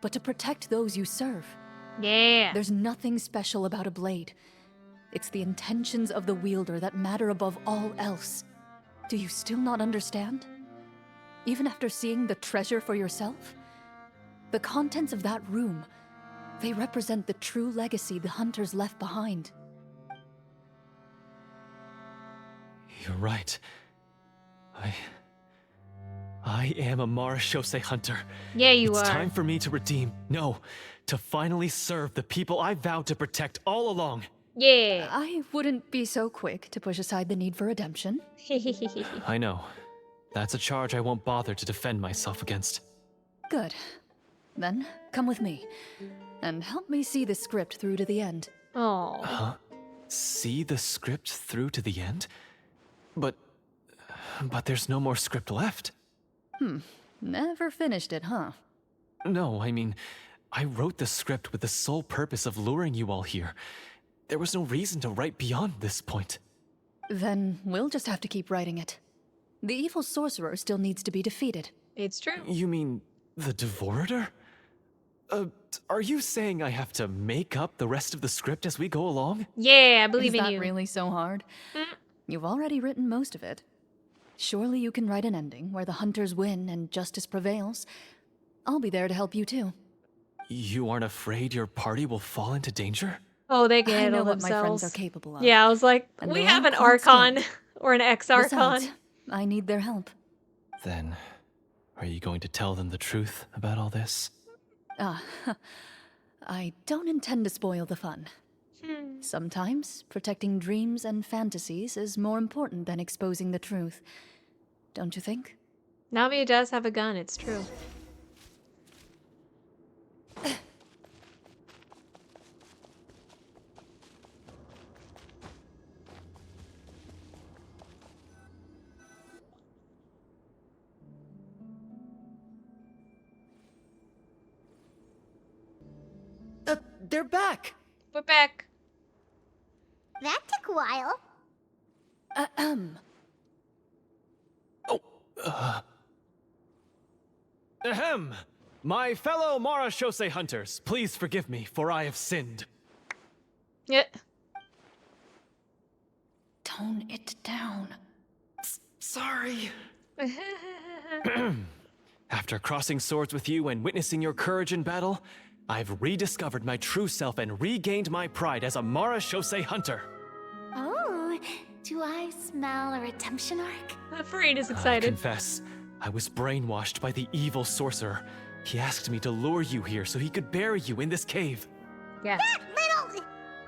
but to protect those you serve. Yeah. There's nothing special about a blade. It's the intentions of the wielder that matter above all else. Do you still not understand? Even after seeing the treasure for yourself? The contents of that room, they represent the true legacy the hunters left behind. You're right. I am a Marachose hunter. Yeah, you It's are. time for me to redeem, to finally serve the people I vowed to protect all along. Yeah. I wouldn't be so quick to push aside the need for redemption. I know. That's a charge I won't bother to defend myself against. Good. Then, come with me. And help me see the script through to the end. Oh. Huh? See the script through to the end? But there's no more script left. Never finished it, huh? No, I mean, I wrote the script with the sole purpose of luring you all here. There was no reason to write beyond this point. Then we'll just have to keep writing it. The evil sorcerer still needs to be defeated. It's true. You mean the Devorator? Are you saying I have to make up the rest of the script as we go along? Yeah, I believe Is in that you. really so hard? You've already written most of it. Surely you can write an ending where the hunters win and justice prevails. I'll be there to help you too. You aren't afraid your party will fall into danger? Oh, they can I handle know what themselves. my friends are capable of. Yeah, I was like, And we they have are an quite Archon skilled. or an ex-Archon. Besides, I need their help. Then, are you going to tell them the truth about all this? I don't intend to spoil the fun. Sometimes, protecting dreams and fantasies is more important than exposing the truth. Don't you think? Nami does have a gun, it's true. They're back! We're back. That took a while. Ahem! My fellow Marachose hunters, please forgive me, for I have sinned. Yeah. Tone it down. Sorry. After crossing swords with you and witnessing your courage in battle, I've rediscovered my true self and regained my pride as a Marachose hunter. Oh, do I smell a redemption arc? Farid is I excited. confess, I was brainwashed by the evil sorcerer. He asked me to lure you here so he could bury you in this cave. Yeah. That little...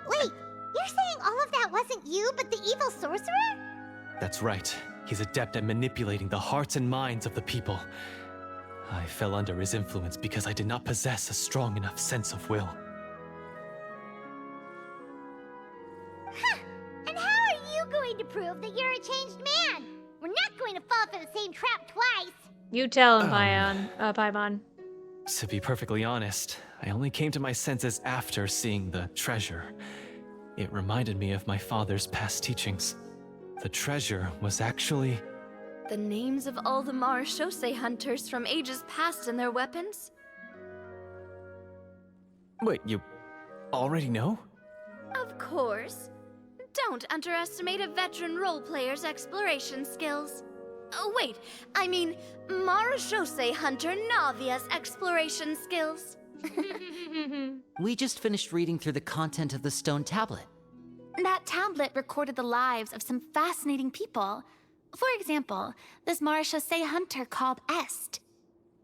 Wait, you're saying all of that wasn't you, but the evil sorcerer? That's right. He's adept at manipulating the hearts and minds of the people. I fell under his influence because I did not possess a strong enough sense of will. Huh. And how are you going to prove that you're a changed man? We're not going to fall for the same trap twice. You tell him, Paimon. To be perfectly honest, I only came to my senses after seeing the treasure. It reminded me of my father's past teachings. The treasure was actually... The names of all the Marashose hunters from ages past and their weapons? Wait, you already know? Of course. Don't underestimate a veteran role player's exploration skills. Oh, wait, I mean Marashose hunter Navia's exploration skills. We just finished reading through the content of the stone tablet. That tablet recorded the lives of some fascinating people. For example, this Marashose hunter called Est.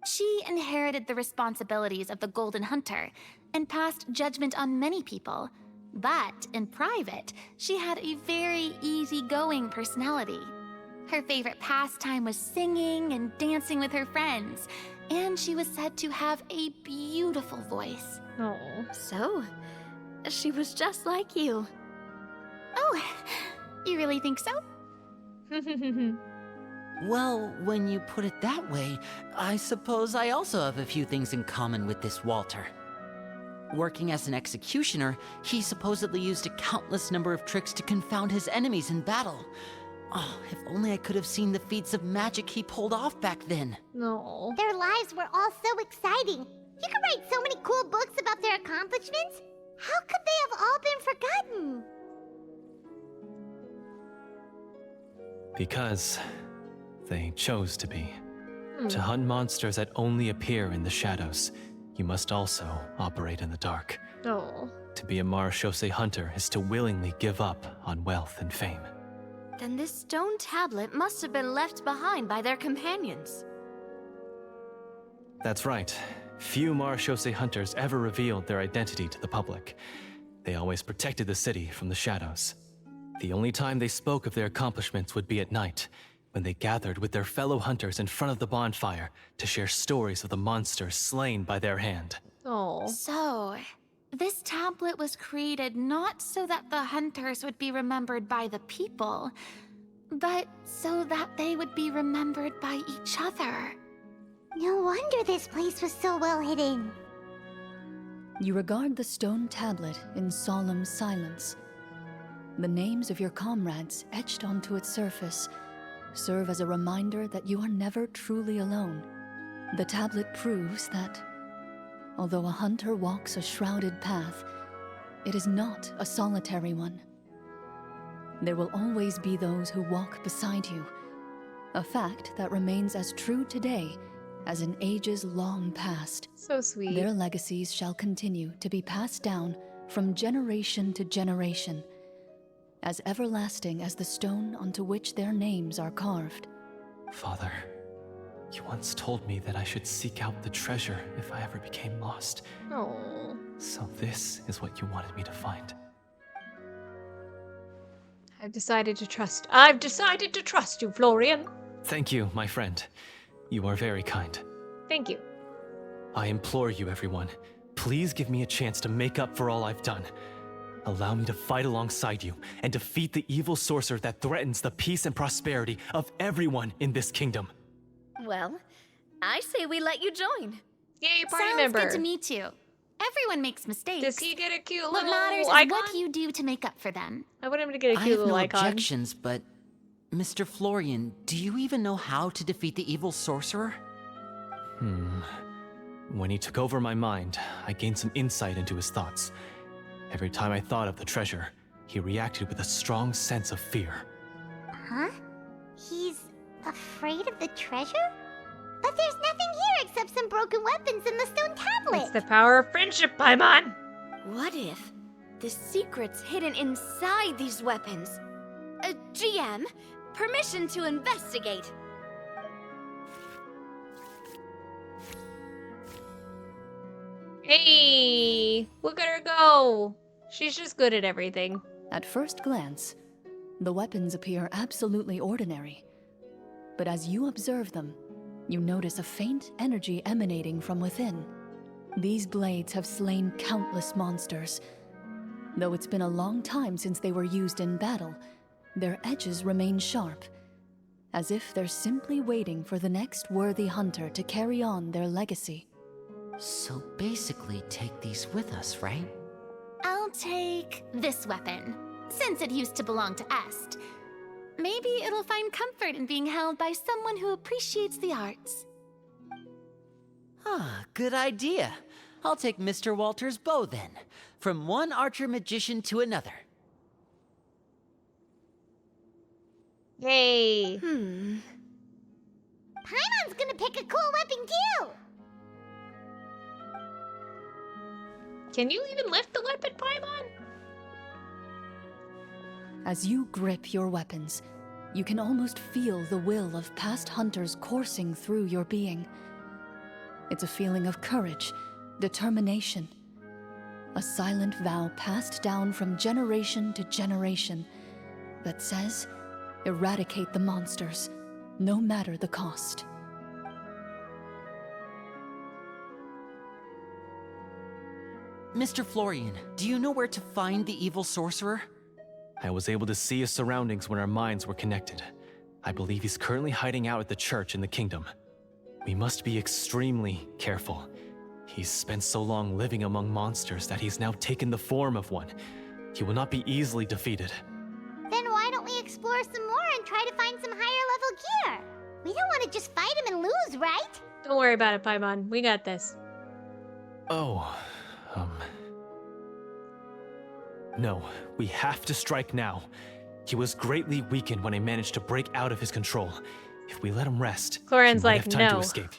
She inherited the responsibilities of the Golden Hunter and passed judgment on many people. But in private, she had a very easygoing personality. Her favorite pastime was singing and dancing with her friends, and she was said to have a beautiful voice. Oh. So, she was just like you. Oh, you really think so? Well, when you put it that way, I suppose I also have a few things in common with this Walter. Working as an executioner, he supposedly used a countless number of tricks to confound his enemies in battle. Oh, if only I could have seen the feats of magic he pulled off back then. No. Their lives were all so exciting. You could write so many cool books about their accomplishments. How could they have all been forgotten? Because they chose to be. To hunt monsters that only appear in the shadows, you must also operate in the dark. Oh. To be a Marashose hunter is to willingly give up on wealth and fame. Then this stone tablet must have been left behind by their companions. That's right. Few Marashose hunters ever revealed their identity to the public. They always protected the city from the shadows. The only time they spoke of their accomplishments would be at night, when they gathered with their fellow hunters in front of the bonfire to share stories of the monsters slain by their hand. Oh. So, this tablet was created not so that the hunters would be remembered by the people, but so that they would be remembered by each other. No wonder this place was so well hidden. You regard the stone tablet in solemn silence. The names of your comrades etched onto its surface serve as a reminder that you are never truly alone. The tablet proves that, although a hunter walks a shrouded path, it is not a solitary one. There will always be those who walk beside you, a fact that remains as true today as in ages long past. So sweet. Their legacies shall continue to be passed down from generation to generation, as everlasting as the stone onto which their names are carved. Father, you once told me that I should seek out the treasure if I ever became lost. Oh. So this is what you wanted me to find. I've decided to trust you, Florian. Thank you, my friend. You are very kind. Thank you. I implore you, everyone, please give me a chance to make up for all I've done. Allow me to fight alongside you and defeat the evil sorcerer that threatens the peace and prosperity of everyone in this kingdom. Well, I say we let you join. Yay, party Sounds member. good to me too. Everyone makes mistakes. Does he get a cute What little matters is icon? what you do to make up for them. I want him to get a I cute have little no icon. objections, but Mr. Florian, do you even know how to defeat the evil sorcerer? When he took over my mind, I gained some insight into his thoughts. Every time I thought of the treasure, he reacted with a strong sense of fear. Huh? He's afraid of the treasure? But there's nothing here except some broken weapons and the stone tablet. It's the power of friendship, Paimon. What if the secret's hidden inside these weapons? GM, permission to investigate. Hey, look at her go. She's just good at everything. At first glance, the weapons appear absolutely ordinary. But as you observe them, you notice a faint energy emanating from within. These blades have slain countless monsters. Though it's been a long time since they were used in battle, their edges remain sharp, as if they're simply waiting for the next worthy hunter to carry on their legacy. So basically, take these with us, right? I'll take this weapon, since it used to belong to Est. Maybe it'll find comfort in being held by someone who appreciates the arts. Ah, good idea. I'll take Mr. Walter's bow then. From one archer-magician to another. Yay. Paimon's gonna pick a cool weapon too! Can you even lift the weapon, Paimon? As you grip your weapons, you can almost feel the will of past hunters coursing through your being. It's a feeling of courage, determination, a silent vow passed down from generation to generation that says, eradicate the monsters, no matter the cost. Mr. Florian, do you know where to find the evil sorcerer? I was able to see his surroundings when our minds were connected. I believe he's currently hiding out at the church in the kingdom. We must be extremely careful. He's spent so long living among monsters that he's now taken the form of one. He will not be easily defeated. Then why don't we explore some more and try to find some higher level gear? We don't want to just fight him and lose, right? Don't worry about it, Paimon. We got this. Oh, No, we have to strike now. He was greatly weakened when I managed to break out of his control. If we let him rest, Clorinde's he might like, have time to no. escape.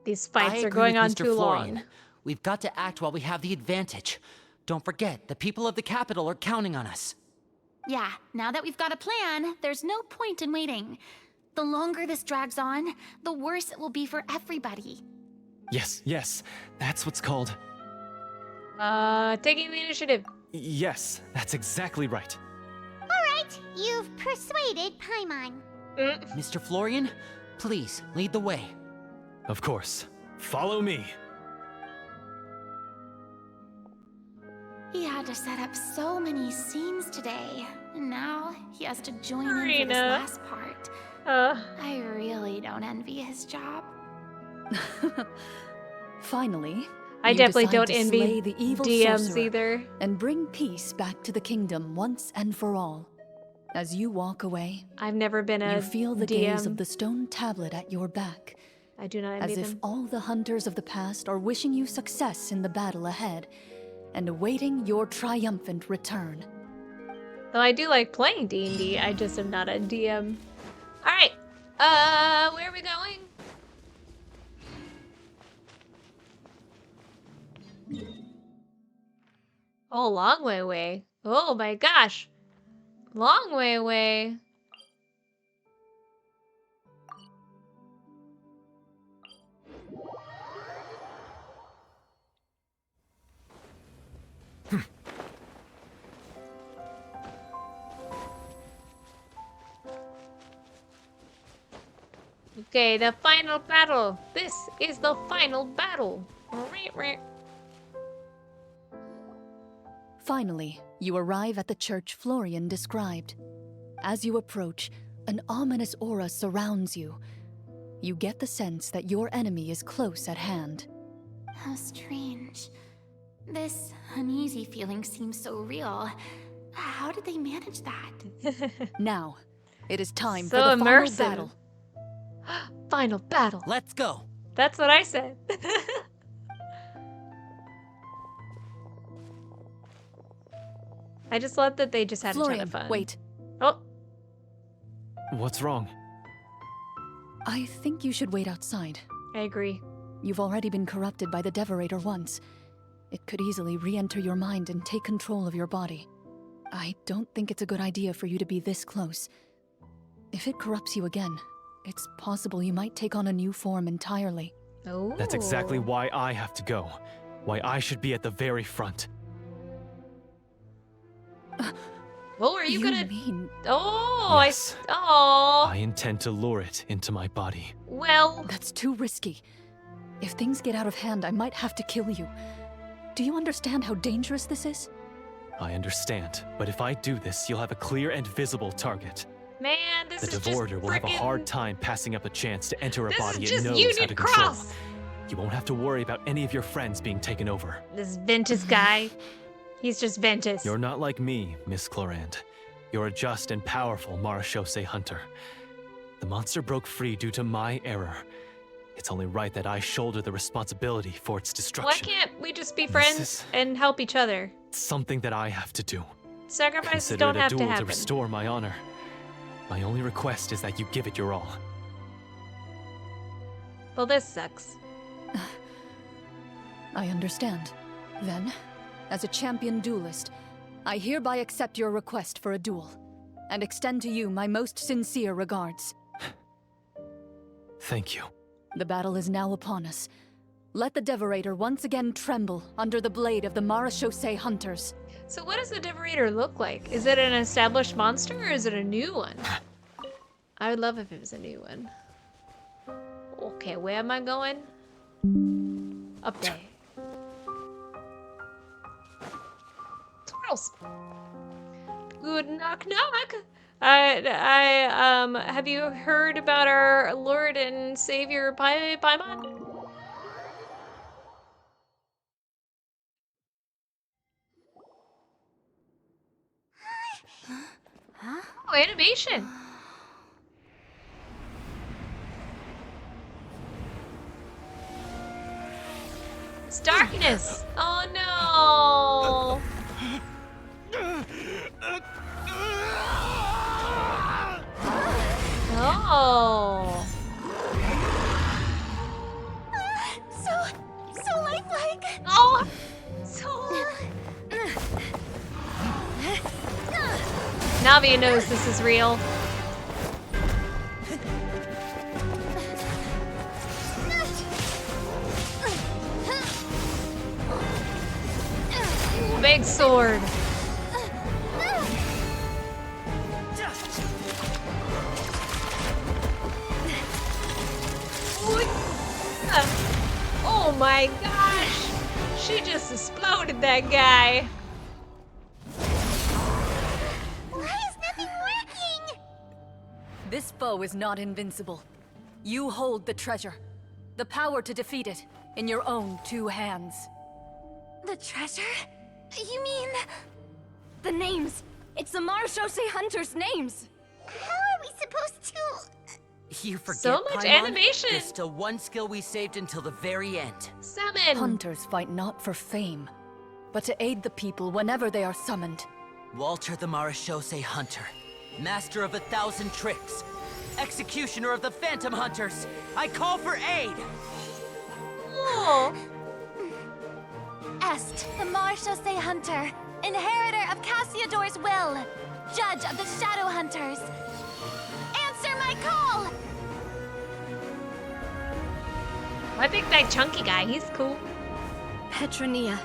These I fights are agree going with on Mr. too Florian. long. We've got to act while we have the advantage. Don't forget, the people of the capital are counting on us. Yeah, now that we've got a plan, there's no point in waiting. The longer this drags on, the worse it will be for everybody. Yes, that's what's called... Taking the initiative. Yes, that's exactly right. Alright, you've persuaded Paimon. Mr. Florian, please, lead the way. Of course. Follow me. He had to set up so many scenes today, and now he has to join in for this Marina. last part. I really don't envy his job. Finally, I you definitely decide don't to envy slay the evil DMs sorcerer either. and bring peace back to the kingdom once and for all. As you walk away, I've never been a you feel the DM. gaze of the stone tablet at your back, I do not envy as if them. all the hunters of the past are wishing you success in the battle ahead and awaiting your triumphant return. Though I do like playing D&D, I just am not a DM. Alright, where are we going? Oh, long way away. Oh my gosh. Long way away. Okay, the final battle. This is the final battle. Finally, you arrive at the church Florian described. As you approach, an ominous aura surrounds you. You get the sense that your enemy is close at hand. How strange. This uneasy feeling seems so real. How did they manage that? Now, it is time So for the immersive. final battle. Final battle. Let's go. That's what I said. I just love that they just had a ton Florian, of fun. wait. Oh, What's wrong? I think you should wait outside. I agree. You've already been corrupted by the Devorator once. It could easily re-enter your mind and take control of your body. I don't think it's a good idea for you to be this close. If it corrupts you again, it's possible you might take on a new form entirely. Oh. That's exactly why I have to go. Why I should be at the very front. Well, are you gonna mean... Oh, Yes. I intend to lure it into my body. Well, That's too risky. If things get out of hand, I might have to kill you. Do you understand how dangerous this is? I understand, but if I do this, you'll have a clear and visible target. man, this The is just Devorator will have a frickin- hard time passing up a chance to enter a This body is it just knows Union how to control. Cross. You won't have to worry about any of your friends being taken over. This Ventus guy. He's just Ventus. You're not like me, Miss Clorinde. You're a just and powerful Marechaussee hunter. The monster broke free due to my error. It's only right that I shoulder the responsibility for its Why destruction. can't we just be This friends is- and help each other? Something that I have to do. Sacrifices Consider don't it a have to duel to happen. restore my honor. My only request is that you give it your all. Well, this sucks. I understand. Then, as a champion duelist, I hereby accept your request for a duel, and extend to you my most sincere regards. Thank you. The battle is now upon us. Let the Devorator once again tremble under the blade of the Marechaussee hunters. So what does the Devorator look like? Is it an established monster or is it a new one? I would love if it was a new one. Okay, where am I going? Up there. Squirrels. Good knock knock. Have you heard about our Lord and Savior Paimon? Oh, animation. It's darkness. Oh no. Oh. So lifelike. Oh. So. Navia knows this is real. Big sword. Oh my gosh! She just exploded that guy. Why is nothing working? This foe is not invincible. You hold the treasure, the power to defeat it, in your own two hands. The treasure? You mean... The names. It's the Marechaussee hunters' names. How are we supposed to... You forget, So much Paimon? animation. There's still one skill we saved until the very end. Summon. Hunters fight not for fame, but to aid the people whenever they are summoned. Walter the Marechaussee Hunter, master of 1,000 tricks, executioner of the Phantom Hunters. I call for aid! Oh. Est, the Marechaussee hunter, inheritor of Cassiodor's will, judge of the Shadow Hunters. Answer my call! I think that chunky guy, he's cool. Petronia,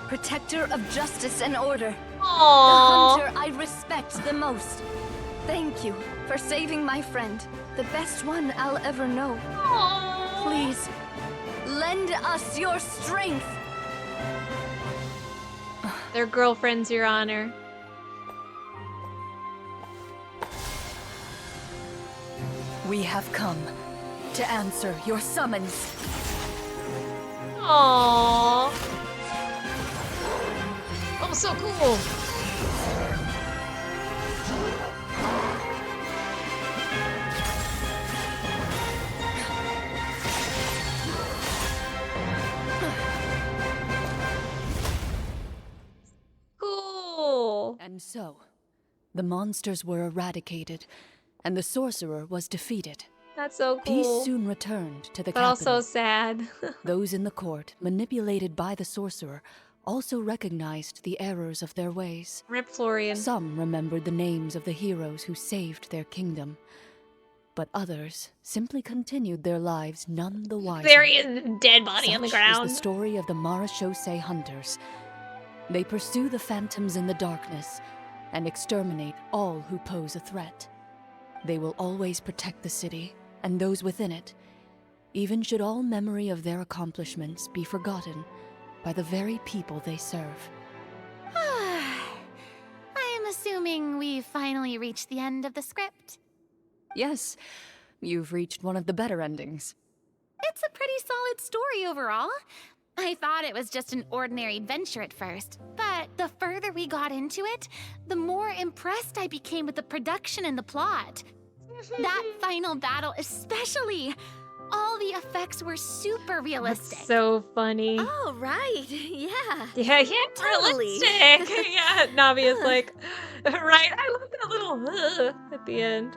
protector of justice and order. The Aww. hunter I respect the most. Thank you for saving my friend, the best one I'll ever know. Aww. Please, lend us your strength. They're girlfriends, Your Honor. We have come to answer your summons. Aww. Oh, so cool. Cool. And so, the monsters were eradicated, and the sorcerer was defeated. That's so cool. Peace soon returned to the but capital. also sad. Those in the court, manipulated by the sorcerer, also recognized the errors of their ways. Rip Florian. Some remembered the names of the heroes who saved their kingdom. But others simply continued their lives none the wiser. There is a dead body on the Such ground. is the story of the Marechaussee Hunters. They pursue the phantoms in the darkness and exterminate all who pose a threat. They will always protect the city and those within it, even should all memory of their accomplishments be forgotten by the very people they serve. I am assuming we've finally reached the end of the script. Yes, you've reached one of the better endings. It's a pretty solid story overall. I thought it was just an ordinary adventure at first, but the further we got into it, the more impressed I became with the production and the plot. That final battle especially. All the effects were super realistic. That's so funny. Oh, right. Yeah. Yeah, Totally. realistic. Yeah, Navi is like, right. I love that little at the end.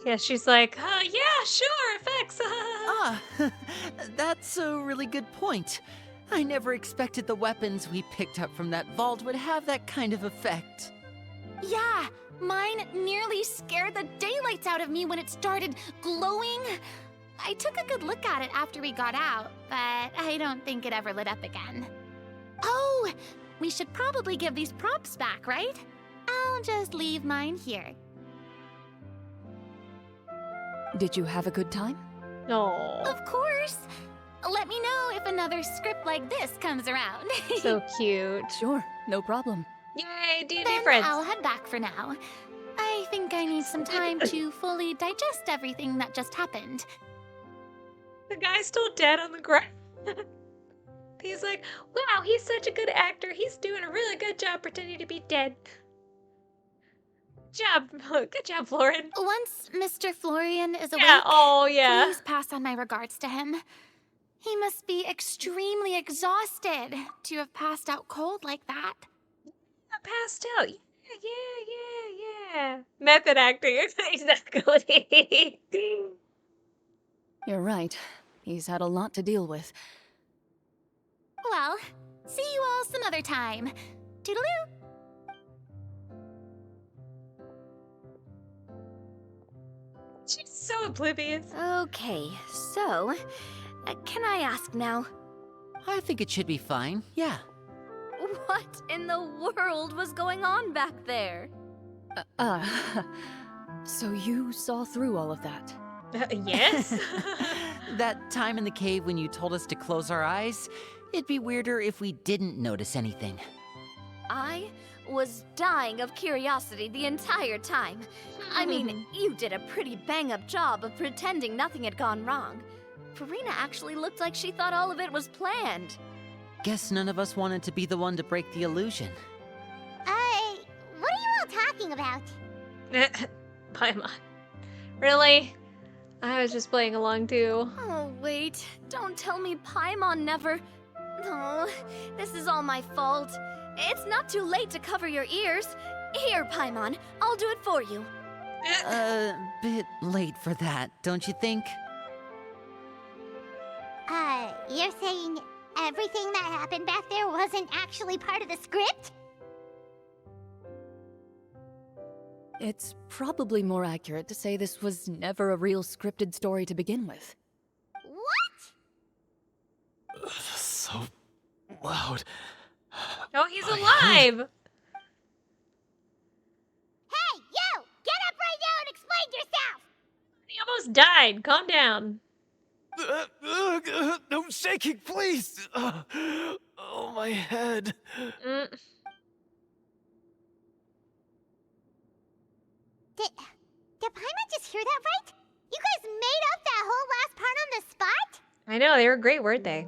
Yeah, she's like, yeah, sure, effects. Ah, that's a really good point. I never expected the weapons we picked up from that vault would have that kind of effect. Yeah, mine nearly scared the daylights out of me when it started glowing. I took a good look at it after we got out, but I don't think it ever lit up again. Oh, we should probably give these props back, right? I'll just leave mine here. Did you have a good time? No. Of course. Let me know if another script like this comes around. So cute. Sure, no problem. Yay, D&D Then friends. I'll head back for now. I think I need some time to fully digest everything that just happened. The guy's still dead on the ground. He's like, wow, he's such a good actor. He's doing a really good job pretending to be dead. Good job, Florin. Once Mr. Florian is awake, Yeah, oh yeah. please pass on my regards to him. He must be extremely exhausted to have passed out cold like that. Passed out. Yeah. Method acting. Exactly. You're right. He's had a lot to deal with. Well, see you all some other time. Toodaloo! She's so oblivious. Okay, so, can I ask now? I think it should be fine, yeah. What in the world was going on back there? So you saw through all of that? Yes. That time in the cave when you told us to close our eyes, it'd be weirder if we didn't notice anything. I was dying of curiosity the entire time. I mean, you did a pretty bang-up job of pretending nothing had gone wrong. Farina actually looked like she thought all of it was planned. Guess none of us wanted to be the one to break the illusion. What are you all talking about? Paimon. Really? I was just playing along too. Oh, wait. Don't tell me Paimon never... No, this is all my fault. It's not too late to cover your ears. Here, Paimon, I'll do it for you. Bit late for that, don't you think? You're saying everything that happened back there wasn't actually part of the script? It's probably more accurate to say this was never a real scripted story to begin with. What? So loud. Oh, he's alive! Hey, you! Get up right now and explain yourself! He almost died. Calm down. No shaking, please! Oh, my head. Did Paimon just hear that right? You guys made up that whole last part on the spot? I know, they were great, weren't they?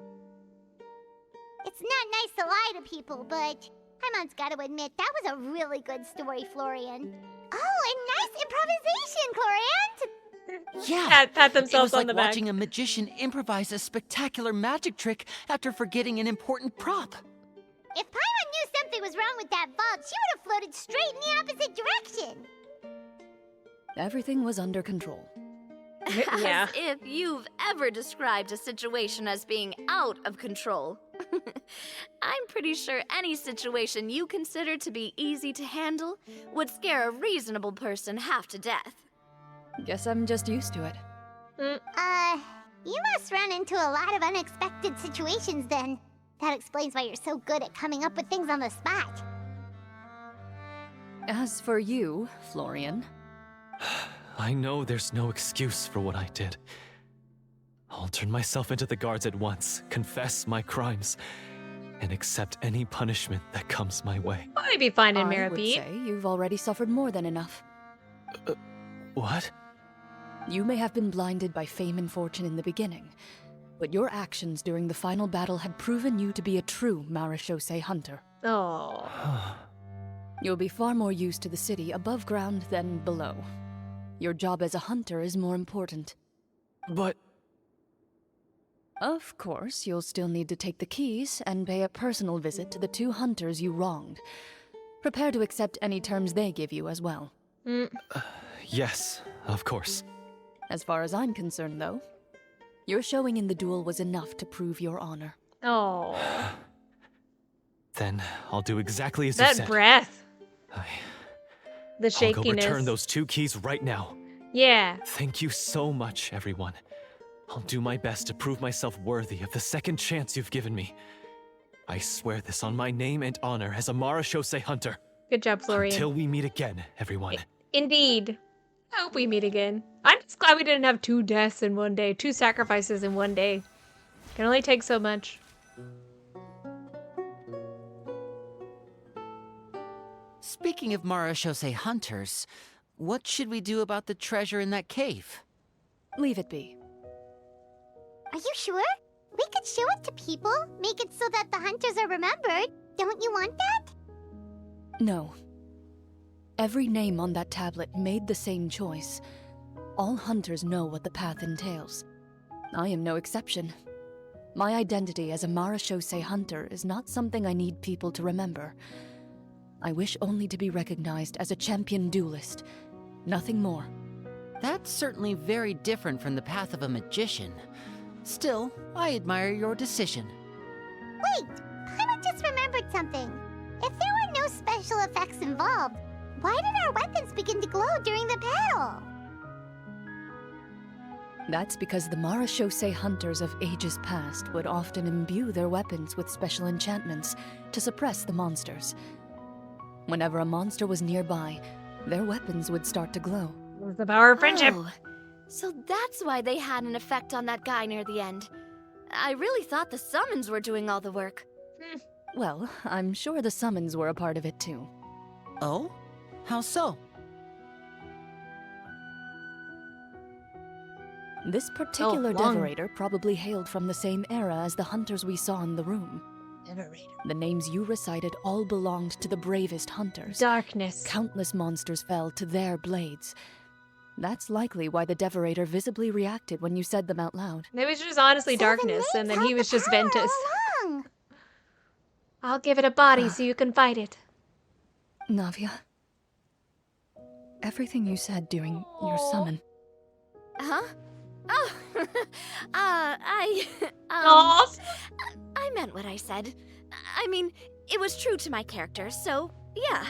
It's not nice to lie to people, but Paimon's got to admit, that was a really good story, Florian. Oh, and nice improvisation, Clorinde! Yeah, Pat themselves it was on the like back. watching a magician improvise a spectacular magic trick after forgetting an important prop. If Paimon knew something was wrong with that vault, she would have floated straight in the opposite direction. Everything was under control. Yeah. As if you've ever described a situation as being out of control. I'm pretty sure any situation you consider to be easy to handle would scare a reasonable person half to death. Guess I'm just used to it. You must run into a lot of unexpected situations then. That explains why you're so good at coming up with things on the spot. As for you, Florian, I know there's no excuse for what I did. I'll turn myself into the guards at once, confess my crimes, and accept any punishment that comes my way. I'd be fine in I would Marabit. say you've already suffered more than enough. What? You may have been blinded by fame and fortune in the beginning, but your actions during the final battle had proven you to be a true Marechaussee hunter. Oh. You'll be far more used to the city above ground than below. Your job as a hunter is more important. But... Of course, you'll still need to take the keys and pay a personal visit to the 2 hunters you wronged. Prepare to accept any terms they give you as well. Yes, of course. As far as I'm concerned, though, your showing in the duel was enough to prove your honor. Oh. Then I'll do exactly as you That said. breath. The I'll shakiness. go return those 2 keys right now. Yeah. Thank you so much, everyone. I'll do my best to prove myself worthy of the second chance you've given me. I swear this on my name and honor as a Marechaussee hunter. Good job, Florian. Until we meet again, everyone. Indeed. I hope we meet again. I'm just glad we didn't have 2 deaths in one day, 2 sacrifices in one day. Can only take so much. Speaking of Marechaussee hunters, what should we do about the treasure in that cave? Leave it be. Are you sure? We could show it to people, make it so that the hunters are remembered. Don't you want that? No. Every name on that tablet made the same choice. All hunters know what the path entails. I am no exception. My identity as a Marechaussee hunter is not something I need people to remember. I wish only to be recognized as a champion duelist. Nothing more. That's certainly very different from the path of a magician. Still, I admire your decision. Wait! Paimon just remembered something. If there were no special effects involved, why did our weapons begin to glow during the battle? That's because the Marechaussee hunters of ages past would often imbue their weapons with special enchantments to suppress the monsters. Whenever a monster was nearby, their weapons would start to glow. The power of friendship. Oh, so that's why they had an effect on that guy near the end. I really thought the summons were doing all the work. Well, I'm sure the summons were a part of it too. Oh? How so? This particular long. devorator probably hailed from the same era as the hunters we saw in the room. The names you recited all belonged to the bravest hunters. Darkness. Countless monsters fell to their blades. That's likely why the devorator visibly reacted when you said them out loud. Maybe it's just honestly So the darkness, and names then he held was the just power Ventus. all along. I'll give it a body so you can fight it. Navia, everything you said during your summon. Huh? Oh, I meant what I said. I mean, it was true to my character, so yeah.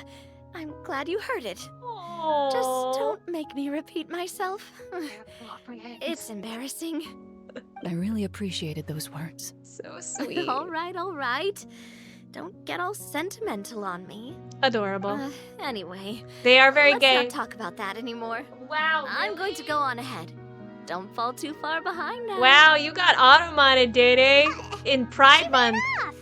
I'm glad you heard it. Just don't make me repeat myself. It's embarrassing. I really appreciated those words. So sweet. All right. Don't get all sentimental on me. Adorable. Anyway, They are very let's gay. not talk about that anymore. Wow. I'm going to go on ahead. Don't fall too far behind now. Wow, you got auto-modded, Day in Pride Month. Off.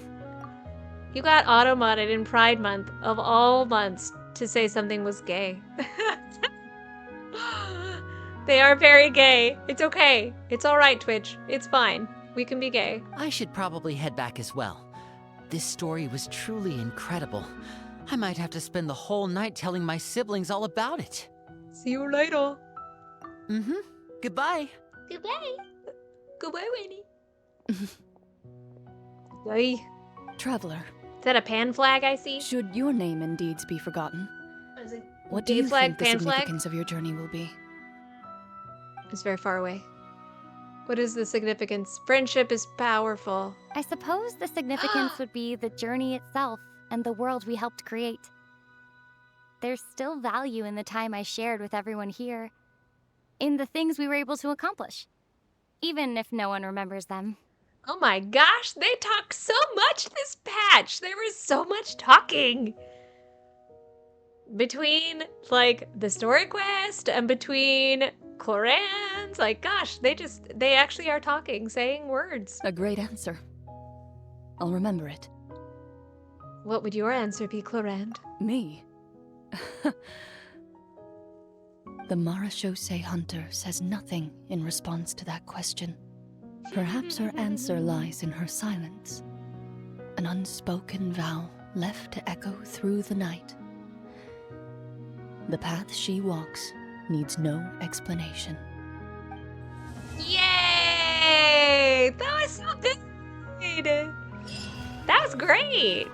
You got auto-modded in Pride Month of all months to say something was gay. They are very gay. It's okay. It's alright, Twitch. It's fine. We can be gay. I should probably head back as well. This story was truly incredible. I might have to spend the whole night telling my siblings all about it. See you later. Mm-hmm. Goodbye. Goodbye. Goodbye, Winnie. Yay. Traveler, Is that a pan flag I see? should your name and deeds be forgotten, Is it what do gay you flag, think the pan flag? significance of your journey will be? It's very far away. What is the significance? Friendship is powerful. I suppose the significance would be the journey itself and the world we helped create. There's still value in the time I shared with everyone here, in the things we were able to accomplish, even if no one remembers them. Oh my gosh, they talk so much this patch. There was so much talking. Between, like, the story quest and between Clorande's, like, gosh, they actually are talking, saying words. A great answer. I'll remember it. What would your answer be, Clorinde? Me? The Marachose hunter says nothing in response to that question. Perhaps her answer lies in her silence. An unspoken vow left to echo through the night. The path she walks needs no explanation. Yay! That was so good! That was great!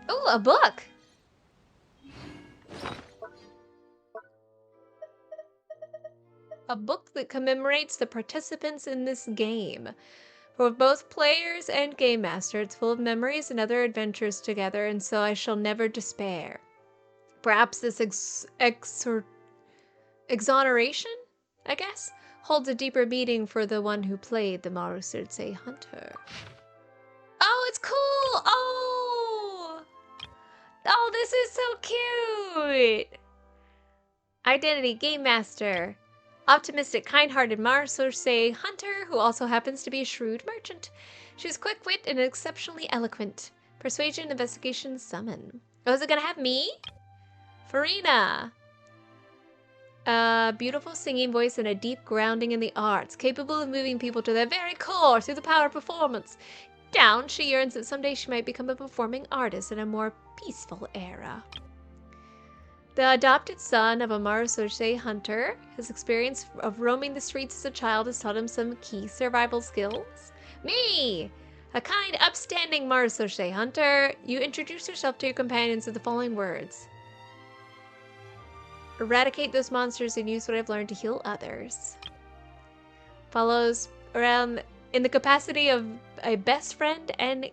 Oh, a book! A book that commemorates the participants in this game. For both players and game master, it's full of memories and other adventures together, and so I shall never despair. Perhaps this exoneration, I guess, holds a deeper meaning for the one who played the Marachose hunter. Oh, it's cool! Oh! Oh, this is so cute! Identity, Game Master. Optimistic, kind-hearted Marachose hunter who also happens to be a shrewd merchant. She's quick-wit and exceptionally eloquent. Persuasion, investigation, summon. Oh, is it gonna have me? Farina. A beautiful singing voice and a deep grounding in the arts, capable of moving people to their very core through the power of performance. Down, she yearns that someday she might become a performing artist in a more peaceful era. The adopted son of a Marachose hunter, his experience of roaming the streets as a child has taught him some key survival skills. Me! A kind, upstanding Marachose hunter, you introduce yourself to your companions with the following words. Eradicate those monsters and use what I've learned to heal others. Follows around in the capacity of a best friend and...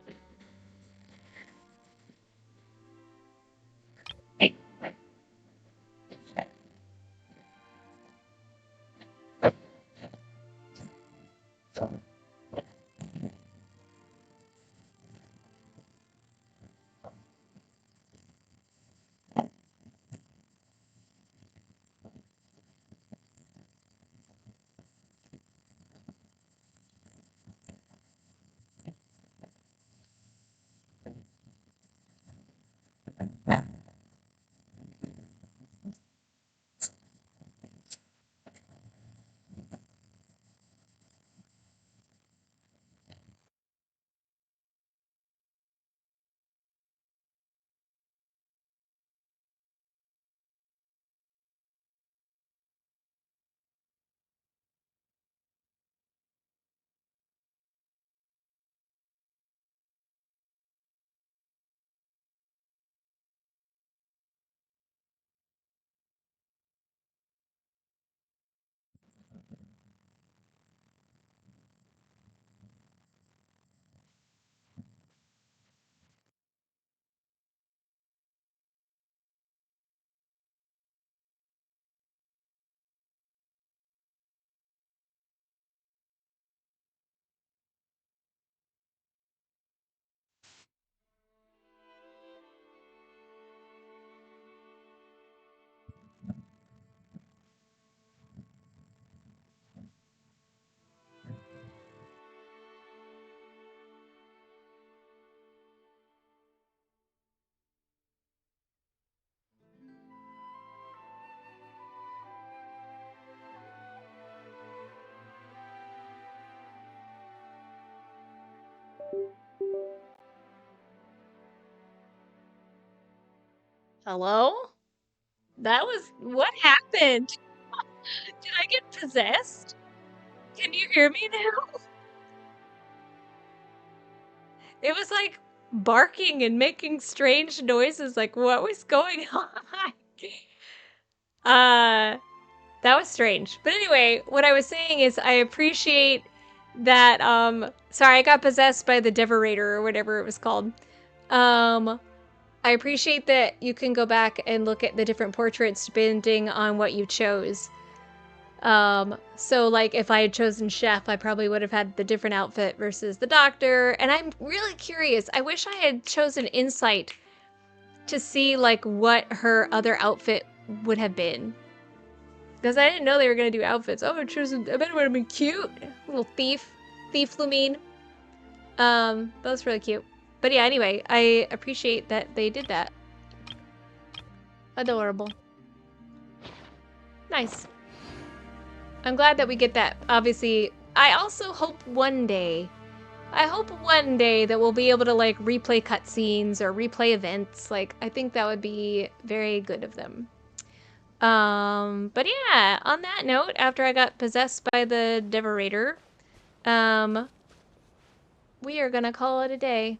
Hello? That was... What happened? Did I get possessed? Can you hear me now? It was like barking and making strange noises. Like, what was going on? That was strange. But anyway, what I was saying is I appreciate that, sorry, I got possessed by the Devorator or whatever it was called. I appreciate that you can go back and look at the different portraits depending on what you chose. So like if I had chosen Chef, I probably would have had the different outfit versus the doctor. And I'm really curious. I wish I had chosen Insight to see like what her other outfit would have been. Because I didn't know they were going to do outfits. Oh, I bet it would have been cute. Little thief. Thief Lumine. That was really cute. But yeah, anyway, I appreciate that they did that. Adorable. Nice. I'm glad that we get that. Obviously, I also hope one day that we'll be able to like replay cutscenes or replay events. Like, I think that would be very good of them. But yeah, on that note, after I got possessed by the Devorator, we are gonna call it a day.